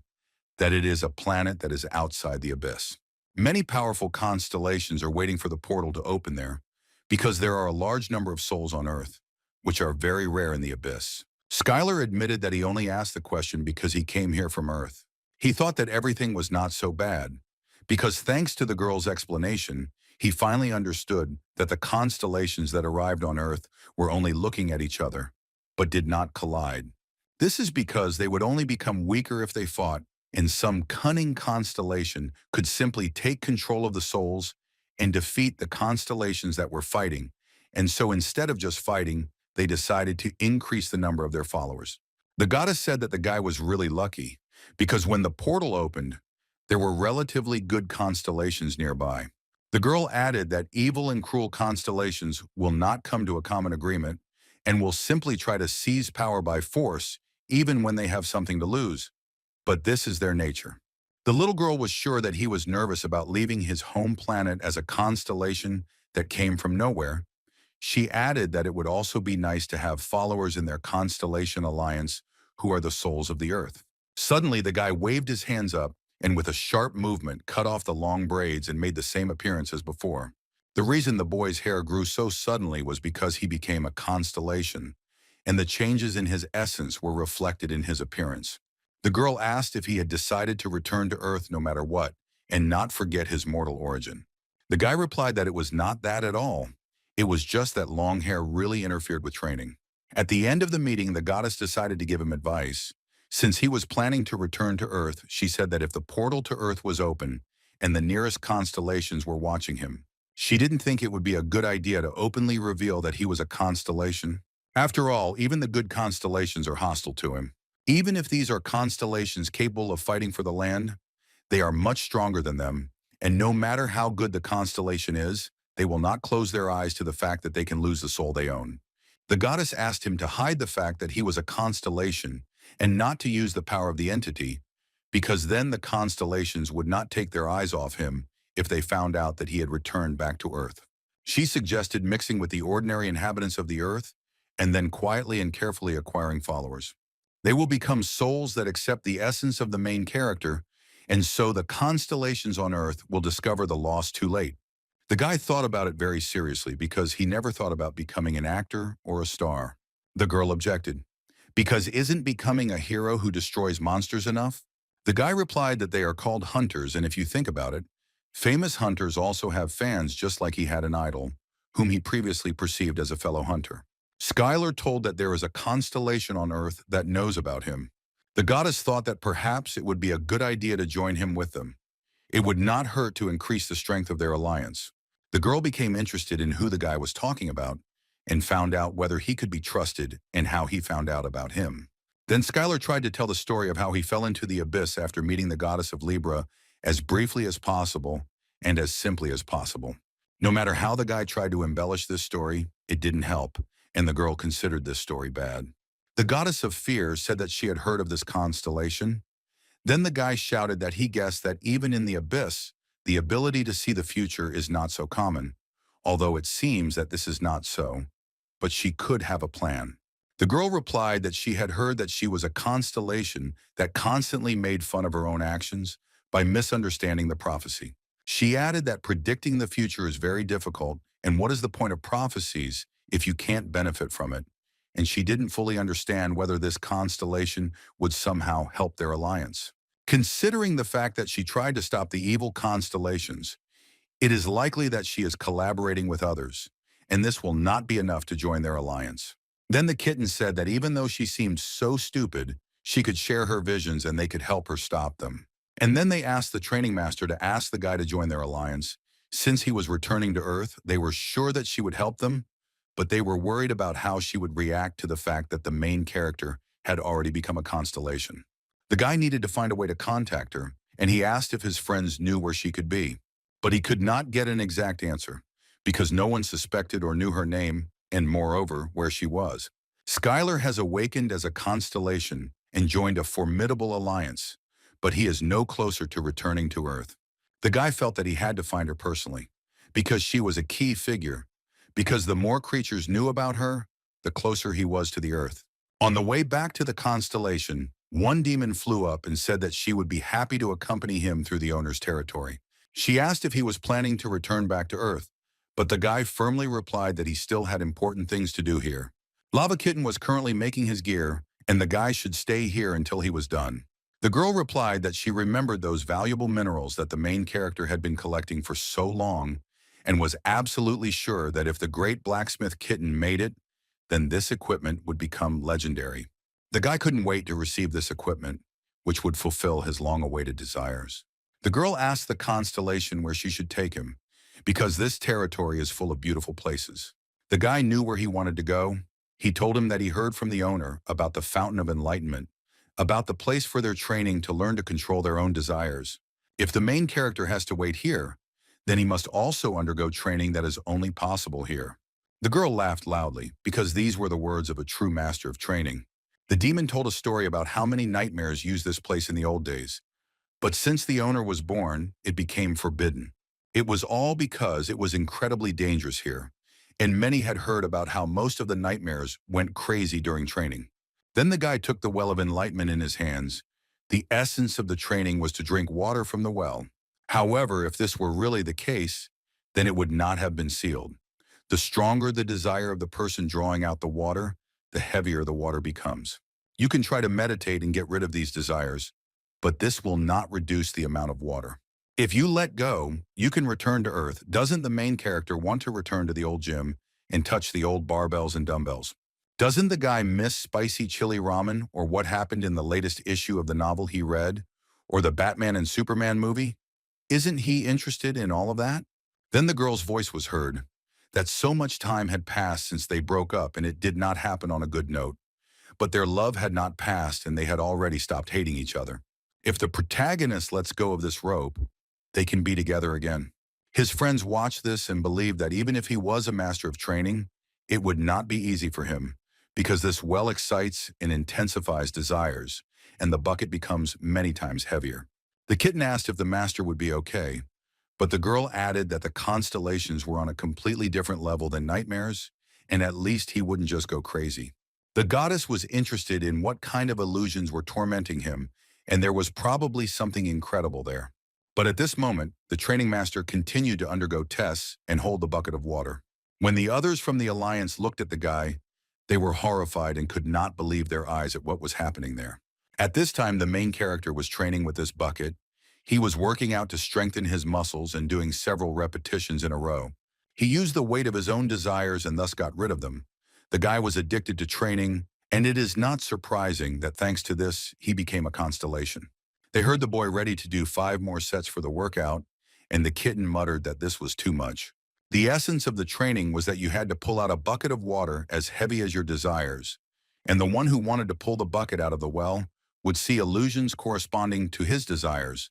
that it is a planet that is outside the abyss. Many powerful constellations are waiting for the portal to open there, because there are a large number of souls on Earth, which are very rare in the abyss. Skylar admitted that he only asked the question because he came here from Earth. He thought that everything was not so bad, because thanks to the girl's explanation, he finally understood that the constellations that arrived on Earth were only looking at each other, but did not collide. This is because they would only become weaker if they fought, and some cunning constellation could simply take control of the souls and defeat the constellations that were fighting. And so instead of just fighting, they decided to increase the number of their followers. The goddess said that the guy was really lucky, because when the portal opened, there were relatively good constellations nearby. The girl added that evil and cruel constellations will not come to a common agreement and will simply try to seize power by force, even when they have something to lose. But this is their nature. The little girl was sure that he was nervous about leaving his home planet as a constellation that came from nowhere. She added that it would also be nice to have followers in their constellation alliance who are the souls of the Earth. Suddenly, the guy waved his hands up and with a sharp movement cut off the long braids and made the same appearance as before. The reason the boy's hair grew so suddenly was because he became a constellation, and the changes in his essence were reflected in his appearance. The girl asked if he had decided to return to Earth no matter what, and not forget his mortal origin. The guy replied that it was not that at all. It was just that long hair really interfered with training. At the end of the meeting, the goddess decided to give him advice. Since he was planning to return to Earth, she said that if the portal to Earth was open and the nearest constellations were watching him, she didn't think it would be a good idea to openly reveal that he was a constellation. After all, even the good constellations are hostile to him. Even if these are constellations capable of fighting for the land, they are much stronger than them, and no matter how good the constellation is, they will not close their eyes to the fact that they can lose the soul they own. The goddess asked him to hide the fact that he was a constellation and not to use the power of the entity, because then the constellations would not take their eyes off him if they found out that he had returned back to Earth. She suggested mixing with the ordinary inhabitants of the Earth and then quietly and carefully acquiring followers. They will become souls that accept the essence of the main character, and so the constellations on Earth will discover the loss too late. The guy thought about it very seriously because he never thought about becoming an actor or a star. The girl objected, because isn't becoming a hero who destroys monsters enough? The guy replied that they are called hunters, and if you think about it, famous hunters also have fans, just like he had an idol, whom he previously perceived as a fellow hunter. Skylar told that there is a constellation on Earth that knows about him. The goddess thought that perhaps it would be a good idea to join him with them. It would not hurt to increase the strength of their alliance. The girl became interested in who the guy was talking about and found out whether he could be trusted and how he found out about him. Then Skylar tried to tell the story of how he fell into the abyss after meeting the goddess of Libra as briefly as possible and as simply as possible. No matter how the guy tried to embellish this story, it didn't help, and the girl considered this story bad. The goddess of fear said that she had heard of this constellation. Then the guy shouted that he guessed that even in the abyss, the ability to see the future is not so common, although it seems that this is not so, but she could have a plan. The girl replied that she had heard that she was a constellation that constantly made fun of her own actions by misunderstanding the prophecy. She added that predicting the future is very difficult, and what is the point of prophecies if you can't benefit from it? And she didn't fully understand whether this constellation would somehow help their alliance. Considering the fact that she tried to stop the evil constellations, it is likely that she is collaborating with others, and this will not be enough to join their alliance. Then the kitten said that even though she seemed so stupid, she could share her visions and they could help her stop them. And then they asked the training master to ask the guy to join their alliance. Since he was returning to Earth, they were sure that she would help them, but they were worried about how she would react to the fact that the main character had already become a constellation. The guy needed to find a way to contact her, and he asked if his friends knew where she could be. But he could not get an exact answer, because no one suspected or knew her name, and moreover, where she was. Skylar has awakened as a constellation and joined a formidable alliance, but he is no closer to returning to Earth. The guy felt that he had to find her personally, because she was a key figure, because the more creatures knew about her, the closer he was to the Earth. On the way back to the constellation, one demon flew up and said that she would be happy to accompany him through the owner's territory. She asked if he was planning to return back to Earth, but the guy firmly replied that he still had important things to do here. Lava Kitten was currently making his gear, and the guy should stay here until he was done. The girl replied that she remembered those valuable minerals that the main character had been collecting for so long, and was absolutely sure that if the great blacksmith kitten made it, then this equipment would become legendary. The guy couldn't wait to receive this equipment, which would fulfill his long-awaited desires. The girl asked the constellation where she should take him, because this territory is full of beautiful places. The guy knew where he wanted to go. He told him that he heard from the owner about the Fountain of Enlightenment, about the place for their training to learn to control their own desires. If the main character has to wait here, then he must also undergo training that is only possible here. The girl laughed loudly, because these were the words of a true master of training. The demon told a story about how many nightmares used this place in the old days. But since the owner was born, it became forbidden. It was all because it was incredibly dangerous here, and many had heard about how most of the nightmares went crazy during training. Then the guy took the well of enlightenment in his hands. The essence of the training was to drink water from the well. However, if this were really the case, then it would not have been sealed. The stronger the desire of the person drawing out the water, the heavier the water becomes. You can try to meditate and get rid of these desires, but this will not reduce the amount of water. If you let go, you can return to Earth. Doesn't the main character want to return to the old gym and touch the old barbells and dumbbells? Doesn't the guy miss spicy chili ramen or what happened in the latest issue of the novel he read, or the Batman and Superman movie? Isn't he interested in all of that? Then the girl's voice was heard, that so much time had passed since they broke up and it did not happen on a good note. But their love had not passed and they had already stopped hating each other. If the protagonist lets go of this rope, they can be together again. His friends watched this and believed that even if he was a master of training, it would not be easy for him, because this well excites and intensifies desires, and the bucket becomes many times heavier. The kitten asked if the master would be okay, but the girl added that the constellations were on a completely different level than nightmares, and at least he wouldn't just go crazy. The goddess was interested in what kind of illusions were tormenting him, and there was probably something incredible there. But at this moment, the training master continued to undergo tests and hold the bucket of water. When the others from the Alliance looked at the guy, they were horrified and could not believe their eyes at what was happening there. At this time, the main character was training with this bucket. He was working out to strengthen his muscles and doing several repetitions in a row. He used the weight of his own desires and thus got rid of them. The guy was addicted to training, and it is not surprising that thanks to this, he became a constellation. They heard the boy ready to do 5 more sets for the workout, and the kitten muttered that this was too much. The essence of the training was that you had to pull out a bucket of water as heavy as your desires, and the one who wanted to pull the bucket out of the well would see illusions corresponding to his desires,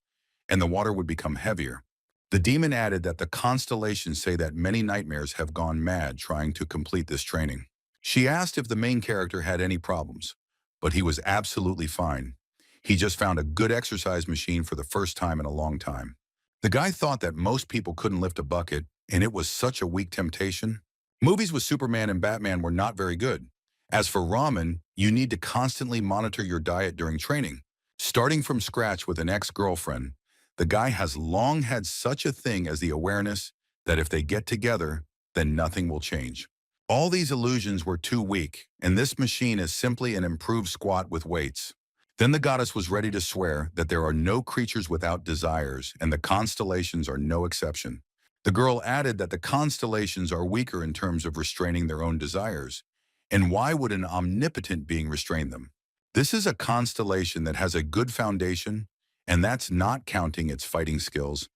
and the water would become heavier. The demon added that the constellations say that many nightmares have gone mad trying to complete this training. She asked if the main character had any problems, but he was absolutely fine. He just found a good exercise machine for the first time in a long time. The guy thought that most people couldn't lift a bucket, and it was such a weak temptation. Movies with Superman and Batman were not very good. As for ramen, you need to constantly monitor your diet during training. Starting from scratch with an ex-girlfriend, the guy has long had such a thing as the awareness that if they get together, then nothing will change. All these illusions were too weak, and this machine is simply an improved squat with weights. Then the goddess was ready to swear that there are no creatures without desires, and the constellations are no exception. The girl added that the constellations are weaker in terms of restraining their own desires. And why would an omnipotent being restrain them? This is a constellation that has a good foundation, and that's not counting its fighting skills.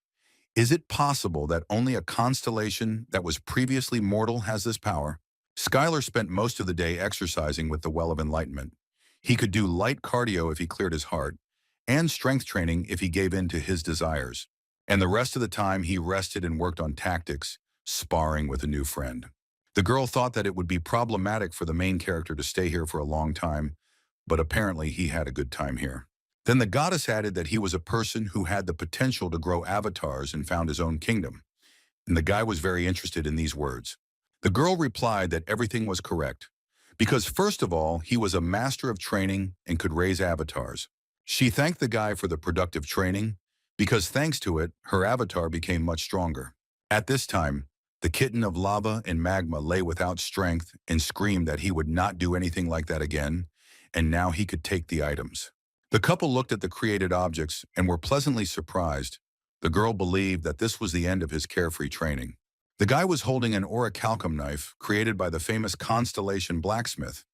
Is it possible that only a constellation that was previously mortal has this power? Skylar spent most of the day exercising with the Well of Enlightenment. He could do light cardio if he cleared his heart, and strength training if he gave in to his desires. And the rest of the time he rested and worked on tactics, sparring with a new friend. The girl thought that it would be problematic for the main character to stay here for a long time, but apparently he had a good time here. Then the goddess added that he was a person who had the potential to grow avatars and found his own kingdom. And the guy was very interested in these words. The girl replied that everything was correct, because first of all, he was a master of training and could raise avatars. She thanked the guy for the productive training, because thanks to it, her avatar became much stronger. At this time, the kitten of lava and magma lay without strength and screamed that he would not do anything like that again, and now he could take the items. The couple looked at the created objects and were pleasantly surprised. The girl believed that this was the end of his carefree training. The guy was holding an orichalcum knife created by the famous Constellation blacksmith,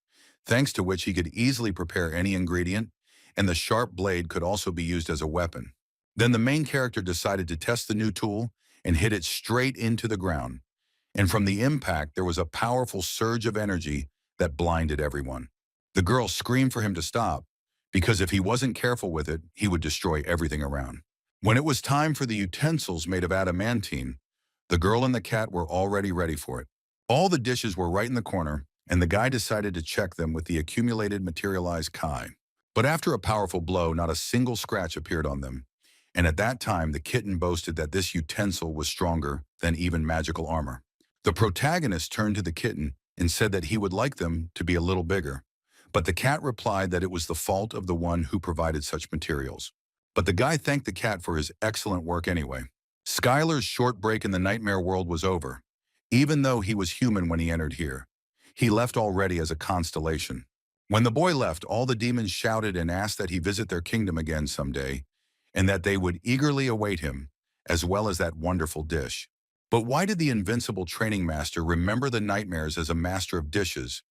thanks to which he could easily prepare any ingredient, and the sharp blade could also be used as a weapon. Then the main character decided to test the new tool and hit it straight into the ground. And from the impact, there was a powerful surge of energy that blinded everyone. The girl screamed for him to stop, because if he wasn't careful with it, he would destroy everything around. When it was time for the utensils made of adamantine, the girl and the cat were already ready for it. All the dishes were right in the corner, and the guy decided to check them with the accumulated materialized Kai. But after a powerful blow, not a single scratch appeared on them. And at that time, the kitten boasted that this utensil was stronger than even magical armor. The protagonist turned to the kitten and said that he would like them to be a little bigger. But the cat replied that it was the fault of the one who provided such materials. But the guy thanked the cat for his excellent work anyway. Skylar's short break in the nightmare world was over. Even though he was human when he entered here, he left already as a constellation. When the boy left, all the demons shouted and asked that he visit their kingdom again someday, and that they would eagerly await him, as well as that wonderful dish. But why did the invincible training master remember the nightmares as a master of dishes?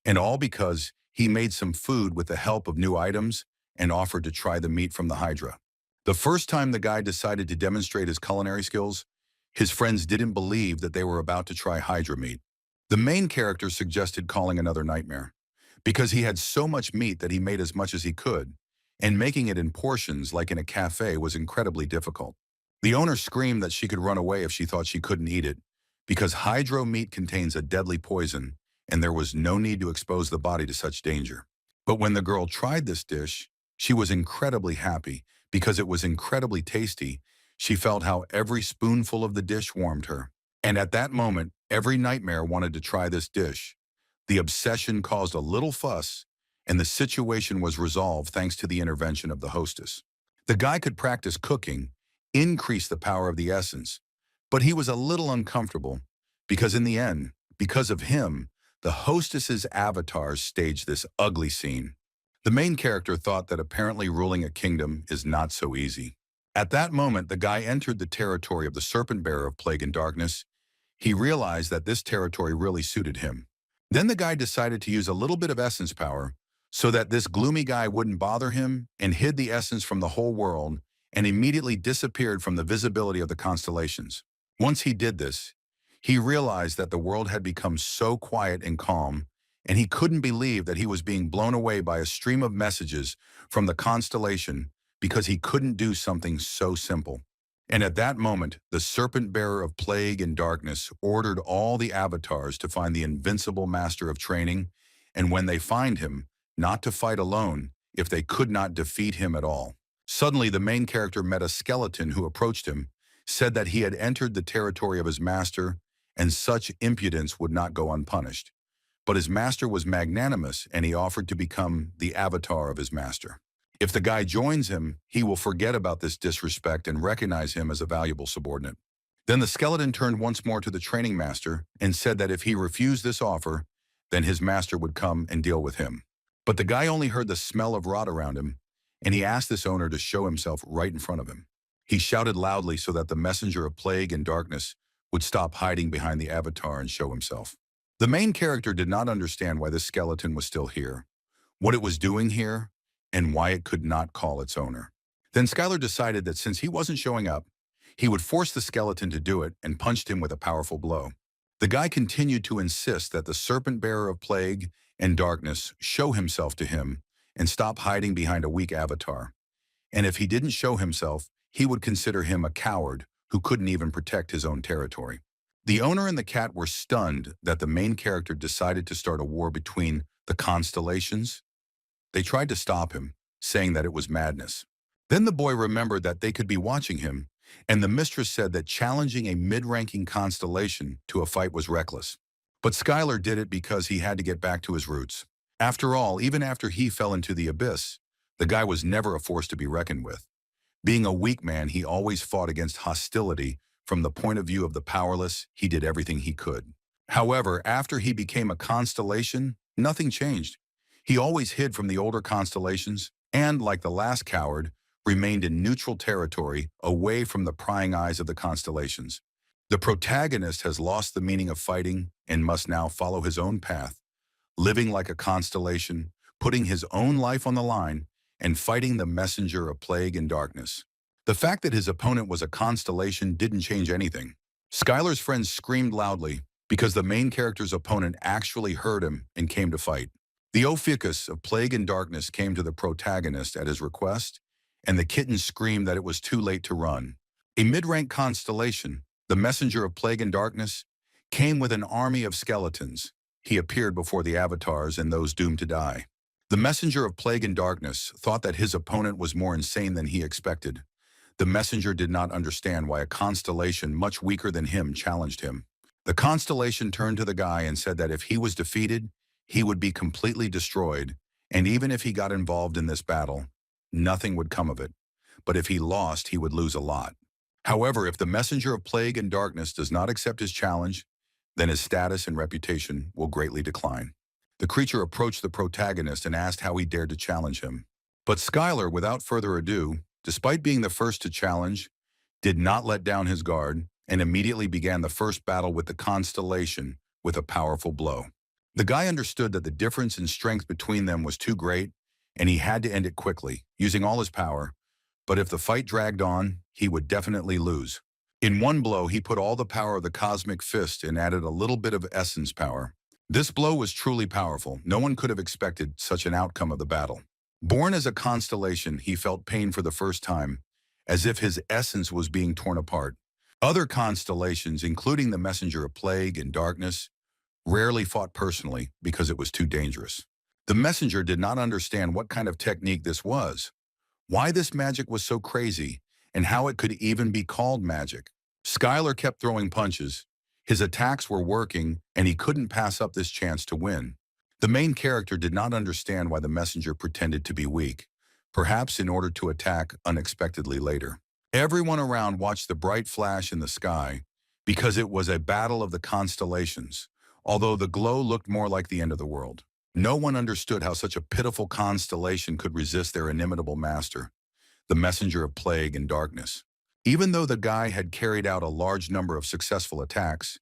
And all because he made some food with the help of new items and offered to try the meat from the Hydra. The first time the guy decided to demonstrate his culinary skills, his friends didn't believe that they were about to try Hydra meat. The main character suggested calling another nightmare, because he had so much meat that he made as much as he could, and making it in portions like in a cafe was incredibly difficult. The owner screamed that she could run away if she thought she couldn't eat it, because hydro meat contains a deadly poison, and there was no need to expose the body to such danger. But when the girl tried this dish, she was incredibly happy, because it was incredibly tasty. She felt how every spoonful of the dish warmed her. And at that moment, every nightmare wanted to try this dish. The obsession caused a little fuss, and the situation was resolved thanks to the intervention of the hostess. The guy could practice cooking, increase the power of the essence, but he was a little uncomfortable, because in the end, because of him, the hostess's avatars staged this ugly scene. The main character thought that apparently ruling a kingdom is not so easy. At that moment, the guy entered the territory of the serpent bearer of plague and darkness. He realized that this territory really suited him. Then the guy decided to use a little bit of essence power so that this gloomy guy wouldn't bother him and hid the essence from the whole world and immediately disappeared from the visibility of the constellations. Once he did this, he realized that the world had become so quiet and calm, and he couldn't believe that he was being blown away by a stream of messages from the constellation because he couldn't do something so simple. And at that moment, the serpent bearer of plague and darkness ordered all the avatars to find the invincible master of training, and when they find him, not to fight alone if they could not defeat him at all. Suddenly, the main character met a skeleton who approached him, said that he had entered the territory of his master, and such impudence would not go unpunished. But his master was magnanimous, and he offered to become the avatar of his master. If the guy joins him, he will forget about this disrespect and recognize him as a valuable subordinate. Then the skeleton turned once more to the training master and said that if he refused this offer, then his master would come and deal with him. But the guy only heard the smell of rot around him, and he asked this owner to show himself right in front of him. He shouted loudly so that the messenger of plague and darkness would stop hiding behind the avatar and show himself. The main character did not understand why this skeleton was still here, what it was doing here, and why it could not call its owner. Then Skylar decided that since he wasn't showing up, he would force the skeleton to do it and punched him with a powerful blow. The guy continued to insist that the serpent bearer of plague and darkness show himself to him and stop hiding behind a weak avatar. And if he didn't show himself, he would consider him a coward who couldn't even protect his own territory. The owner and the cat were stunned that the main character decided to start a war between the constellations. They tried to stop him, saying that it was madness. Then the boy remembered that they could be watching him, and the mistress said that challenging a mid-ranking constellation to a fight was reckless. But Skylar did it because he had to get back to his roots. After all, even after he fell into the abyss, the guy was never a force to be reckoned with. Being a weak man, he always fought against hostility. From the point of view of the powerless, he did everything he could. However, after he became a constellation, nothing changed. He always hid from the older constellations and, like the last coward, remained in neutral territory away from the prying eyes of the constellations. The protagonist has lost the meaning of fighting and must now follow his own path, living like a constellation, putting his own life on the line, and fighting the messenger of plague and darkness. The fact that his opponent was a constellation didn't change anything. Skylar's friends screamed loudly because the main character's opponent actually heard him and came to fight. The Ophiuchus of plague and darkness came to the protagonist at his request, and the kitten screamed that it was too late to run. A mid-rank constellation, the messenger of plague and darkness, came with an army of skeletons. He appeared before the avatars and those doomed to die. The messenger of plague and darkness thought that his opponent was more insane than he expected. The messenger did not understand why a constellation much weaker than him challenged him. The constellation turned to the guy and said that if he was defeated, he would be completely destroyed, and even if he got involved in this battle, nothing would come of it. But if he lost, he would lose a lot. However, if the messenger of plague and darkness does not accept his challenge, then his status and reputation will greatly decline. The creature approached the protagonist and asked how he dared to challenge him. But Skylar, without further ado, despite being the first to challenge, did not let down his guard and immediately began the first battle with the constellation with a powerful blow. The guy understood that the difference in strength between them was too great, and he had to end it quickly, using all his power. But if the fight dragged on, he would definitely lose. In one blow, he put all the power of the cosmic fist and added a little bit of essence power. This blow was truly powerful. No one could have expected such an outcome of the battle. Born as a constellation, he felt pain for the first time, as if his essence was being torn apart. Other constellations, including the messenger of plague and darkness, rarely fought personally because it was too dangerous. The messenger did not understand what kind of technique this was, why this magic was so crazy, and how it could even be called magic. Skylar kept throwing punches. His attacks were working, and he couldn't pass up this chance to win. The main character did not understand why the messenger pretended to be weak, perhaps in order to attack unexpectedly later. Everyone around watched the bright flash in the sky because it was a battle of the constellations, although the glow looked more like the end of the world. No one understood how such a pitiful constellation could resist their inimitable master, the messenger of plague and darkness. Even though the guy had carried out a large number of successful attacks,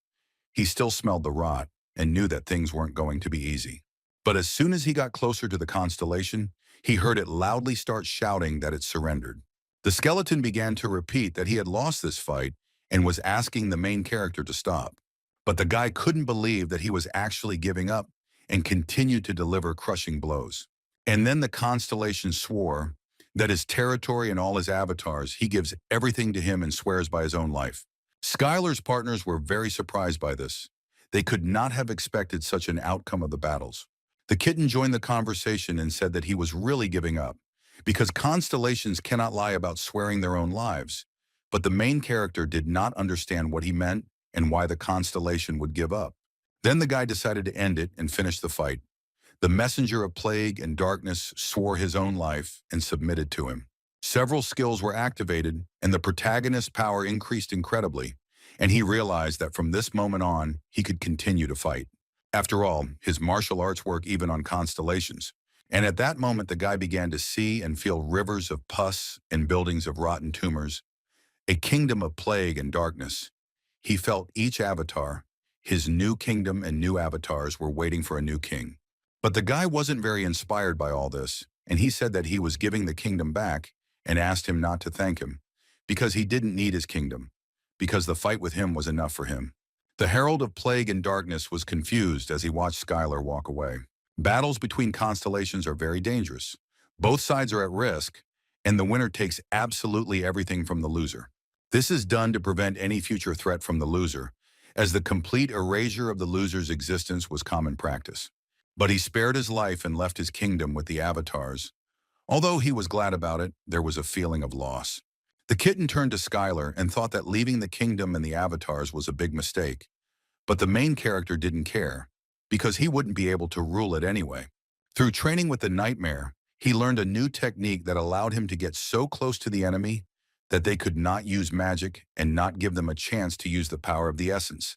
he still smelled the rot, and knew that things weren't going to be easy. But as soon as he got closer to the constellation, he heard it loudly start shouting that it surrendered. The skeleton began to repeat that he had lost this fight and was asking the main character to stop. But the guy couldn't believe that he was actually giving up and continued to deliver crushing blows. And then the constellation swore that his territory and all his avatars, he gives everything to him and swears by his own life. Skylar's partners were very surprised by this. They could not have expected such an outcome of the battles. The kitten joined the conversation and said that he was really giving up, because constellations cannot lie about swearing their own lives. But the main character did not understand what he meant and why the constellation would give up. Then the guy decided to end it and finish the fight. The messenger of plague and darkness swore his own life and submitted to him. Several skills were activated, and the protagonist's power increased incredibly, and he realized that from this moment on, he could continue to fight. After all, his martial arts work even on constellations. And at that moment, the guy began to see and feel rivers of pus and buildings of rotten tumors, a kingdom of plague and darkness. He felt each avatar, his new kingdom and new avatars were waiting for a new king. But the guy wasn't very inspired by all this, and he said that he was giving the kingdom back and asked him not to thank him, because he didn't need his kingdom, because the fight with him was enough for him. The Herald of Plague and Darkness was confused as he watched Skylar walk away. Battles between constellations are very dangerous. Both sides are at risk, and the winner takes absolutely everything from the loser. This is done to prevent any future threat from the loser, as the complete erasure of the loser's existence was common practice. But he spared his life and left his kingdom with the avatars. Although he was glad about it, there was a feeling of loss. The kitten turned to Skylar and thought that leaving the kingdom and the avatars was a big mistake. But the main character didn't care, because he wouldn't be able to rule it anyway. Through training with the nightmare, he learned a new technique that allowed him to get so close to the enemy that they could not use magic and not give them a chance to use the power of the essence,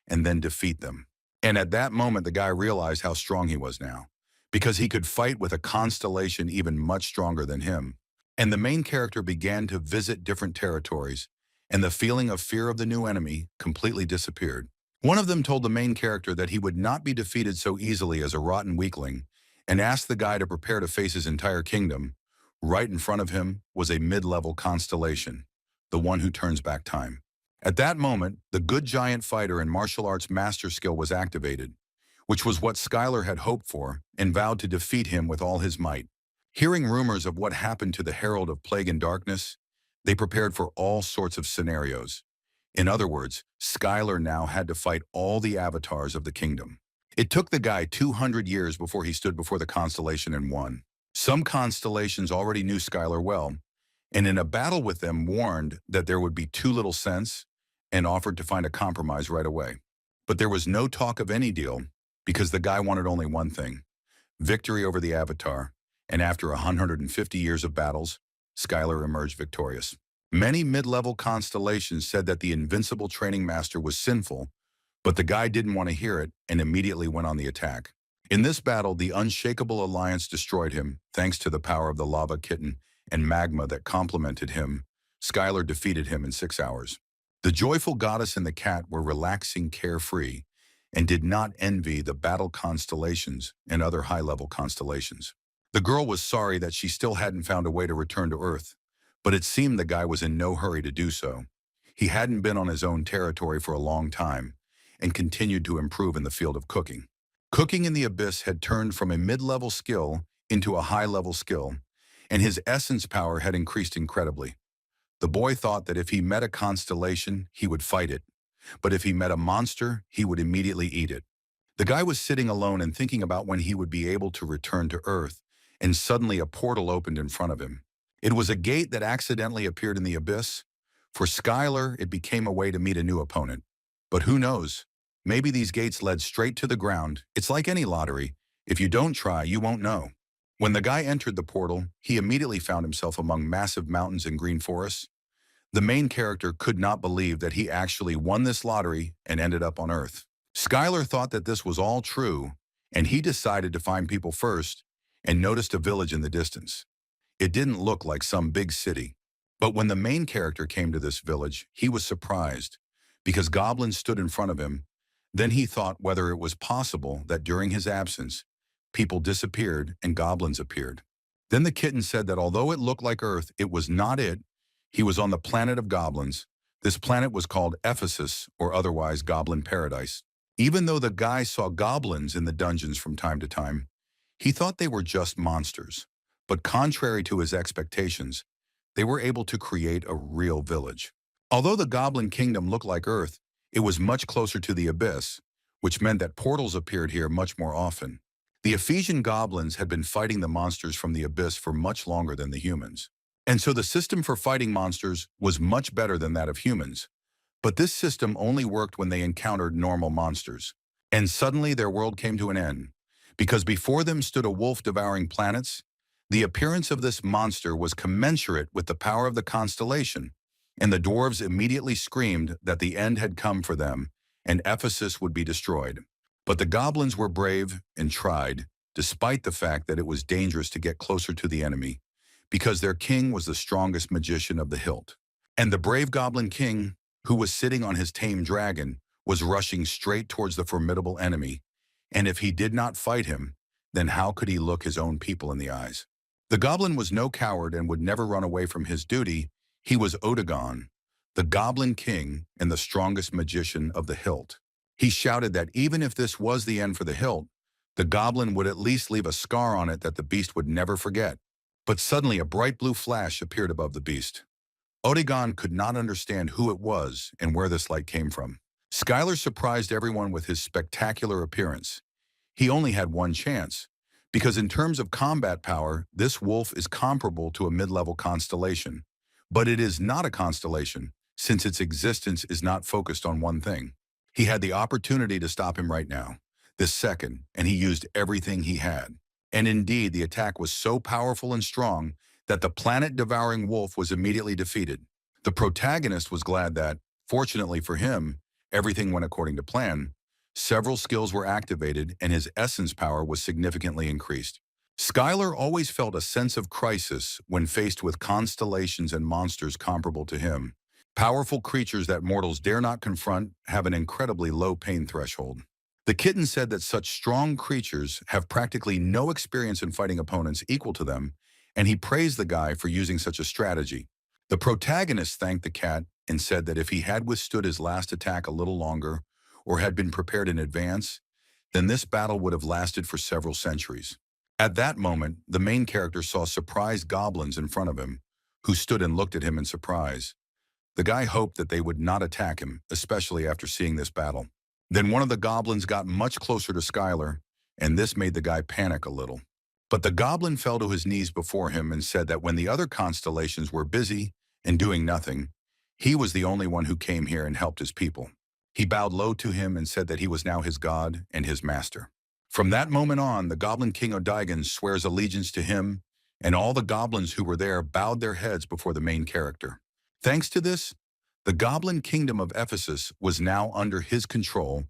and then defeat them. And at that moment, the guy realized how strong he was now, because he could fight with a constellation even much stronger than him. And the main character began to visit different territories, and the feeling of fear of the new enemy completely disappeared. One of them told the main character that he would not be defeated so easily as a rotten weakling, and asked the guy to prepare to face his entire kingdom. Right in front of him was a mid-level constellation, the one who turns back time. At that moment, the good giant fighter and martial arts master skill was activated, which was what Skylar had hoped for, and vowed to defeat him with all his might. Hearing rumors of what happened to the Herald of Plague and Darkness, they prepared for all sorts of scenarios. In other words, Skylar now had to fight all the avatars of the kingdom. It took the guy 200 years before he stood before the constellation and won. Some constellations already knew Skylar well, and in a battle with them warned that there would be too little sense and offered to find a compromise right away. But there was no talk of any deal, because the guy wanted only one thing: victory over the Avatar, and after 150 years of battles, Skylar emerged victorious. Many mid-level constellations said that the invincible training master was sinful, but the guy didn't want to hear it and immediately went on the attack. In this battle, the Unshakable Alliance destroyed him, thanks to the power of the lava kitten and magma that complemented him. Skylar defeated him in 6 hours. The joyful goddess and the cat were relaxing carefree and did not envy the battle constellations and other high-level constellations. The girl was sorry that she still hadn't found a way to return to Earth, but it seemed the guy was in no hurry to do so. He hadn't been on his own territory for a long time and continued to improve in the field of cooking. Cooking in the Abyss had turned from a mid-level skill into a high-level skill, and his essence power had increased incredibly. The boy thought that if he met a constellation, he would fight it, but if he met a monster, he would immediately eat it. The guy was sitting alone and thinking about when he would be able to return to Earth, and suddenly a portal opened in front of him. It was a gate that accidentally appeared in the Abyss. For Skylar, it became a way to meet a new opponent. But who knows? Maybe these gates led straight to the ground. It's like any lottery. If you don't try, you won't know. When the guy entered the portal, he immediately found himself among massive mountains and green forests. The main character could not believe that he actually won this lottery and ended up on Earth. Skylar thought that this was all true, and he decided to find people first and noticed a village in the distance. It didn't look like some big city. But when the main character came to this village, he was surprised, because goblins stood in front of him. Then he thought whether it was possible that during his absence, people disappeared and goblins appeared. Then the kitten said that although it looked like Earth, it was not it. He was on the planet of goblins. This planet was called Ephesus, or otherwise Goblin Paradise. Even though the guy saw goblins in the dungeons from time to time, he thought they were just monsters. But contrary to his expectations, they were able to create a real village. Although the Goblin Kingdom looked like Earth, it was much closer to the abyss, which meant that portals appeared here much more often. The Ephesian goblins had been fighting the monsters from the abyss for much longer than the humans. And so the system for fighting monsters was much better than that of humans. But this system only worked when they encountered normal monsters. And suddenly their world came to an end, because before them stood a wolf devouring planets. The appearance of this monster was commensurate with the power of the constellation, and the dwarves immediately screamed that the end had come for them, and Ephesus would be destroyed. But the goblins were brave and tried, despite the fact that it was dangerous to get closer to the enemy, because their king was the strongest magician of the hilt. And the brave Goblin King, who was sitting on his tame dragon, was rushing straight towards the formidable enemy, and if he did not fight him, then how could he look his own people in the eyes? The goblin was no coward and would never run away from his duty. He was Odagon, the Goblin King and the strongest magician of the hilt. He shouted that even if this was the end for the hilt, the goblin would at least leave a scar on it that the beast would never forget. But suddenly a bright blue flash appeared above the beast. Odagon could not understand who it was and where this light came from. Skylar surprised everyone with his spectacular appearance. He only had one chance, because in terms of combat power, this wolf is comparable to a mid-level constellation. But it is not a constellation, since its existence is not focused on one thing. He had the opportunity to stop him right now, this second, and he used everything he had. And indeed, the attack was so powerful and strong that the planet-devouring wolf was immediately defeated. The protagonist was glad that, fortunately for him, everything went according to plan. Several skills were activated and his essence power was significantly increased. Skylar always felt a sense of crisis when faced with constellations and monsters comparable to him. Powerful creatures that mortals dare not confront have an incredibly low pain threshold. The kitten said that such strong creatures have practically no experience in fighting opponents equal to them, and he praised the guy for using such a strategy. The protagonist thanked the cat and said that if he had withstood his last attack a little longer, or had been prepared in advance, then this battle would have lasted for several centuries. At that moment, the main character saw surprised goblins in front of him, who stood and looked at him in surprise. The guy hoped that they would not attack him, especially after seeing this battle. Then one of the goblins got much closer to Skylar, and this made the guy panic a little. But the goblin fell to his knees before him and said that when the other constellations were busy and doing nothing, he was the only one who came here and helped his people. He bowed low to him and said that he was now his god and his master. From that moment on, the Goblin King Odagon swears allegiance to him, and all the goblins who were there bowed their heads before the main character. Thanks to this, the Goblin Kingdom of Ephesus was now under his control,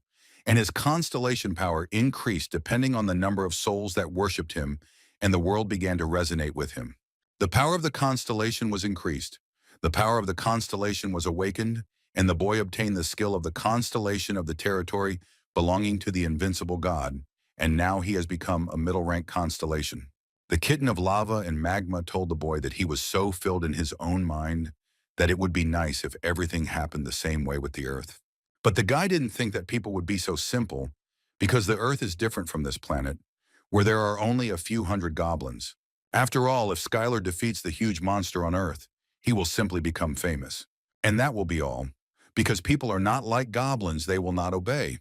and his constellation power increased depending on the number of souls that worshipped him, and the world began to resonate with him. The power of the constellation was increased. The power of the constellation was awakened, and the boy obtained the skill of the constellation of the territory belonging to the invincible god, and now he has become a middle-rank constellation. The kitten of lava and magma told the boy that he was so filled in his own mind that it would be nice if everything happened the same way with the earth. But the guy didn't think that people would be so simple, because the earth is different from this planet, where there are only a few hundred goblins. After all, if Skylar defeats the huge monster on earth, he will simply become famous. And that will be all. Because people are not like goblins, they will not obey.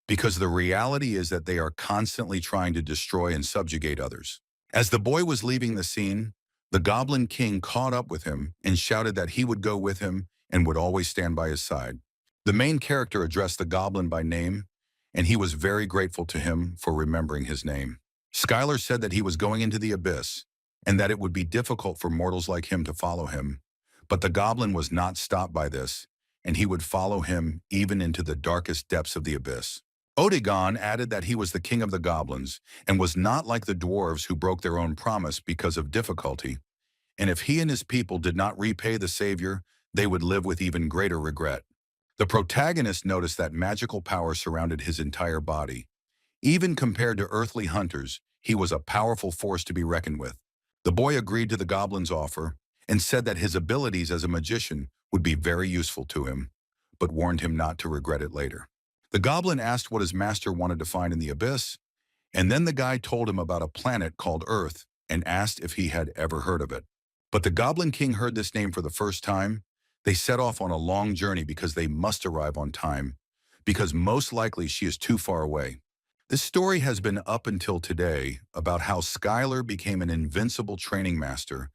Because the reality is that they are constantly trying to destroy and subjugate others. As the boy was leaving the scene, the Goblin King caught up with him and shouted that he would go with him and would always stand by his side. The main character addressed the goblin by name, and he was very grateful to him for remembering his name. Skylar said that he was going into the abyss, and that it would be difficult for mortals like him to follow him. But the goblin was not stopped by this, and he would follow him even into the darkest depths of the abyss. Odagon added that he was the king of the goblins, and was not like the dwarves who broke their own promise because of difficulty, and if he and his people did not repay the savior, they would live with even greater regret. The protagonist noticed that magical power surrounded his entire body. Even compared to earthly hunters, he was a powerful force to be reckoned with. The boy agreed to the goblin's offer and said that his abilities as a magician would be very useful to him, but warned him not to regret it later. The goblin asked what his master wanted to find in the abyss, and then the guy told him about a planet called Earth and asked if he had ever heard of it. But the Goblin King heard this name for the first time. They set off on a long journey because they must arrive on time, because most likely she is too far away. This story has been up until today about how Skylar became an invincible training master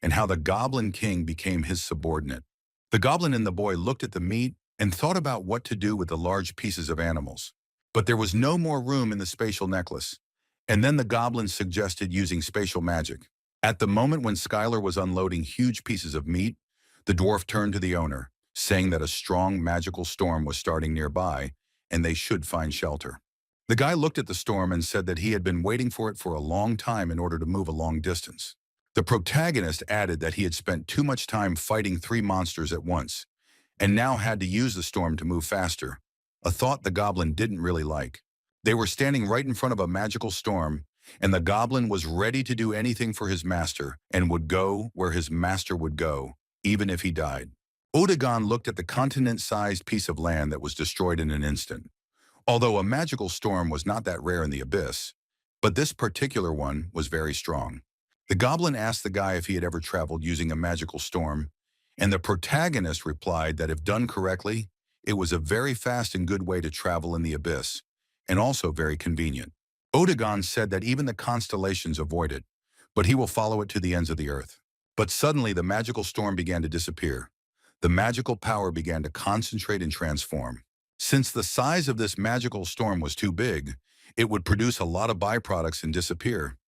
and how the Goblin King became his subordinate. The goblin and the boy looked at the meat and thought about what to do with the large pieces of animals. But there was no more room in the spatial necklace, and then the goblin suggested using spatial magic. At the moment when Skylar was unloading huge pieces of meat, the dwarf turned to the owner, saying that a strong magical storm was starting nearby and they should find shelter. The guy looked at the storm and said that he had been waiting for it for a long time in order to move a long distance. The protagonist added that he had spent too much time fighting 3 monsters at once, and now had to use the storm to move faster, a thought the goblin didn't really like. They were standing right in front of a magical storm, and the goblin was ready to do anything for his master and would go where his master would go, even if he died. Odegon looked at the continent-sized piece of land that was destroyed in an instant. Although a magical storm was not that rare in the abyss, but this particular one was very strong. The goblin asked the guy if he had ever traveled using a magical storm, and the protagonist replied that if done correctly, it was a very fast and good way to travel in the abyss, and also very convenient. Odegon said that even the constellations avoid it, but he will follow it to the ends of the earth. But suddenly the magical storm began to disappear. The magical power began to concentrate and transform. Since the size of this magical storm was too big, it would produce a lot of byproducts and disappear.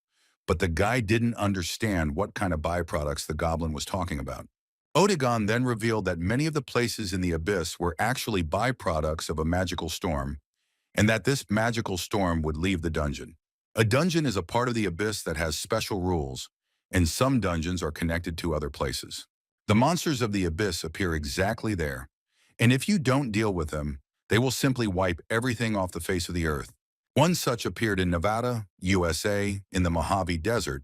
But the guy didn't understand what kind of byproducts the goblin was talking about. Odegon then revealed that many of the places in the abyss were actually byproducts of a magical storm, and that this magical storm would leave the dungeon. A dungeon is a part of the abyss that has special rules, and some dungeons are connected to other places. The monsters of the abyss appear exactly there, and if you don't deal with them, they will simply wipe everything off the face of the earth. One such appeared in Nevada, USA, in the Mojave Desert.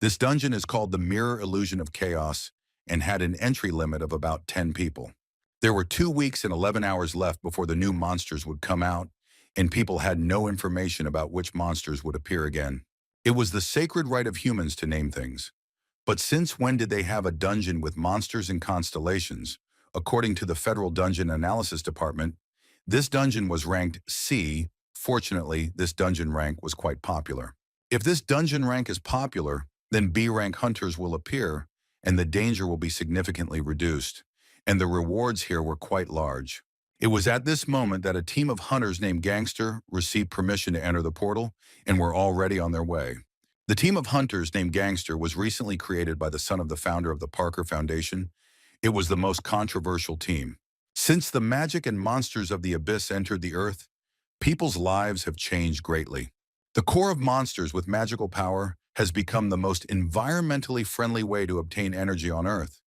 This dungeon is called the Mirror Illusion of Chaos and had an entry limit of about 10 people. There were 2 weeks and 11 hours left before the new monsters would come out, and people had no information about which monsters would appear again. It was the sacred right of humans to name things. But since when did they have a dungeon with monsters and constellations? According to the Federal Dungeon Analysis Department, this dungeon was ranked C. Fortunately, this dungeon rank was quite popular. If this dungeon rank is popular, then B rank hunters will appear, and the danger will be significantly reduced, and the rewards here were quite large. It was at this moment that a team of hunters named Gangster received permission to enter the portal and were already on their way. The team of hunters named Gangster was recently created by the son of the founder of the Parker Foundation. It was the most controversial team. Since the magic and monsters of the abyss entered the earth, people's lives have changed greatly. The core of monsters with magical power has become the most environmentally friendly way to obtain energy on Earth.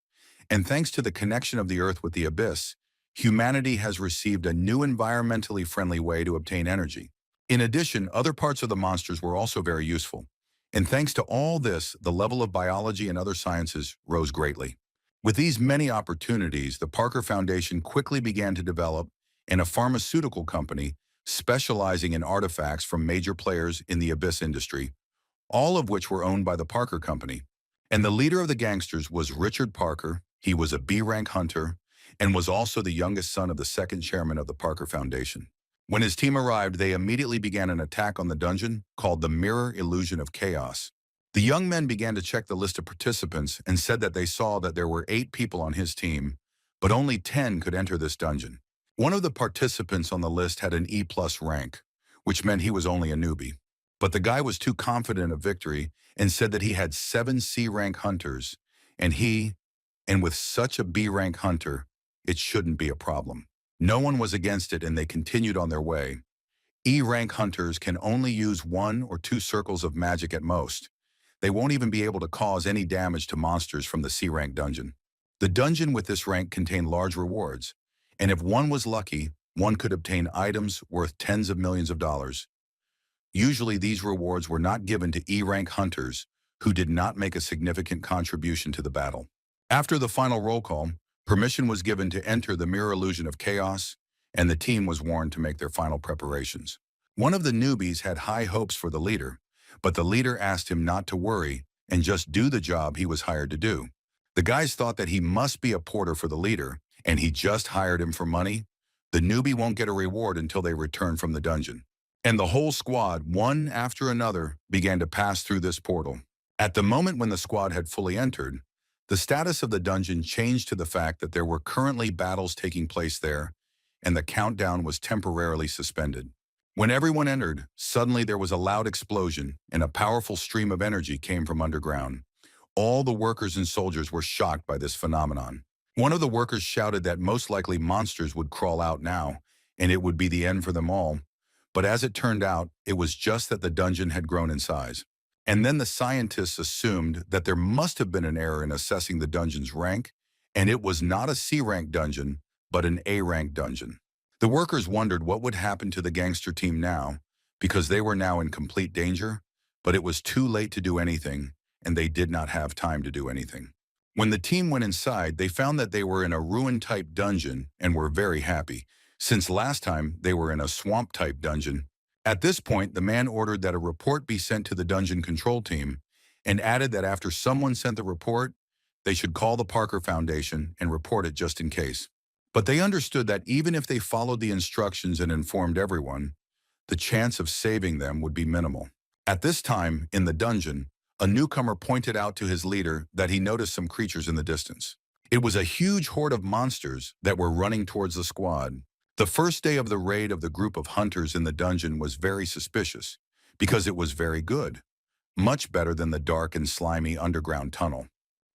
And thanks to the connection of the Earth with the abyss, humanity has received a new environmentally friendly way to obtain energy. In addition, other parts of the monsters were also very useful. And thanks to all this, the level of biology and other sciences rose greatly. With these many opportunities, the Parker Foundation quickly began to develop a pharmaceutical company specializing in artifacts from major players in the abyss industry, all of which were owned by the Parker Company. And the leader of the gangsters was Richard Parker. He was a B-rank hunter and was also the youngest son of the second chairman of the Parker Foundation. When his team arrived, they immediately began an attack on the dungeon called the Mirror Illusion of Chaos. The young men began to check the list of participants and said that they saw that there were 8 people on his team, but only 10 could enter this dungeon. One of the participants on the list had an E+ rank, which meant he was only a newbie. But the guy was too confident of victory and said that he had 7 C-rank hunters, and with such a B-rank hunter, it shouldn't be a problem. No one was against it and they continued on their way. E-rank hunters can only use 1 or 2 circles of magic at most. They won't even be able to cause any damage to monsters from the C-rank dungeon. The dungeon with this rank contained large rewards. And if one was lucky, one could obtain items worth tens of millions of dollars. Usually these rewards were not given to E-rank hunters who did not make a significant contribution to the battle. After the final roll call, permission was given to enter the mirror illusion of chaos, and the team was warned to make their final preparations. One of the newbies had high hopes for the leader, but the leader asked him not to worry and just do the job he was hired to do. The guys thought that he must be a porter for the leader, and he just hired him for money. The newbie won't get a reward until they return from the dungeon. And the whole squad, one after another, began to pass through this portal. At the moment when the squad had fully entered, the status of the dungeon changed to the fact that there were currently battles taking place there, and the countdown was temporarily suspended. When everyone entered, suddenly there was a loud explosion, and a powerful stream of energy came from underground. All the workers and soldiers were shocked by this phenomenon. One of the workers shouted that most likely monsters would crawl out now, and it would be the end for them all. But as it turned out, it was just that the dungeon had grown in size. And then the scientists assumed that there must have been an error in assessing the dungeon's rank, and it was not a C-rank dungeon, but an A-rank dungeon. The workers wondered what would happen to the gangster team now, because they were now in complete danger, but it was too late to do anything, and they did not have time to do anything. When the team went inside, they found that they were in a ruin-type dungeon and were very happy, since last time they were in a swamp-type dungeon. At this point, the man ordered that a report be sent to the dungeon control team and added that after someone sent the report, they should call the Parker Foundation and report it just in case. But they understood that even if they followed the instructions and informed everyone, the chance of saving them would be minimal. At this time, in the dungeon, a newcomer pointed out to his leader that he noticed some creatures in the distance. It was a huge horde of monsters that were running towards the squad. The first day of the raid of the group of hunters in the dungeon was very suspicious, because it was very good, much better than the dark and slimy underground tunnel.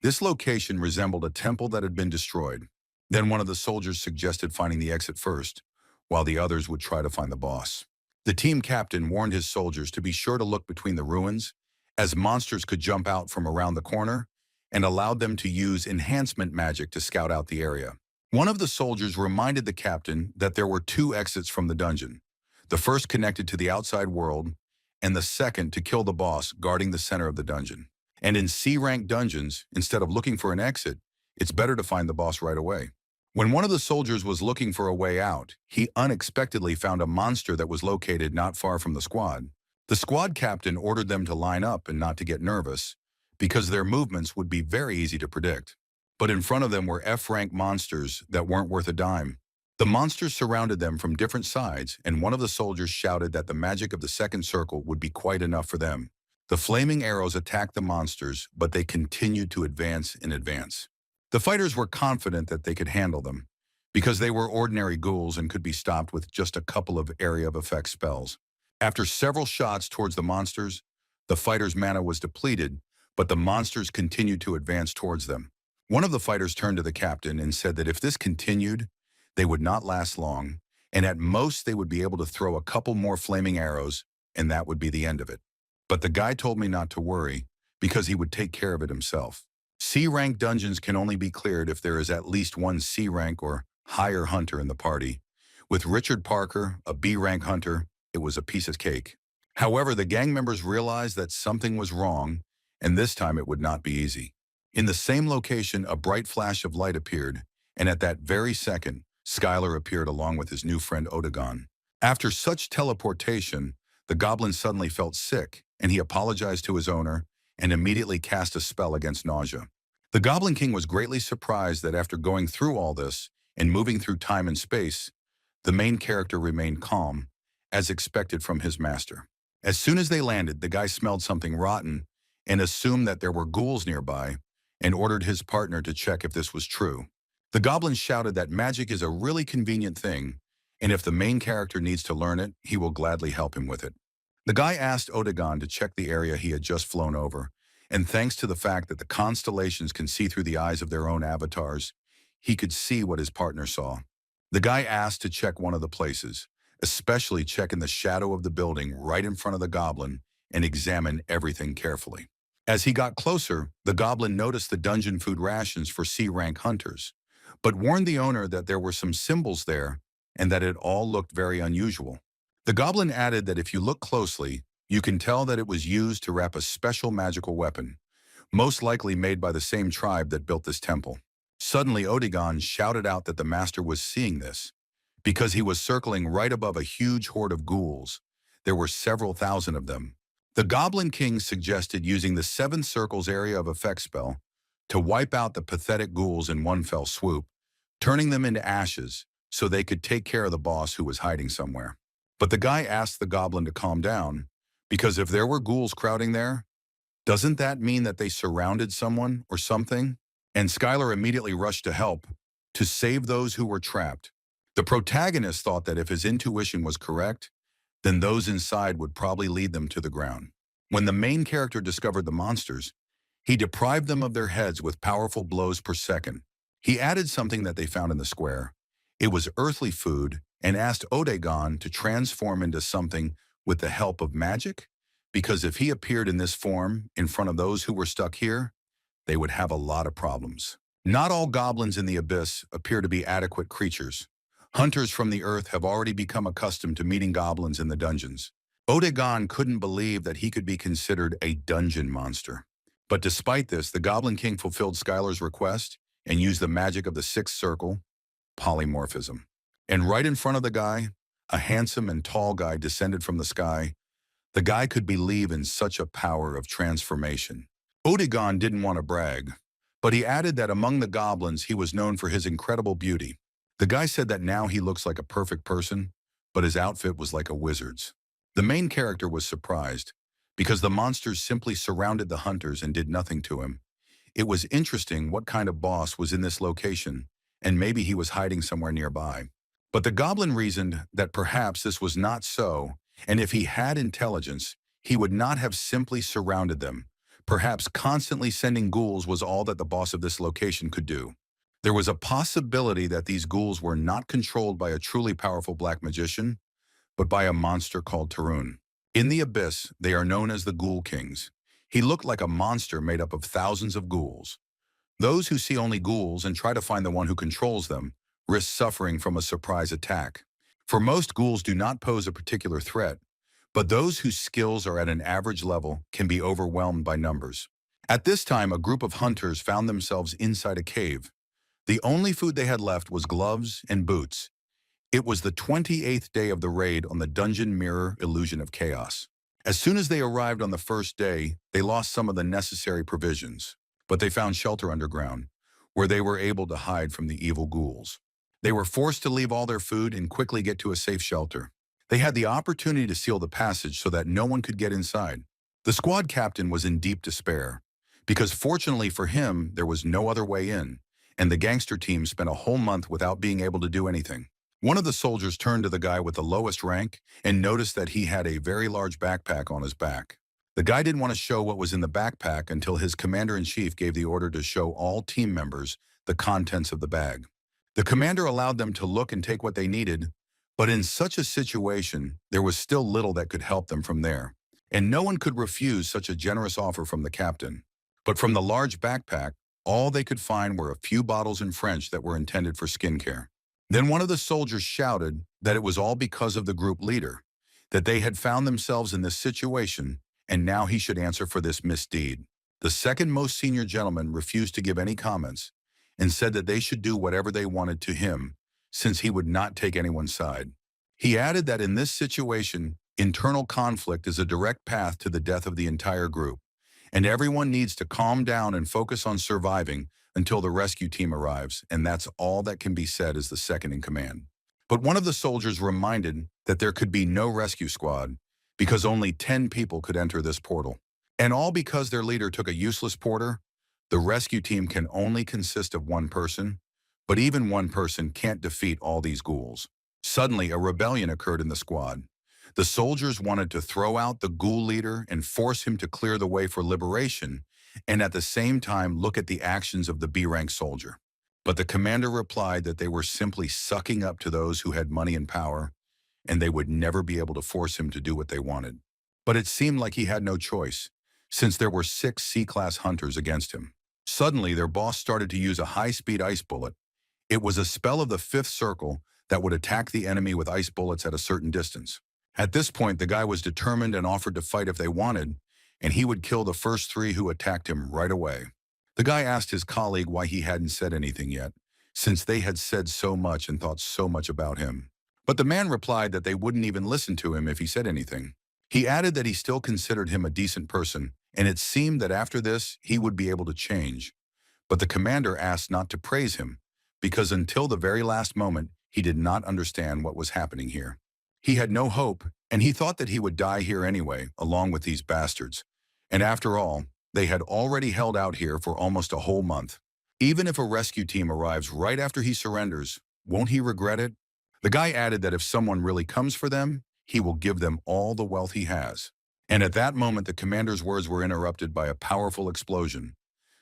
This location resembled a temple that had been destroyed. Then one of the soldiers suggested finding the exit first, while the others would try to find the boss. The team captain warned his soldiers to be sure to look between the ruins, as monsters could jump out from around the corner, and allowed them to use enhancement magic to scout out the area. One of the soldiers reminded the captain that there were two exits from the dungeon, the first connected to the outside world, and the second to kill the boss guarding the center of the dungeon. And in C-rank dungeons, instead of looking for an exit, it's better to find the boss right away. When one of the soldiers was looking for a way out, he unexpectedly found a monster that was located not far from the squad. The squad captain ordered them to line up and not to get nervous, because their movements would be very easy to predict. But in front of them were F-rank monsters that weren't worth a dime. The monsters surrounded them from different sides, and one of the soldiers shouted that the magic of the second circle would be quite enough for them. The flaming arrows attacked the monsters, but they continued to advance and advance. The fighters were confident that they could handle them, because they were ordinary ghouls and could be stopped with just a couple of area of effect spells. After several shots towards the monsters, the fighters' mana was depleted, but the monsters continued to advance towards them. One of the fighters turned to the captain and said that if this continued, they would not last long, and at most they would be able to throw a couple more flaming arrows, and that would be the end of it. But the guy told me not to worry, because he would take care of it himself. C-rank dungeons can only be cleared if there is at least one C-rank or higher hunter in the party. With Richard Parker, a B-rank hunter, it was a piece of cake. However, the gang members realized that something was wrong, and this time it would not be easy. In the same location, a bright flash of light appeared, and at that very second, Skylar appeared along with his new friend Otagon. After such teleportation, the goblin suddenly felt sick, and he apologized to his owner and immediately cast a spell against nausea. The Goblin King was greatly surprised that after going through all this and moving through time and space, the main character remained calm, as expected from his master. As soon as they landed, the guy smelled something rotten and assumed that there were ghouls nearby and ordered his partner to check if this was true. The goblin shouted that magic is a really convenient thing, and if the main character needs to learn it, he will gladly help him with it. The guy asked Otagon to check the area he had just flown over, and thanks to the fact that the constellations can see through the eyes of their own avatars, he could see what his partner saw. The guy asked to check one of the places, especially check in the shadow of the building right in front of the goblin and examine everything carefully. As he got closer, the goblin noticed the dungeon food rations for C-rank hunters. but warned the owner that there were some symbols there and that it all looked very unusual. The goblin added that if you look closely, you can tell that it was used to wrap a special magical weapon, most likely made by the same tribe that built this temple. Suddenly, Odegon shouted out that the master was seeing this, because he was circling right above a huge horde of ghouls. There were several thousand of them. The Goblin King suggested using the Seven Circles area of effect spell to wipe out the pathetic ghouls in one fell swoop, turning them into ashes so they could take care of the boss who was hiding somewhere. But the guy asked the goblin to calm down, because if there were ghouls crowding there, doesn't that mean that they surrounded someone or something? And Skylar immediately rushed to help, to save those who were trapped. The protagonist thought that if his intuition was correct, then those inside would probably lead them to the ground. When the main character discovered the monsters, he deprived them of their heads with powerful blows per second. He added something that they found in the square. It was earthly food, and asked Odegon to transform into something with the help of magic, because if he appeared in this form in front of those who were stuck here, they would have a lot of problems. Not all goblins in the abyss appear to be adequate creatures. Hunters from the earth have already become accustomed to meeting goblins in the dungeons. Odegon couldn't believe that he could be considered a dungeon monster. But despite this, the Goblin King fulfilled Skylar's request and used the magic of the sixth circle, polymorphism. And right in front of the guy, a handsome and tall guy descended from the sky. The guy could believe in such a power of transformation. Odegon didn't want to brag, but he added that among the goblins he was known for his incredible beauty. The guy said that now he looks like a perfect person, but his outfit was like a wizard's. The main character was surprised, because the monsters simply surrounded the hunters and did nothing to him. It was interesting what kind of boss was in this location, and maybe he was hiding somewhere nearby. But the goblin reasoned that perhaps this was not so, and if he had intelligence, he would not have simply surrounded them. Perhaps constantly sending ghouls was all that the boss of this location could do. There was a possibility that these ghouls were not controlled by a truly powerful black magician, but by a monster called Tarun. In the abyss, they are known as the Ghoul Kings. He looked like a monster made up of thousands of ghouls. Those who see only ghouls and try to find the one who controls them risk suffering from a surprise attack. For most, ghouls do not pose a particular threat, but those whose skills are at an average level can be overwhelmed by numbers. At this time, a group of hunters found themselves inside a cave. The only food they had left was gloves and boots. It was the 28th day of the raid on the Dungeon Mirror Illusion of Chaos. As soon as they arrived on the first day, they lost some of the necessary provisions, but they found shelter underground, where they were able to hide from the evil ghouls. They were forced to leave all their food and quickly get to a safe shelter. They had the opportunity to seal the passage so that no one could get inside. The squad captain was in deep despair, because fortunately for him, there was no other way in, and the gangster team spent a whole month without being able to do anything. One of the soldiers turned to the guy with the lowest rank and noticed that he had a very large backpack on his back. The guy didn't want to show what was in the backpack until his commander-in-chief gave the order to show all team members the contents of the bag. The commander allowed them to look and take what they needed, but in such a situation, there was still little that could help them from there, and no one could refuse such a generous offer from the captain. But from the large backpack, all they could find were a few bottles in French that were intended for skincare. Then one of the soldiers shouted that it was all because of the group leader, that they had found themselves in this situation, and now he should answer for this misdeed. The second most senior gentleman refused to give any comments and said that they should do whatever they wanted to him, since he would not take anyone's side. He added that in this situation, internal conflict is a direct path to the death of the entire group, and everyone needs to calm down and focus on surviving until the rescue team arrives, and that's all that can be said as the second in command. But one of the soldiers reminded that there could be no rescue squad because only 10 people could enter this portal. And all because their leader took a useless porter. The rescue team can only consist of one person, but even one person can't defeat all these ghouls. Suddenly, a rebellion occurred in the squad. The soldiers wanted to throw out the ghoul leader and force him to clear the way for liberation, and at the same time look at the actions of the B-rank soldier. But the commander replied that they were simply sucking up to those who had money and power, and they would never be able to force him to do what they wanted. But it seemed like he had no choice, since there were 6 C-class hunters against him. Suddenly, their boss started to use a high-speed ice bullet. It was a spell of the fifth circle that would attack the enemy with ice bullets at a certain distance. At this point, the guy was determined and offered to fight if they wanted, and he would kill the first three who attacked him right away. The guy asked his colleague why he hadn't said anything yet, since they had said so much and thought so much about him. But the man replied that they wouldn't even listen to him if he said anything. He added that he still considered him a decent person, and it seemed that after this, he would be able to change. But the commander asked not to praise him, because until the very last moment, he did not understand what was happening here. He had no hope, and he thought that he would die here anyway, along with these bastards. And after all, they had already held out here for almost a whole month. Even if a rescue team arrives right after he surrenders, won't he regret it? The guy added that if someone really comes for them, he will give them all the wealth he has. And at that moment, the commander's words were interrupted by a powerful explosion.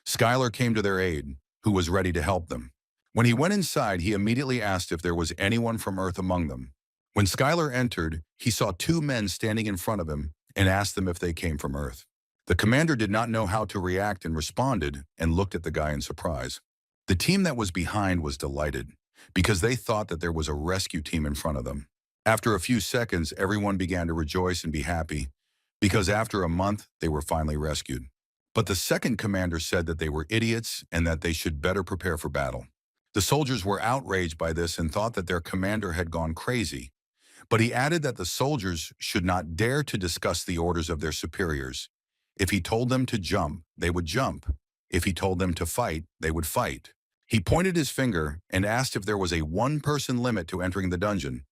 Skylar came to their aid, who was ready to help them. When he went inside, he immediately asked if there was anyone from Earth among them. When Skylar entered, he saw two men standing in front of him and asked them if they came from Earth. The commander did not know how to react and responded and looked at the guy in surprise. The team that was behind was delighted because they thought that there was a rescue team in front of them. After a few seconds, everyone began to rejoice and be happy because after a month, they were finally rescued. But the second commander said that they were idiots and that they should better prepare for battle. The soldiers were outraged by this and thought that their commander had gone crazy. But he added that the soldiers should not dare to discuss the orders of their superiors. If he told them to jump, they would jump. If he told them to fight, they would fight. He pointed his finger and asked if there was a one-person limit to entering the dungeon.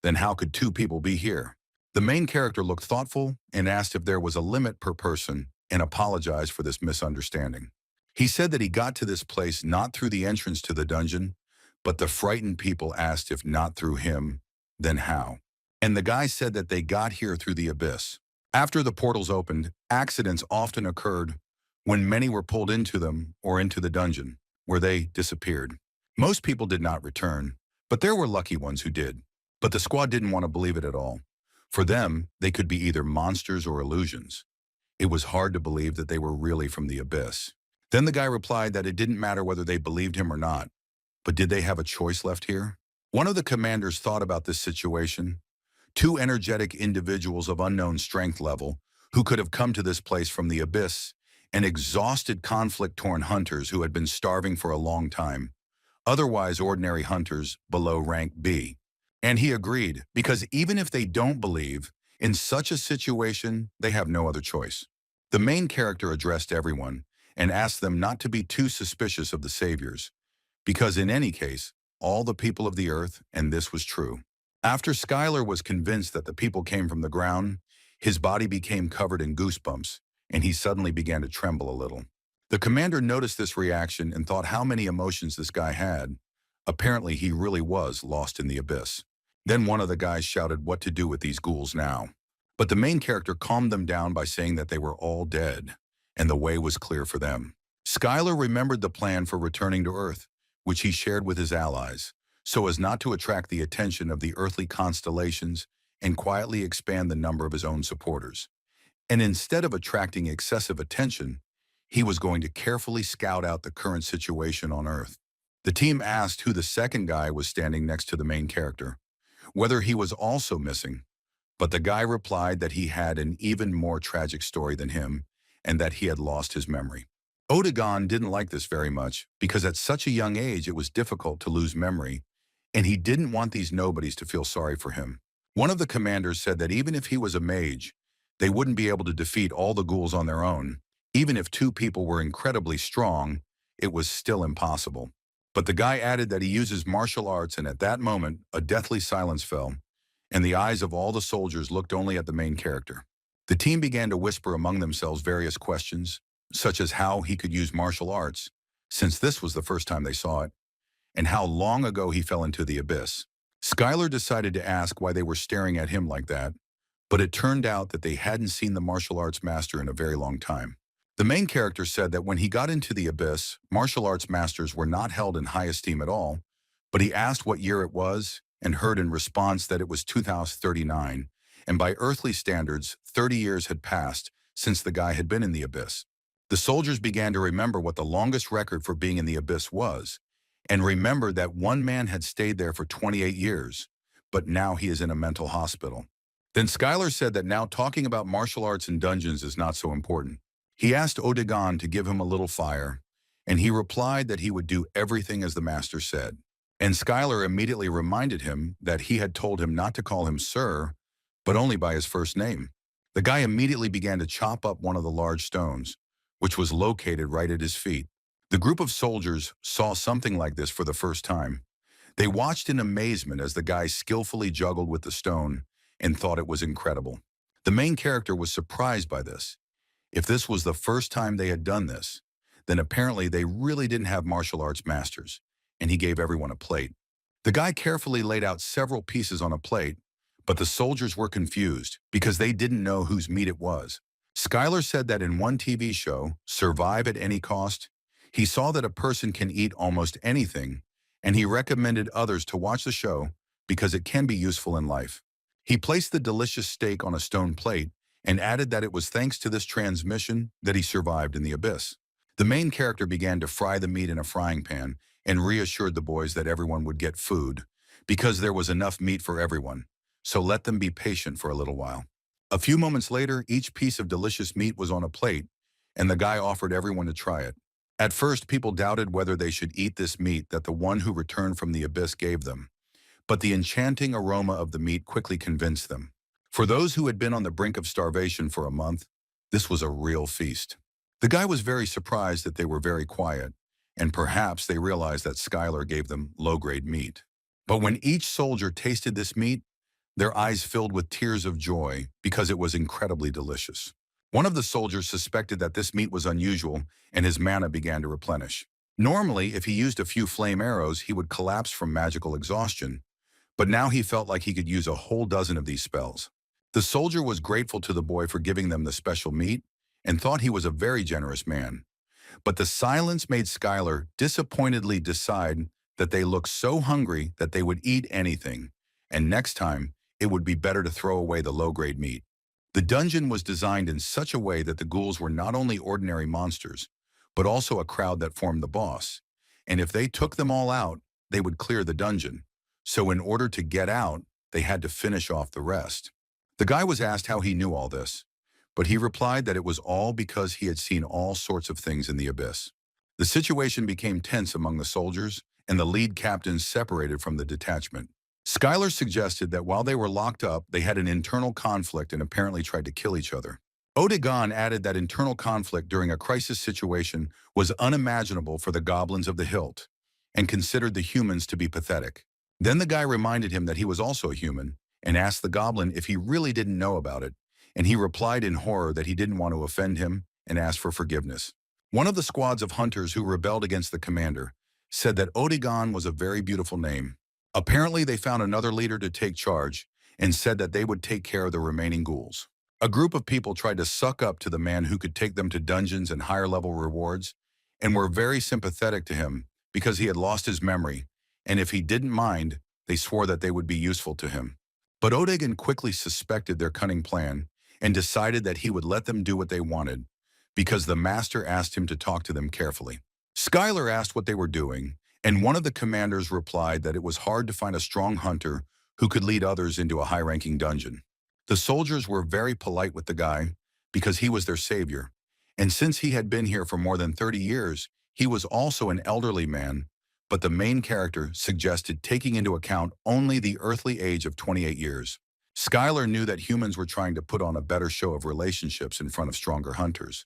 Then how could two people be here? The main character looked thoughtful and asked if there was a limit per person and apologized for this misunderstanding. He said that he got to this place not through the entrance to the dungeon, but the frightened people asked if not through him, then how? And the guy said that they got here through the abyss. After the portals opened, accidents often occurred when many were pulled into them or into the dungeon, where they disappeared. Most people did not return, but there were lucky ones who did. But the squad didn't want to believe it at all. For them, they could be either monsters or illusions. It was hard to believe that they were really from the abyss. Then the guy replied that it didn't matter whether they believed him or not. But did they have a choice left here? One of the commanders thought about this situation. Two energetic individuals of unknown strength level who could have come to this place from the abyss, and exhausted conflict-torn hunters who had been starving for a long time, otherwise ordinary hunters below rank B. And he agreed, because even if they don't believe, in such a situation, they have no other choice. The main character addressed everyone and asked them not to be too suspicious of the saviors, because in any case, all the people of the earth, and this was true. After Skylar was convinced that the people came from the ground, his body became covered in goosebumps, and he suddenly began to tremble a little. The commander noticed this reaction and thought how many emotions this guy had. Apparently, he really was lost in the abyss. Then one of the guys shouted what to do with these ghouls now. But the main character calmed them down by saying that they were all dead, and the way was clear for them. Skylar remembered the plan for returning to Earth, which he shared with his allies, so as not to attract the attention of the earthly constellations and quietly expand the number of his own supporters. And instead of attracting excessive attention, he was going to carefully scout out the current situation on Earth. The team asked who the second guy was standing next to the main character, whether he was also missing, but the guy replied that he had an even more tragic story than him and that he had lost his memory. Otagon didn't like this very much because at such a young age it was difficult to lose memory, and he didn't want these nobodies to feel sorry for him. One of the commanders said that even if he was a mage, they wouldn't be able to defeat all the ghouls on their own. Even if two people were incredibly strong, it was still impossible. But the guy added that he uses martial arts, and at that moment, a deathly silence fell, and the eyes of all the soldiers looked only at the main character. The team began to whisper among themselves various questions, such as how he could use martial arts, since this was the first time they saw it, and how long ago he fell into the abyss. Skylar decided to ask why they were staring at him like that, but it turned out that they hadn't seen the martial arts master in a very long time. The main character said that when he got into the abyss, martial arts masters were not held in high esteem at all, but he asked what year it was and heard in response that it was 2039, and by earthly standards, 30 years had passed since the guy had been in the abyss. The soldiers began to remember what the longest record for being in the abyss was, and remembered that one man had stayed there for 28 years, but now he is in a mental hospital. Then Skylar said that now talking about martial arts and dungeons is not so important. He asked Odegon to give him a little fire, and he replied that he would do everything as the master said. And Skylar immediately reminded him that he had told him not to call him Sir, but only by his first name. The guy immediately began to chop up one of the large stones, which was located right at his feet. The group of soldiers saw something like this for the first time. They watched in amazement as the guy skillfully juggled with the stone and thought it was incredible. The main character was surprised by this. If this was the first time they had done this, then apparently they really didn't have martial arts masters, and he gave everyone a plate. The guy carefully laid out several pieces on a plate, but the soldiers were confused because they didn't know whose meat it was. Skylar said that in one TV show, Survive at Any Cost, he saw that a person can eat almost anything, and he recommended others to watch the show because it can be useful in life. He placed the delicious steak on a stone plate and added that it was thanks to this transmission that he survived in the abyss. The main character began to fry the meat in a frying pan and reassured the boys that everyone would get food because there was enough meat for everyone, so let them be patient for a little while. A few moments later, each piece of delicious meat was on a plate, and the guy offered everyone to try it. At first, people doubted whether they should eat this meat that the one who returned from the abyss gave them, but the enchanting aroma of the meat quickly convinced them. For those who had been on the brink of starvation for a month, this was a real feast. The guy was very surprised that they were very quiet, and perhaps they realized that Skylar gave them low-grade meat. But when each soldier tasted this meat, their eyes filled with tears of joy because it was incredibly delicious. One of the soldiers suspected that this meat was unusual, and his mana began to replenish. Normally, if he used a few flame arrows, he would collapse from magical exhaustion, but now he felt like he could use a whole dozen of these spells. The soldier was grateful to the boy for giving them the special meat and thought he was a very generous man. But the silence made Skylar disappointedly decide that they looked so hungry that they would eat anything, and next time, it would be better to throw away the low-grade meat. The dungeon was designed in such a way that the ghouls were not only ordinary monsters, but also a crowd that formed the boss. And if they took them all out, they would clear the dungeon. So in order to get out, they had to finish off the rest. The guy was asked how he knew all this, but he replied that it was all because he had seen all sorts of things in the abyss. The situation became tense among the soldiers, and the lead captains separated from the detachment. Skylar suggested that while they were locked up, they had an internal conflict and apparently tried to kill each other. Odegon added that internal conflict during a crisis situation was unimaginable for the goblins of the Hilt, and considered the humans to be pathetic. Then the guy reminded him that he was also a human, and asked the goblin if he really didn't know about it, and he replied in horror that he didn't want to offend him and asked for forgiveness. One of the squads of hunters who rebelled against the commander said that Odegon was a very beautiful name. Apparently, they found another leader to take charge and said that they would take care of the remaining ghouls. A group of people tried to suck up to the man who could take them to dungeons and higher-level rewards, and were very sympathetic to him because he had lost his memory, and if he didn't mind, they swore that they would be useful to him. But Odegon quickly suspected their cunning plan and decided that he would let them do what they wanted because the master asked him to talk to them carefully. Skylar asked what they were doing, and one of the commanders replied that it was hard to find a strong hunter who could lead others into a high-ranking dungeon. The soldiers were very polite with the guy because he was their savior, and since he had been here for more than 30 years, he was also an elderly man, but the main character suggested taking into account only the earthly age of 28 years. Skylar knew that humans were trying to put on a better show of relationships in front of stronger hunters,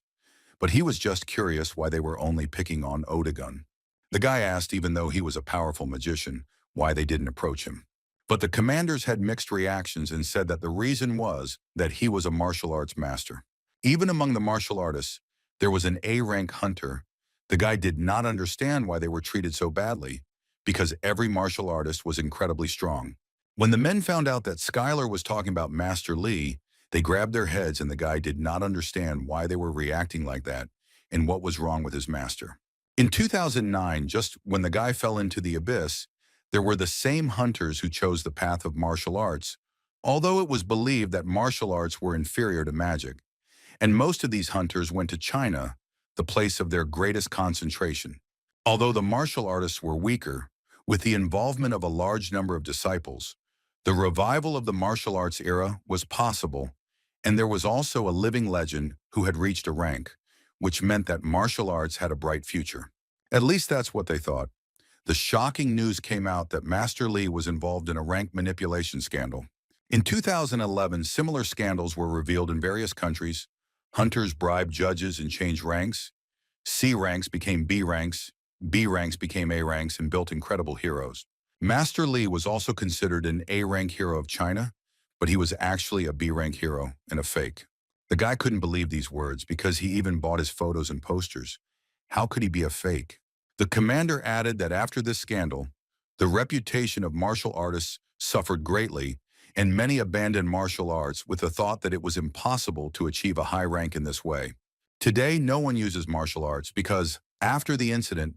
but he was just curious why they were only picking on Odegon. The guy asked, even though he was a powerful magician, why they didn't approach him. But the commanders had mixed reactions and said that the reason was that he was a martial arts master. Even among the martial artists, there was an A-rank hunter. The guy did not understand why they were treated so badly, because every martial artist was incredibly strong. When the men found out that Skylar was talking about Master Lee, they grabbed their heads, and the guy did not understand why they were reacting like that and what was wrong with his master. In 2009, just when the guy fell into the abyss, there were the same hunters who chose the path of martial arts, although it was believed that martial arts were inferior to magic. And most of these hunters went to China, the place of their greatest concentration. Although the martial artists were weaker, with the involvement of a large number of disciples, the revival of the martial arts era was possible, and there was also a living legend who had reached a rank, which meant that martial arts had a bright future. At least that's what they thought. The shocking news came out that Master Lee was involved in a rank manipulation scandal. In 2011, similar scandals were revealed in various countries. Hunters bribed judges and changed ranks. C ranks became B ranks, B ranks became A ranks, and built incredible heroes. Master Lee was also considered an A-rank hero of China, but he was actually a B-rank hero and a fake. The guy couldn't believe these words because he even bought his photos and posters. How could he be a fake? The commander added that after this scandal, the reputation of martial artists suffered greatly, and many abandoned martial arts with the thought that it was impossible to achieve a high rank in this way. Today, no one uses martial arts because, after the incident,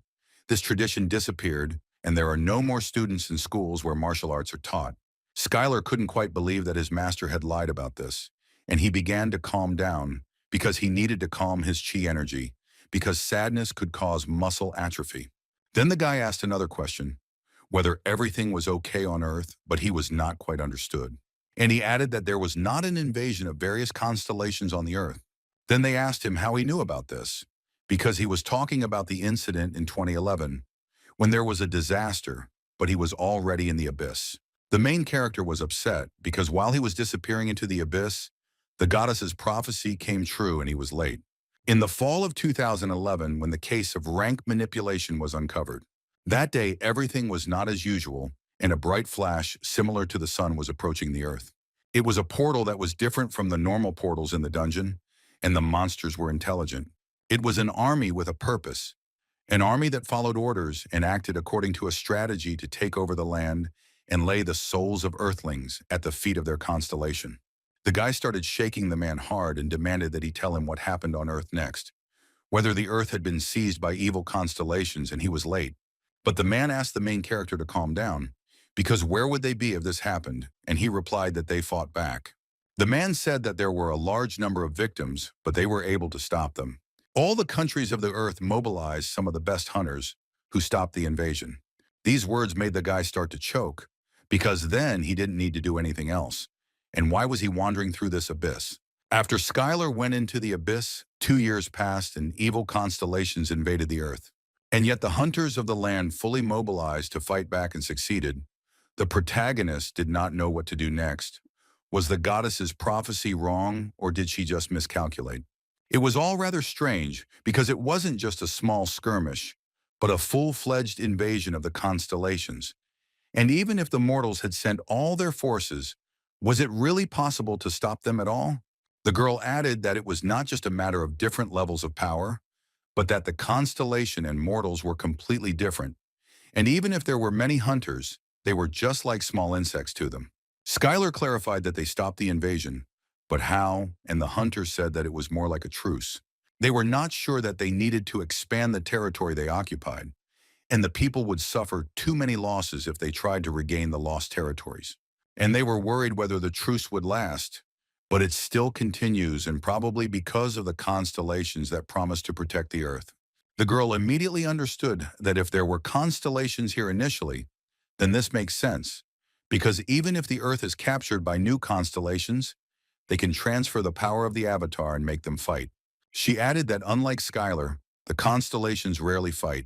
this tradition disappeared and there are no more students in schools where martial arts are taught. Skylar couldn't quite believe that his master had lied about this, and he began to calm down because he needed to calm his chi energy, because sadness could cause muscle atrophy. Then the guy asked another question, whether everything was okay on Earth, but he was not quite understood. And he added that there was not an invasion of various constellations on the Earth. Then they asked him how he knew about this, because he was talking about the incident in 2011, when there was a disaster, but he was already in the abyss. The main character was upset because while he was disappearing into the abyss, the goddess's prophecy came true and he was late. In the fall of 2011, when the case of rank manipulation was uncovered, that day everything was not as usual and a bright flash similar to the sun was approaching the Earth. It was a portal that was different from the normal portals in the dungeon, and the monsters were intelligent. It was an army with a purpose, an army that followed orders and acted according to a strategy to take over the land and lay the souls of Earthlings at the feet of their constellation. The guy started shaking the man hard and demanded that he tell him what happened on Earth next, whether the Earth had been seized by evil constellations, and he was late. But the man asked the main character to calm down, because where would they be if this happened? And he replied that they fought back. The man said that there were a large number of victims, but they were able to stop them. All the countries of the Earth mobilized some of the best hunters who stopped the invasion. These words made the guy start to choke, because then he didn't need to do anything else. And why was he wandering through this abyss? After Skylar went into the abyss, 2 years passed and evil constellations invaded the Earth. And yet the hunters of the land fully mobilized to fight back and succeeded. The protagonist did not know what to do next. Was the goddess's prophecy wrong, or did she just miscalculate? It was all rather strange because it wasn't just a small skirmish, but a full-fledged invasion of the constellations. And even if the mortals had sent all their forces, was it really possible to stop them at all? The girl added that it was not just a matter of different levels of power, but that the constellation and mortals were completely different. And even if there were many hunters, they were just like small insects to them. Skylar clarified that they stopped the invasion, but how, and the hunters said that it was more like a truce. They were not sure that they needed to expand the territory they occupied, and the people would suffer too many losses if they tried to regain the lost territories. And they were worried whether the truce would last, but it still continues, and probably because of the constellations that promise to protect the Earth. The girl immediately understood that if there were constellations here initially, then this makes sense, because even if the Earth is captured by new constellations, they can transfer the power of the Avatar and make them fight. She added that unlike Skylar, the constellations rarely fight,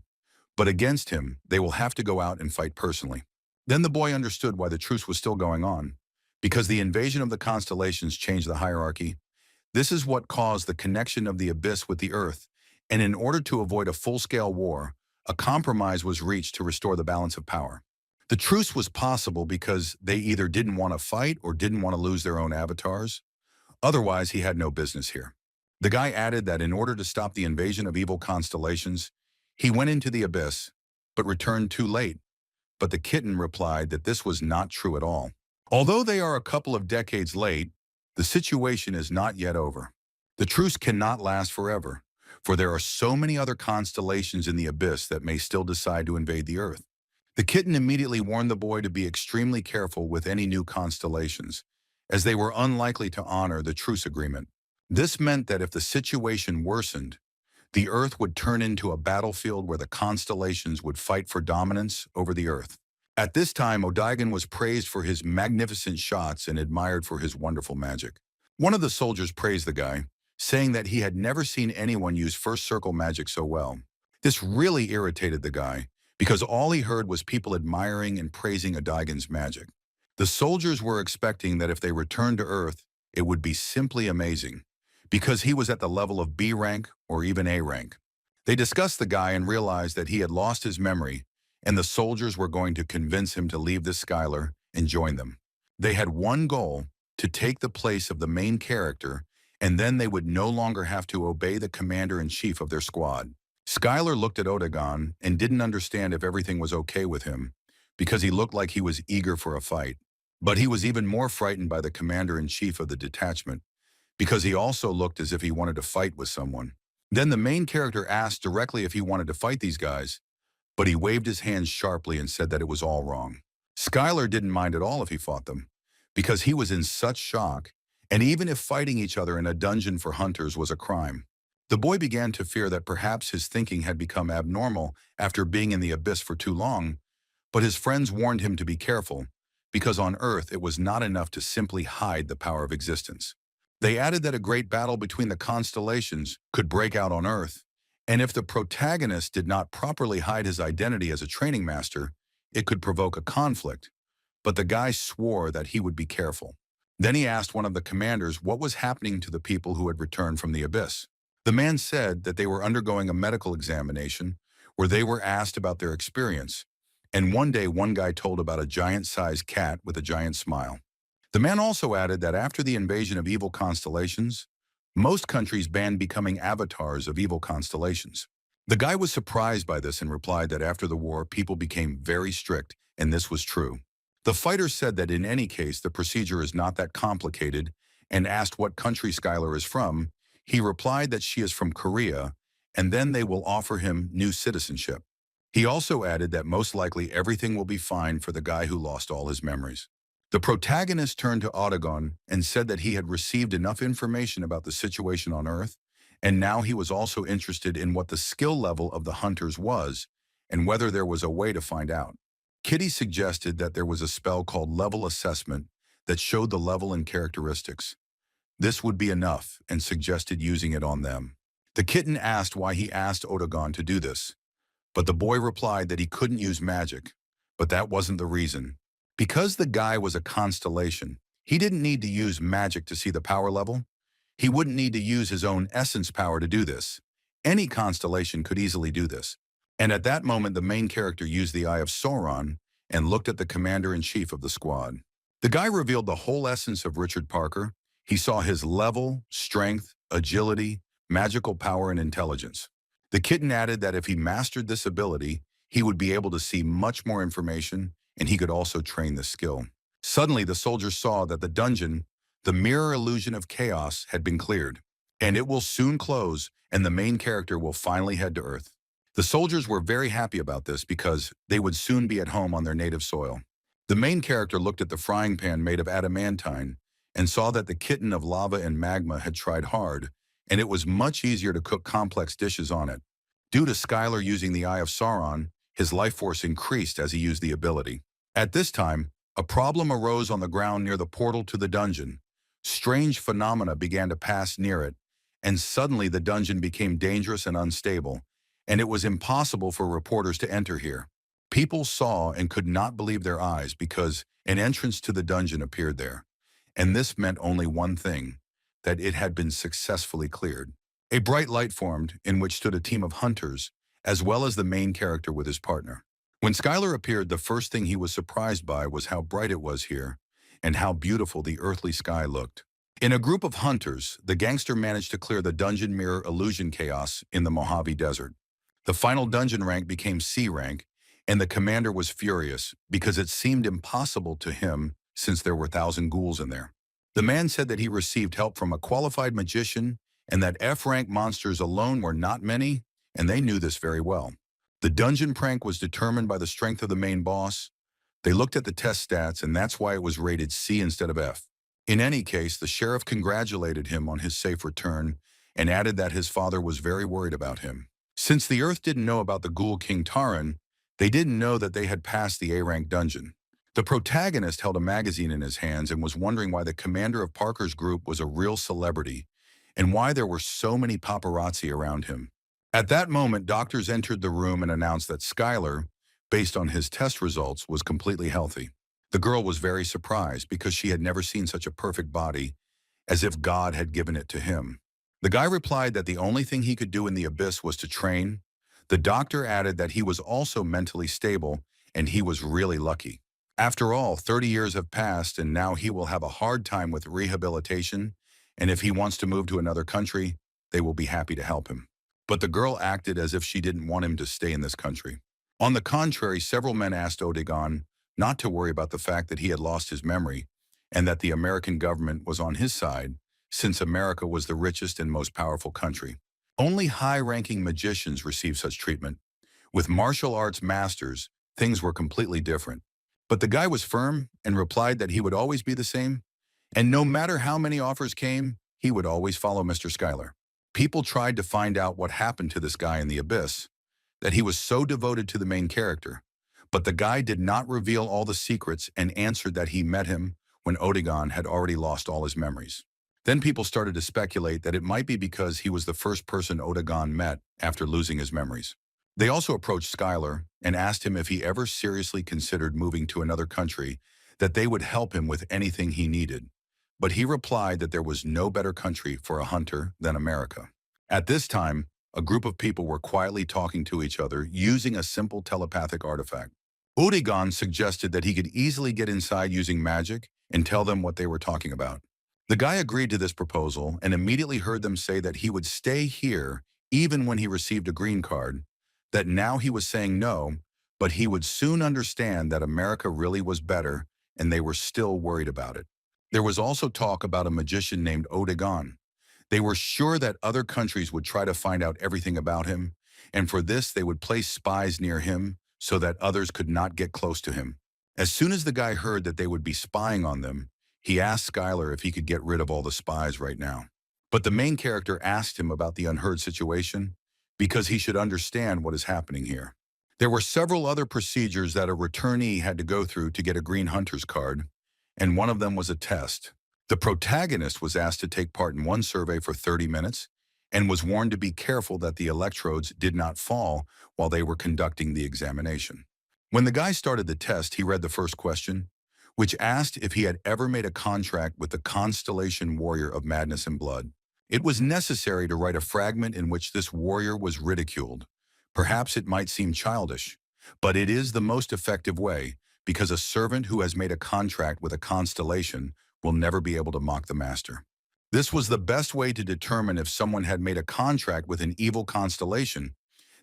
but against him, they will have to go out and fight personally. Then the boy understood why the truce was still going on, because the invasion of the constellations changed the hierarchy. This is what caused the connection of the abyss with the Earth, and in order to avoid a full-scale war, a compromise was reached to restore the balance of power. The truce was possible because they either didn't want to fight or didn't want to lose their own avatars. Otherwise, he had no business here. The guy added that in order to stop the invasion of evil constellations, he went into the abyss, but returned too late. But the kitten replied that this was not true at all. Although they are a couple of decades late, the situation is not yet over. The truce cannot last forever, for there are so many other constellations in the abyss that may still decide to invade the Earth. The kitten immediately warned the boy to be extremely careful with any new constellations, as they were unlikely to honor the truce agreement. This meant that if the situation worsened, The Earth would turn into a battlefield where the constellations would fight for dominance over the Earth. At this time, Odaigan was praised for his magnificent shots and admired for his wonderful magic. One of the soldiers praised the guy, saying that he had never seen anyone use first circle magic so well. This really irritated the guy, because all he heard was people admiring and praising Odaigan's magic. The soldiers were expecting that if they returned to Earth, it would be simply amazing, because he was at the level of B rank or even A rank. They discussed the guy and realized that he had lost his memory, and the soldiers were going to convince him to leave this Skylar and join them. They had one goal: to take the place of the main character, and then they would no longer have to obey the commander-in-chief of their squad. Skylar looked at Odagon and didn't understand if everything was okay with him, because he looked like he was eager for a fight. But he was even more frightened by the commander-in-chief of the detachment, because he also looked as if he wanted to fight with someone. Then the main character asked directly if he wanted to fight these guys, but he waved his hands sharply and said that it was all wrong. Skylar didn't mind at all if he fought them, because he was in such shock, and even if fighting each other in a dungeon for hunters was a crime. The boy began to fear that perhaps his thinking had become abnormal after being in the abyss for too long, but his friends warned him to be careful, because on Earth it was not enough to simply hide the power of existence. They added that a great battle between the constellations could break out on Earth, and if the protagonist did not properly hide his identity as a training master, it could provoke a conflict. But the guy swore that he would be careful. Then he asked one of the commanders what was happening to the people who had returned from the abyss. The man said that they were undergoing a medical examination where they were asked about their experience, and one day one guy told about a giant-sized cat with a giant smile. The man also added that after the invasion of evil constellations, most countries banned becoming avatars of evil constellations. The guy was surprised by this and replied that after the war, people became very strict, and this was true. The fighter said that in any case, the procedure is not that complicated, and asked what country Skylar is from. He replied that she is from Korea, and then they will offer him new citizenship. He also added that most likely everything will be fine for the guy who lost all his memories. The protagonist turned to Otagon and said that he had received enough information about the situation on Earth, and now he was also interested in what the skill level of the hunters was, and whether there was a way to find out. Kitty suggested that there was a spell called Level Assessment that showed the level and characteristics. This would be enough, and suggested using it on them. The kitten asked why he asked Otagon to do this, but the boy replied that he couldn't use magic, but that wasn't the reason. Because the guy was a constellation, he didn't need to use magic to see the power level. He wouldn't need to use his own essence power to do this. Any constellation could easily do this. And at that moment, the main character used the Eye of Sauron and looked at the commander-in-chief of the squad. The guy revealed the whole essence of Richard Parker. He saw his level, strength, agility, magical power, and intelligence. The kitten added that if he mastered this ability, he would be able to see much more information, and he could also train the skill. Suddenly, the soldiers saw that the dungeon, the mirror illusion of chaos, had been cleared, and it will soon close, and the main character will finally head to Earth. The soldiers were very happy about this because they would soon be at home on their native soil. The main character looked at the frying pan made of adamantine and saw that the kitten of lava and magma had tried hard, and it was much easier to cook complex dishes on it. Due to Skylar using the Eye of Sauron, his life force increased as he used the ability. At this time, a problem arose on the ground near the portal to the dungeon. Strange phenomena began to pass near it, and suddenly the dungeon became dangerous and unstable, and it was impossible for reporters to enter here. People saw and could not believe their eyes because an entrance to the dungeon appeared there. And this meant only one thing, that it had been successfully cleared. A bright light formed in which stood a team of hunters, as well as the main character with his partner. When Skylar appeared, the first thing he was surprised by was how bright it was here, and how beautiful the earthly sky looked. In a group of hunters, the gangster managed to clear the dungeon mirror illusion chaos in the Mojave Desert. The final dungeon rank became C rank, and the commander was furious because it seemed impossible to him since there were 1,000 ghouls in there. The man said that he received help from a qualified magician and that F-rank monsters alone were not many, and they knew this very well. The dungeon prank was determined by the strength of the main boss. They looked at the test stats, and that's why it was rated C instead of F. In any case, the sheriff congratulated him on his safe return and added that his father was very worried about him. Since the Earth didn't know about the Ghoul King Taran, they didn't know that they had passed the A-rank dungeon. The protagonist held a magazine in his hands and was wondering why the commander of Parker's group was a real celebrity and why there were so many paparazzi around him. At that moment, doctors entered the room and announced that Skylar, based on his test results, was completely healthy. The girl was very surprised because she had never seen such a perfect body, as if God had given it to him. The guy replied that the only thing he could do in the abyss was to train. The doctor added that he was also mentally stable and he was really lucky. After all, 30 years have passed and now he will have a hard time with rehabilitation, and if he wants to move to another country, they will be happy to help him. But the girl acted as if she didn't want him to stay in this country. On the contrary, several men asked Odegon not to worry about the fact that he had lost his memory and that the American government was on his side, since America was the richest and most powerful country. Only high-ranking magicians received such treatment. With martial arts masters, things were completely different. But the guy was firm and replied that he would always be the same, and no matter how many offers came, he would always follow Mr. Schuyler. People tried to find out what happened to this guy in the abyss, that he was so devoted to the main character, but the guy did not reveal all the secrets and answered that he met him when Odegon had already lost all his memories. Then people started to speculate that it might be because he was the first person Odegon met after losing his memories. They also approached Schuyler and asked him if he ever seriously considered moving to another country, that they would help him with anything he needed. But he replied that there was no better country for a hunter than America. At this time, a group of people were quietly talking to each other using a simple telepathic artifact. Odegon suggested that he could easily get inside using magic and tell them what they were talking about. The guy agreed to this proposal and immediately heard them say that he would stay here even when he received a green card, that now he was saying no, but he would soon understand that America really was better and they were still worried about it. There was also talk about a magician named Odegon. They were sure that other countries would try to find out everything about him, and for this they would place spies near him so that others could not get close to him. As soon as the guy heard that they would be spying on them, he asked Schuyler if he could get rid of all the spies right now. But the main character asked him about the unheard situation because he should understand what is happening here. There were several other procedures that a returnee had to go through to get a Green Hunter's card, and one of them was a test. The protagonist was asked to take part in one survey for 30 minutes and was warned to be careful that the electrodes did not fall while they were conducting the examination. When the guy started the test, he read the first question, which asked if he had ever made a contract with the constellation warrior of madness and blood. It was necessary to write a fragment in which this warrior was ridiculed. Perhaps it might seem childish, but it is the most effective way, because a servant who has made a contract with a constellation will never be able to mock the master. This was the best way to determine if someone had made a contract with an evil constellation.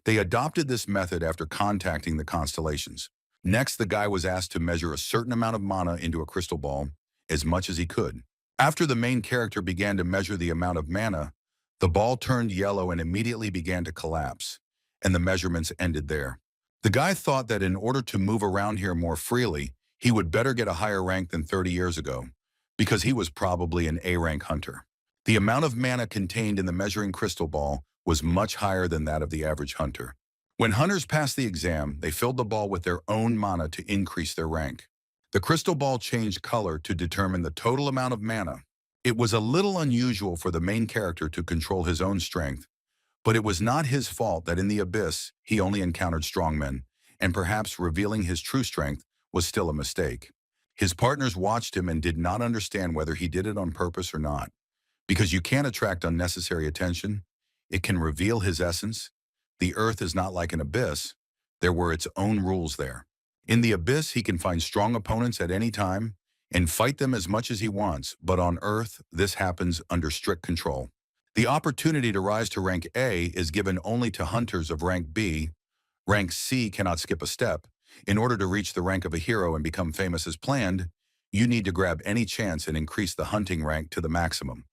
They adopted this method after contacting the constellations. Next, the guy was asked to measure a certain amount of mana into a crystal ball, as much as he could. After the main character began to measure the amount of mana, the ball turned yellow and immediately began to collapse, and the measurements ended there. The guy thought that in order to move around here more freely, he would better get a higher rank than 30 years ago, because he was probably an A-rank hunter. The amount of mana contained in the measuring crystal ball was much higher than that of the average hunter. When hunters passed the exam, they filled the ball with their own mana to increase their rank. The crystal ball changed color to determine the total amount of mana. It was a little unusual for the main character to control his own strength, but it was not his fault that in the abyss he only encountered strongmen, and perhaps revealing his true strength was still a mistake. His partners watched him and did not understand whether he did it on purpose or not. Because you can't attract unnecessary attention, it can reveal his essence. The earth is not like an abyss. There were its own rules there. In the abyss, he can find strong opponents at any time and fight them as much as he wants, but on Earth, this happens under strict control. The opportunity to rise to rank A is given only to hunters of rank B. Rank C cannot skip a step. In order to reach the rank of a hero and become famous as planned, you need to grab any chance and increase the hunting rank to the maximum.